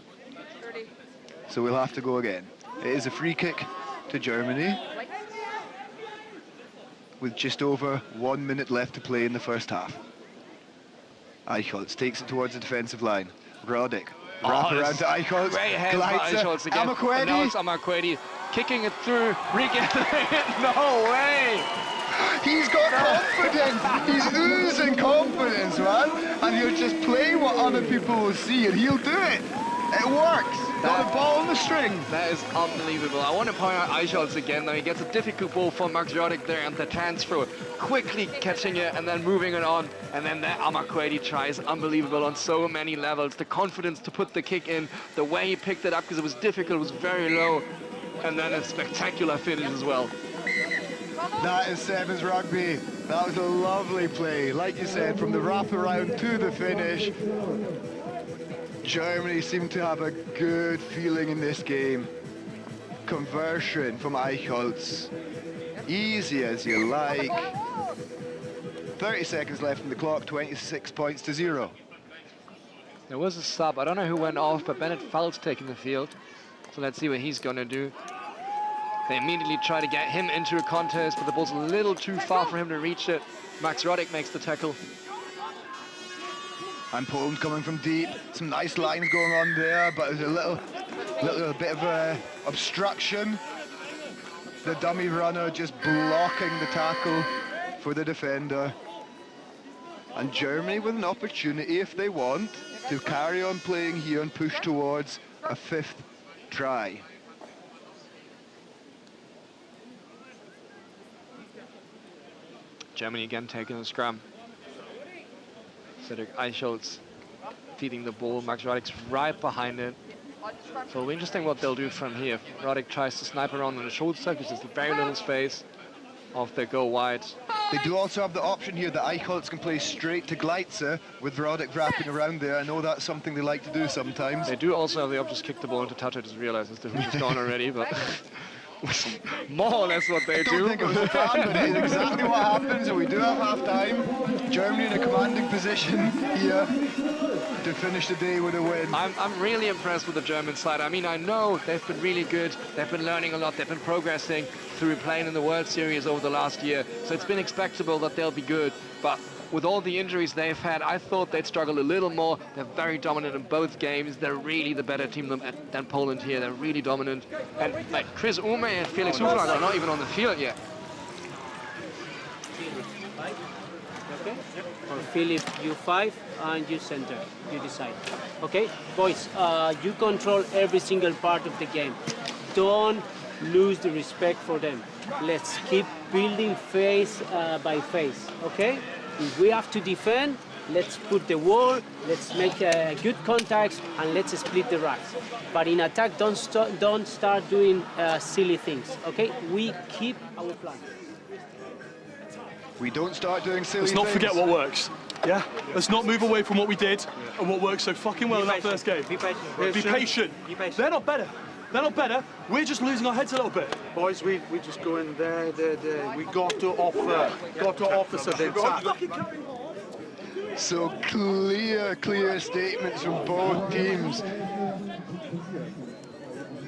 So we'll have to go again. It is a free kick to Germany, with just over 1 minute left to play in the first half. Eichholz takes it towards the defensive line. Roddick, wrap around to Eichholz. Great head by Eichholz again. Amukwedi. Now it's Amukwedi kicking it through, regathering it. No way! He's got confidence. He's oozing confidence, man. And he'll just play what other people will see, and he'll do it. It works. Got the ball on the string. That is unbelievable. I want to point out Eichholz again. Now he gets a difficult ball from Max Roddick there, and the transfer, quickly catching it and then moving it on. And then that Amukwedi try is unbelievable on so many levels. The confidence to put the kick in, the way he picked it up because it was difficult, was very low, and then a spectacular finish as well. That is Sevens rugby. That was a lovely play. Like you said, from the wraparound to the finish. Germany seem to have a good feeling in this game. Conversion from Eichholz. Easy as you like. 30 seconds left in the clock, 26 points to 0. There was a sub. I don't know who went off, but Bennett Fowles taking the field. So let's see what he's going to do. They immediately try to get him into a contest, but the ball's a little too far for him to reach it. Max Roddick makes the tackle. And Poland coming from deep. Some nice lines going on there, but there's a little bit of obstruction. The dummy runner just blocking the tackle for the defender. And Germany with an opportunity, if they want, to carry on playing here and push towards a 5th try. Germany again taking the scrum. Cedric Eichholz feeding the ball. Max Roddick's right behind it. So it'll be interesting what they'll do from here. Roddick tries to snipe around on the shoulder because there's very little space. Off they go wide. They do also have the option here that Eichholz can play straight to Gleitze with Roddick wrapping around there. I know that's something they like to do sometimes. They do also have the option to kick the ball into touch. I just realized the hoop is gone already, but more or less what they do. I don't think it was a plan, but it is exactly what happens. So we do have half-time. Germany in a commanding position here to finish the day with a win. I'm really impressed with the German side. I mean, I know they've been really good. They've been learning a lot. They've been progressing through playing in the World Series over the last year. So it's been expectable that they'll be good. But with all the injuries they've had, I thought they'd struggle a little more. They're very dominant in both games. They're really the better team than Poland here. They're really dominant. And like Chris Ume and Felix Hufnagel are not even on the field yet. Okay? Or Philip, you 5 and you center. You decide. Okay? Boys, you control every single part of the game. Don't lose the respect for them. Let's keep building phase by phase. Okay? If we have to defend, let's put the wall, let's make good contacts, and let's split the racks. But in attack, don't start doing silly things, okay? We keep our plan. We don't start doing silly things. Let's not forget what works, yeah? Let's not move away from what we did and what worked so fucking well in that first game. Be patient. Be patient. They're not better. They're not better. We're just losing our heads a little bit. Boys, we just go in there. We got to offer something. So clear statements from both teams.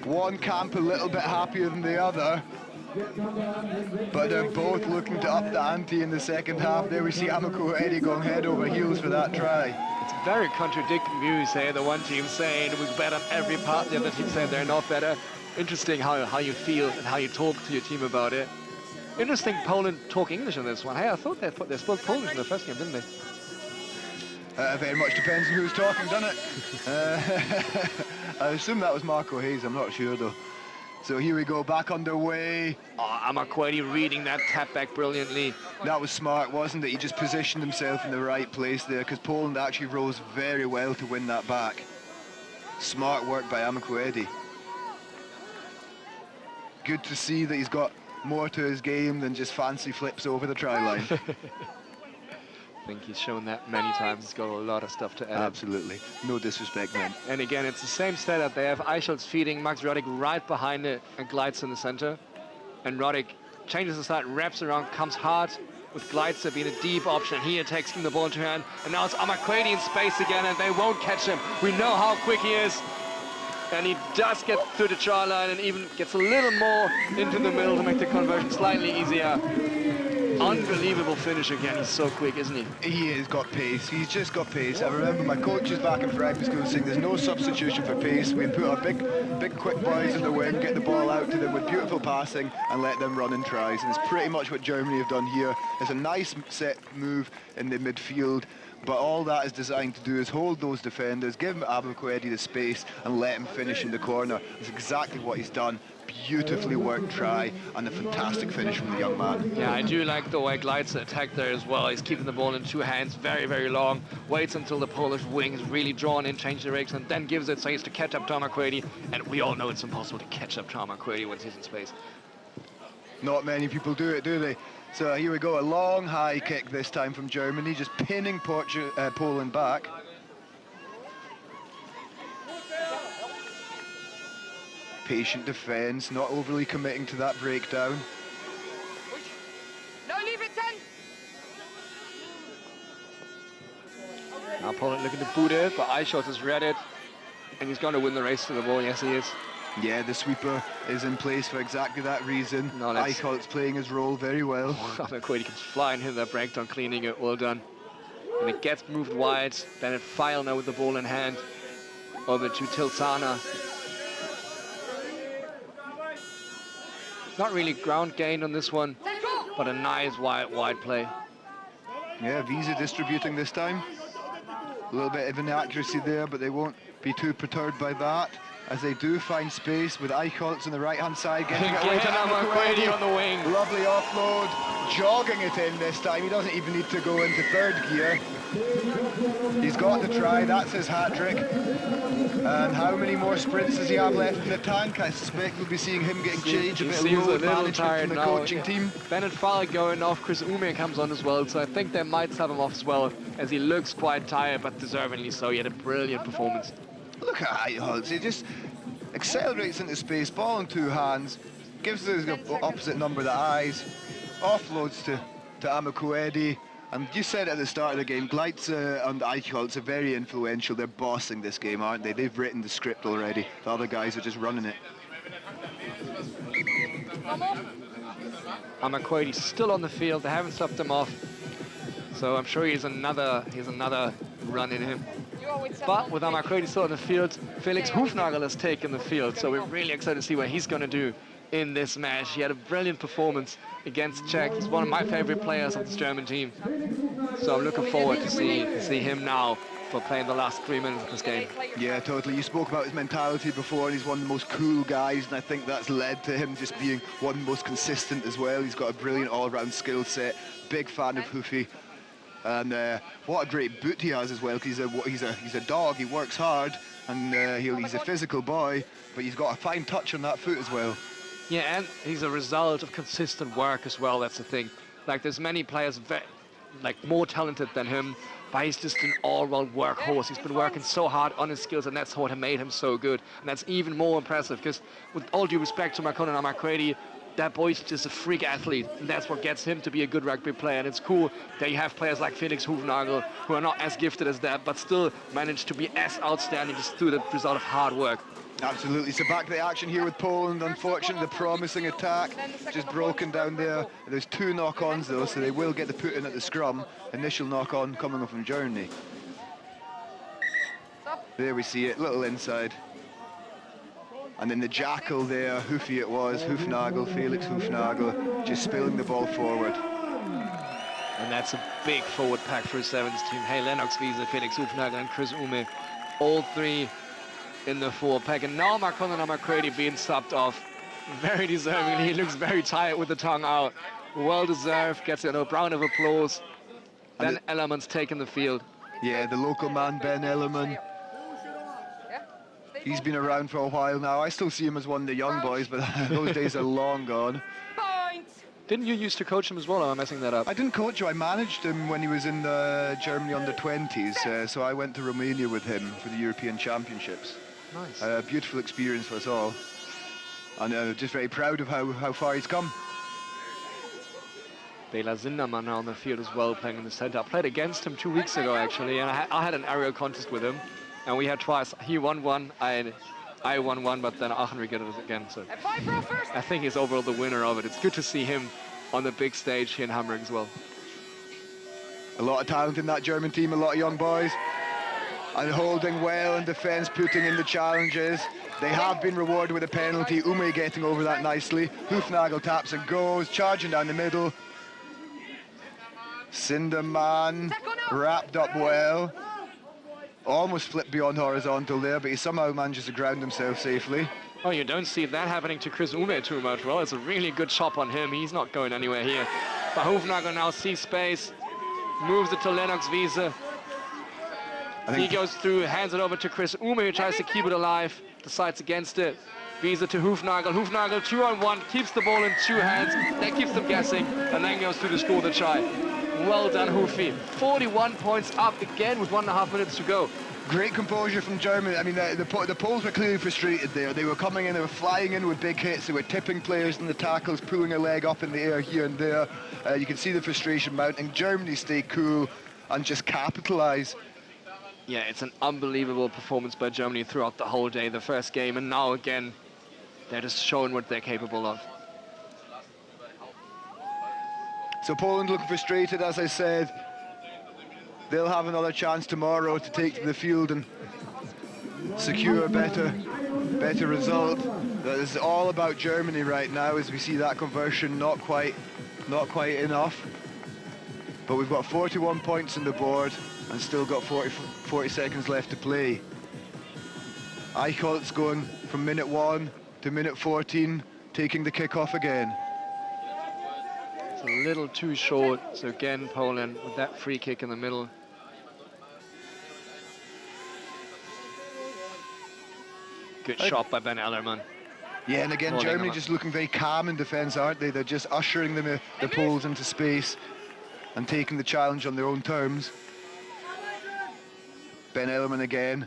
One camp a little bit happier than the other, but they're both looking to up the ante in the second half. There we see Amako Eddie going head over heels for that try. It's very contradicting views here. The one team saying we're better on every part, the other team saying they're not better. Interesting how you feel and how you talk to your team about it. Interesting Poland talk English in this one. Hey, I thought they spoke Polish in the first game, didn't they? Very much depends on who's talking, doesn't it? I assume that was Marco Hayes, I'm not sure though. So here we go, back underway. Oh, Amakwedi reading that tap back brilliantly. That was smart, wasn't it? He just positioned himself in the right place there, because Poland actually rose very well to win that back. Smart work by Amakwedi. Good to see that he's got more to his game than just fancy flips over the try line. I think he's shown that many times. He's got a lot of stuff to add. Absolutely. No disrespect, man. And again, it's the same setup. They have Eichholz feeding Max Roddick right behind it and Gleitzer in the center. And Roddick changes the side, wraps around, comes hard with Gleitzer being a deep option. He attacks the ball into hand. And now it's Amakwedi in space again, and they won't catch him. We know how quick he is. And he does get through the try line and even gets a little more into the middle to make the conversion slightly easier. Unbelievable finish again. He's so quick, isn't he? He has got pace. He's just got pace. I remember my coaches back in rugby school saying there's no substitution for pace. We put our big quick boys in the wing, get the ball out to them with beautiful passing and let them run in tries. And it's pretty much what Germany have done here. It's a nice set move in the midfield, but all that is designed to do is hold those defenders, give Amakwedi the space and let him finish in the corner. That's exactly what he's done. Beautifully worked try and a fantastic finish from the young man. Yeah, I do like the way Gleitzer attacked there as well. He's keeping the ball in two hands very, very long, waits until the Polish wing is really drawn in, change direction, and then gives it so he has to catch up to Amakwedi. And we all know it's impossible to catch up to Amakwedi once he's in space. Not many people do it, do they? So here we go, a long high kick this time from Germany, just pinning Poland back. Patient defence, not overly committing to that breakdown. No, leave it 10. Now Poland looking to boot it, but Eichholz has read it, and he's going to win the race to the ball. Yes, he is. Yeah, the sweeper is in place for exactly that reason. No, Eichholz playing his role very well. Amakwedi comes flying in that breakdown, cleaning it, well done. And it gets moved wide. Bennett File now with the ball in hand. Over to Tilsana. Not really ground gained on this one, but a nice wide play. Yeah, Visa distributing this time. A little bit of inaccuracy there, but they won't be too perturbed by that, as they do find space with Eichholz on the right-hand side, getting it away to Amakwedi on the wing. Lovely offload, jogging it in this time. He doesn't even need to go into third gear. He's got the try, that's his hat-trick. And how many more sprints does he have left in the tank? I suspect we'll be seeing him getting changed, a bit of load management from the coaching team. Bennett Fowler going off, Chris Ume comes on as well, so I think they might have him off as well, as he looks quite tired, but deservingly so. He had a brilliant performance. Look at Eichholz, he just accelerates into space, ball in two hands, gives the opposite number the eyes, offloads to Amakwedi. And you said at the start of the game, Gleitzer and Eichholz are very influential. They're bossing this game, aren't they? They've written the script already. The other guys are just running it. Amakwedi still on the field. They haven't subbed him off. So I'm sure he's another run in him. But with Amakreidi still in the field, Felix Hufnagel has taken the field. So we're really excited to see what he's going to do in this match. He had a brilliant performance against Czech. He's one of my favorite players of this German team. So I'm looking forward to see him now for playing the last 3 minutes of this game. Yeah, totally. You spoke about his mentality before, and he's one of the most cool guys, and I think that's led to him just being one of the most consistent as well. He's got a brilliant all-round skill set. Big fan of Hoofy. And what a great boot he has as well, because he's a dog. He works hard, and he's a physical boy, but he's got a fine touch on that foot as well. Yeah, and he's a result of consistent work as well. That's the thing. Like, there's many players more talented than him, but he's just an all-round workhorse. He's been working so hard on his skills, and that's what made him so good. And that's even more impressive, because with all due respect to Marconan Amakreidi, that boy's just a freak athlete, and that's what gets him to be a good rugby player. And it's cool that you have players like Felix Hufnagel, who are not as gifted as that, but still manage to be as outstanding just through the result of hard work. Absolutely. So back to the action here with Poland. Unfortunately, the promising attack just broken down there. There's 2 knock-ons though, so they will get the put in at the scrum. Initial knock-on coming from Germany. There we see it, little inside. And then the jackal there, Hoofy it was, Hufnagel, Felix Hufnagel, just spilling the ball forward. And that's a big forward pack for his sevens team. Hey, Lennox Wiese, Felix Hufnagel and Chris Ume, all 3 in the forward pack. And now Marconan Amakreidi being subbed off. Very deservingly, he looks very tired with the tongue out. Well deserved, gets a round of applause. Ben Ellerman's taking the field. Yeah, the local man, Ben Ellerman. He's been around for a while now. I still see him as one of the young boys, but those days are long gone. Didn't you used to coach him as well, or am I messing that up? I didn't coach him. I managed him when he was in Germany under-20s, so I went to Romania with him for the European Championships. Nice. A beautiful experience for us all. And just very proud of how far he's come. Bela Zinderman now on the field as well, playing in the center. I played against him 2 weeks ago, actually, and I had an aerial contest with him. And we had twice. He won one, I won one, but then Aachen got it again. So I think he's overall the winner of it. It's good to see him on the big stage here in Hamburg as well. A lot of talent in that German team, a lot of young boys. And holding well in defence, putting in the challenges. They have been rewarded with a penalty. Ume getting over that nicely. Hufnagel taps and goes, charging down the middle. Sinderman wrapped up well. Almost flipped beyond horizontal there, but he somehow manages to ground himself safely. Oh, you don't see that happening to Chris Ume too much. Well, it's a really good chop on him. He's not going anywhere here. But Hufnagel now sees space, moves it to Lennox Wiese. He goes through, hands it over to Chris Ume, who tries to keep it alive, decides against it. Wiese to Hufnagel. Hufnagel 2-on-1, keeps the ball in 2 hands. That keeps them guessing, and then goes through to score the try. Well done, Hoofy. 41 points up again with 1.5 minutes to go. Great composure from Germany. I mean, the Poles were clearly frustrated there. They were coming in, they were flying in with big hits. They were tipping players in the tackles, pulling a leg up in the air here and there. You can see the frustration mounting. Germany stay cool and just capitalise. Yeah, it's an unbelievable performance by Germany throughout the whole day, the first game, and now again, they're just showing what they're capable of. So Poland looking frustrated, as I said. They'll have another chance tomorrow to take to the field and secure a better result. That is all about Germany right now, as we see that conversion not quite enough. But we've got 41 points on the board and still got 40 seconds left to play. Eicholt's going from minute 1 to minute 14, taking the kick-off again. It's a little too short, so again Poland with that free kick in the middle. Good shot by Ben Ellerman. Yeah, and again Germany just looking very calm in defence, aren't they? They're just ushering the Poles into space and taking the challenge on their own terms. Ben Ellerman again.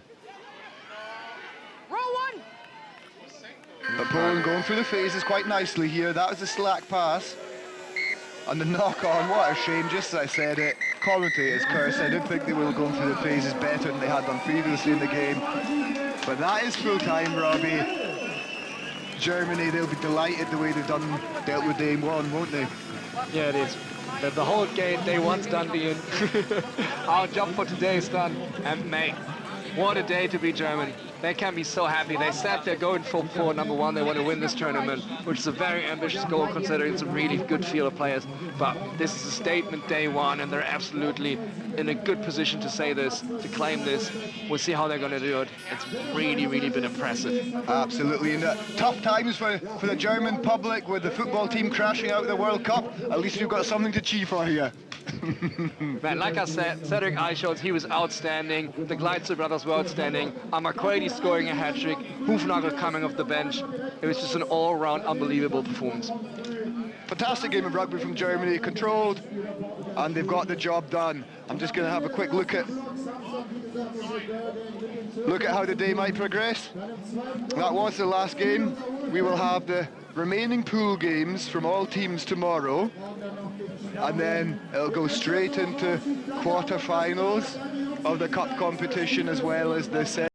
But Poland going through the phases quite nicely here. That was a slack pass. And the knock-on, what a shame, just as I said it, commentators curse. I did think they were going through the phases better than they had done previously in the game. But that is full time, Robbie. Germany, they'll be delighted the way they've dealt with game 1, won't they? Yeah, it is. The whole game, day one's done, Ian. Our job for today is done. And mate, what a day to be German. They can be so happy. They said they're going for number one. They want to win this tournament, which is a very ambitious goal considering it's a really good field of players. But this is a statement day one, and they're absolutely in a good position to say this, to claim this. We'll see how they're going to do it. It's really, really been impressive. Absolutely. And tough times for the German public with the football team crashing out of the World Cup. At least we've got something to cheer for here. Man, like I said, Cedric Eichholz, he was outstanding. The Gleitzer brothers were outstanding. Amakwadi scoring a hat-trick. Hufnagel coming off the bench. It was just an all-round unbelievable performance. Fantastic game of rugby from Germany, controlled, and they've got the job done. I'm just going to have a quick look at how the day might progress. That was the last game. We will have the remaining pool games from all teams tomorrow, and then it'll go straight into quarter-finals of the cup competition as well as the set.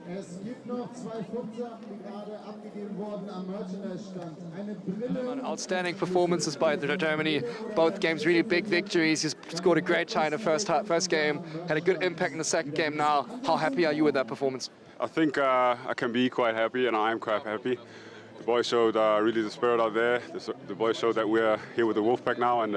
Es gibt noch 2 Futsachen, die gerade abgegeben wurden am Merchandise-Stand. Eine Brille. Outstanding performances by Germany. Both games really big victories. You scored a great try in the first game. Had a good impact in the second game now. How happy are you with that performance? I think I can be quite happy, and I am quite happy. The boys showed really the spirit out there. The boys showed that we're here with the Wolfpack now, and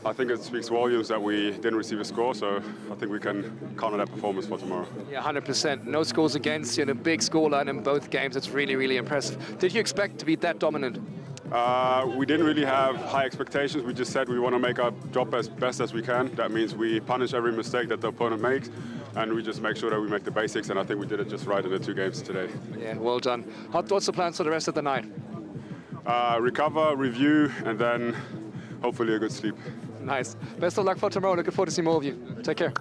I think it speaks volumes that we didn't receive a score, so I think we can count on that performance for tomorrow. Yeah, 100%. No scores against you and a big scoreline in both games. It's really, really impressive. Did you expect to be that dominant? We didn't really have high expectations. We just said we want to make our job as best as we can. That means we punish every mistake that the opponent makes, and we just make sure that we make the basics, and I think we did it just right in the 2 games today. Yeah, well done. What's the plans for the rest of the night? Recover, review, and then hopefully a good sleep. Nice. Best of luck for tomorrow. Looking forward to see more of you. Take care.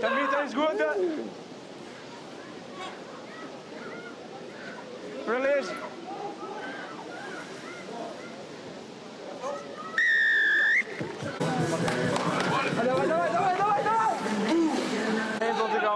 The meter is good. Release. Hands on the go.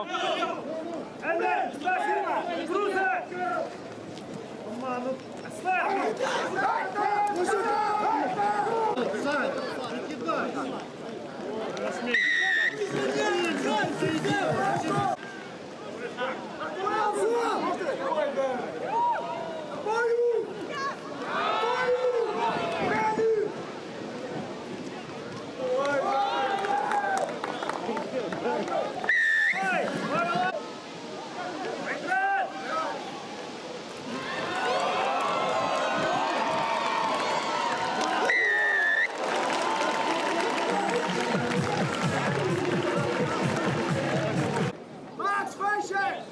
Max, fecha!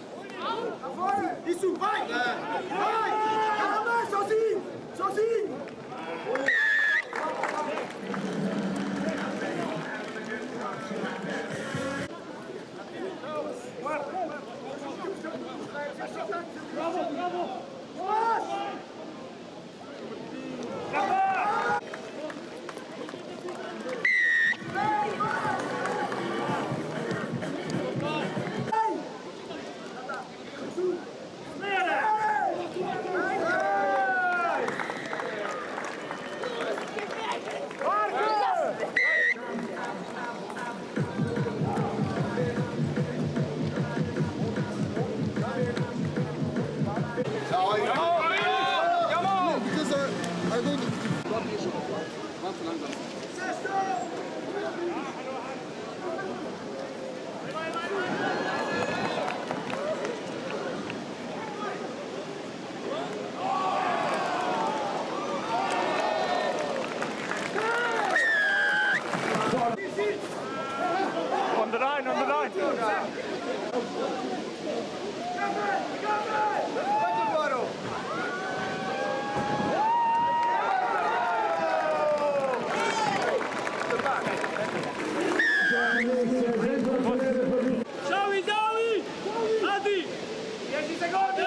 Agora! Isso, vai! Vai! Caramba, sozinho! Sozinho! Bravo, bravo! On the line, on the line. Joey, Joey! Adi! 10 secondi!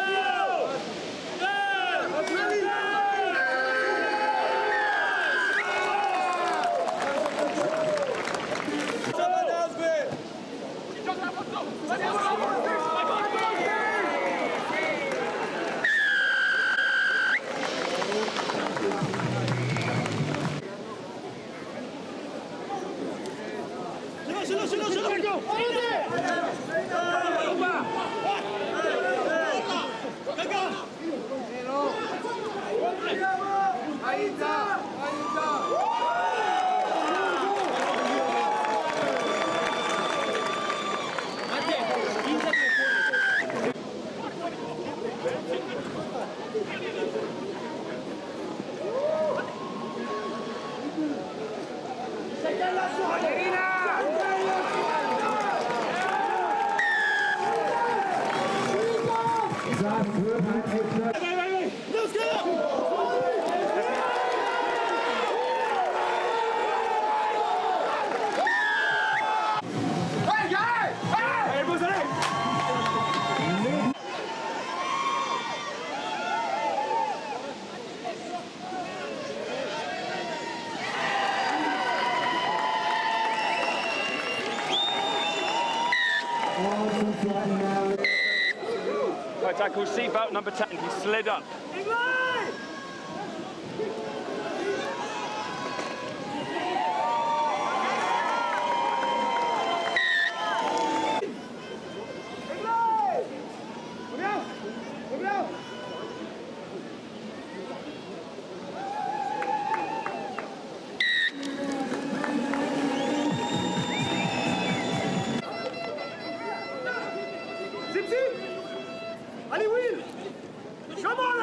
Right, tackle, seatbelt number 10, he slid up. Allez Will, come on!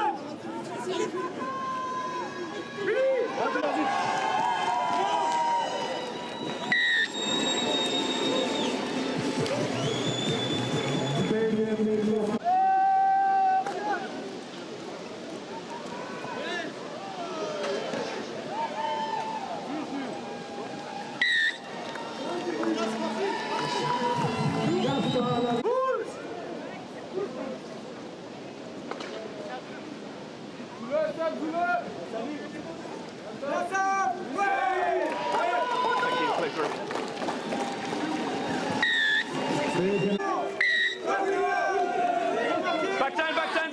Back 10, back 10.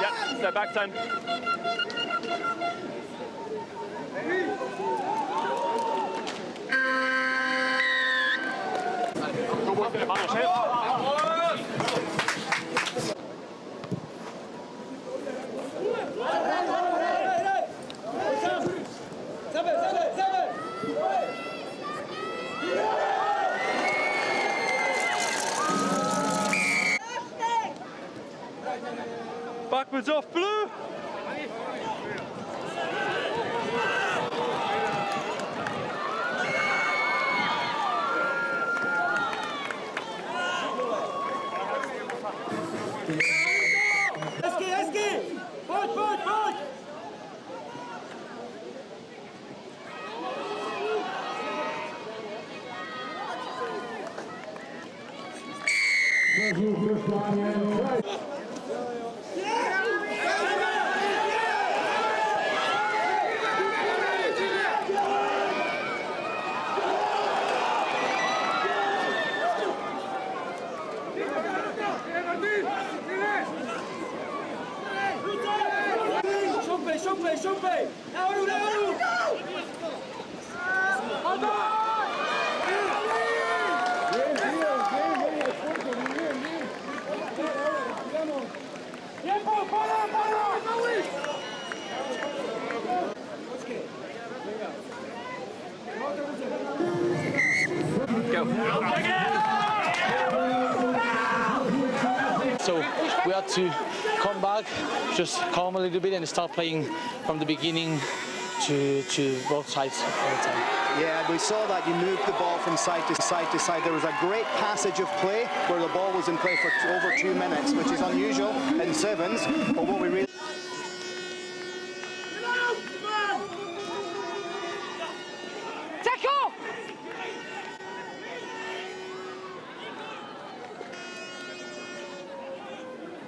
Yeah, they're back 10. Backwards off, blue! Eski! Pojď! Šumpej! Nahoru! So we had to come back, just calm a little bit and start playing from the beginning to both sides all the time. Yeah, we saw that you moved the ball from side to side to side. There was a great passage of play where the ball was in play for over 2 minutes, which is unusual in sevens, but what we really...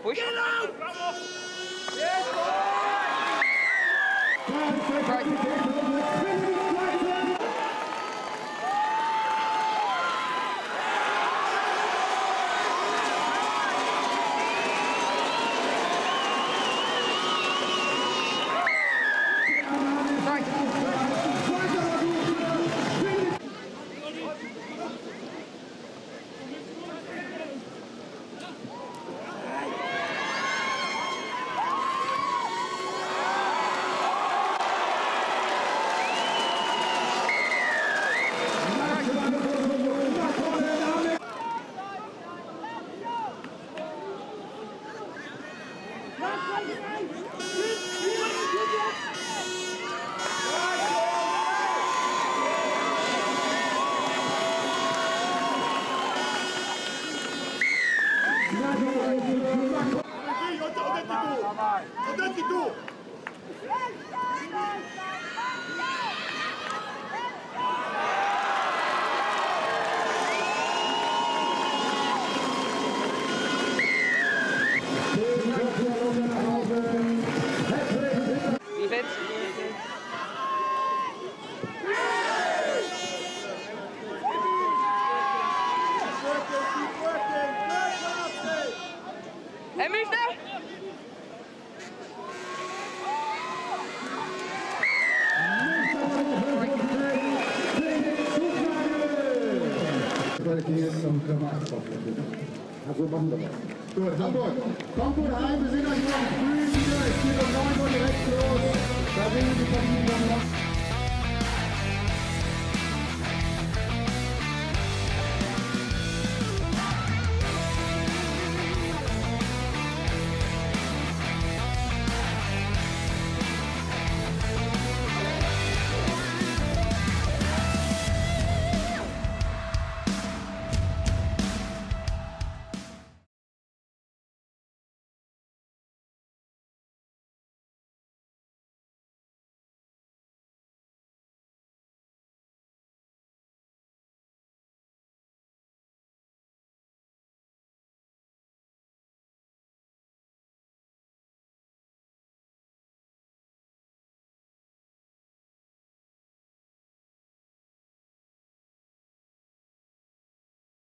Push. Get out! Move there! Also machen wir das. Gut, Hamburg, kommt gut heim, wir sehen euch morgen früh wieder. Es geht um 9 Uhr direkt los. Da sehen wir die Partien dann noch.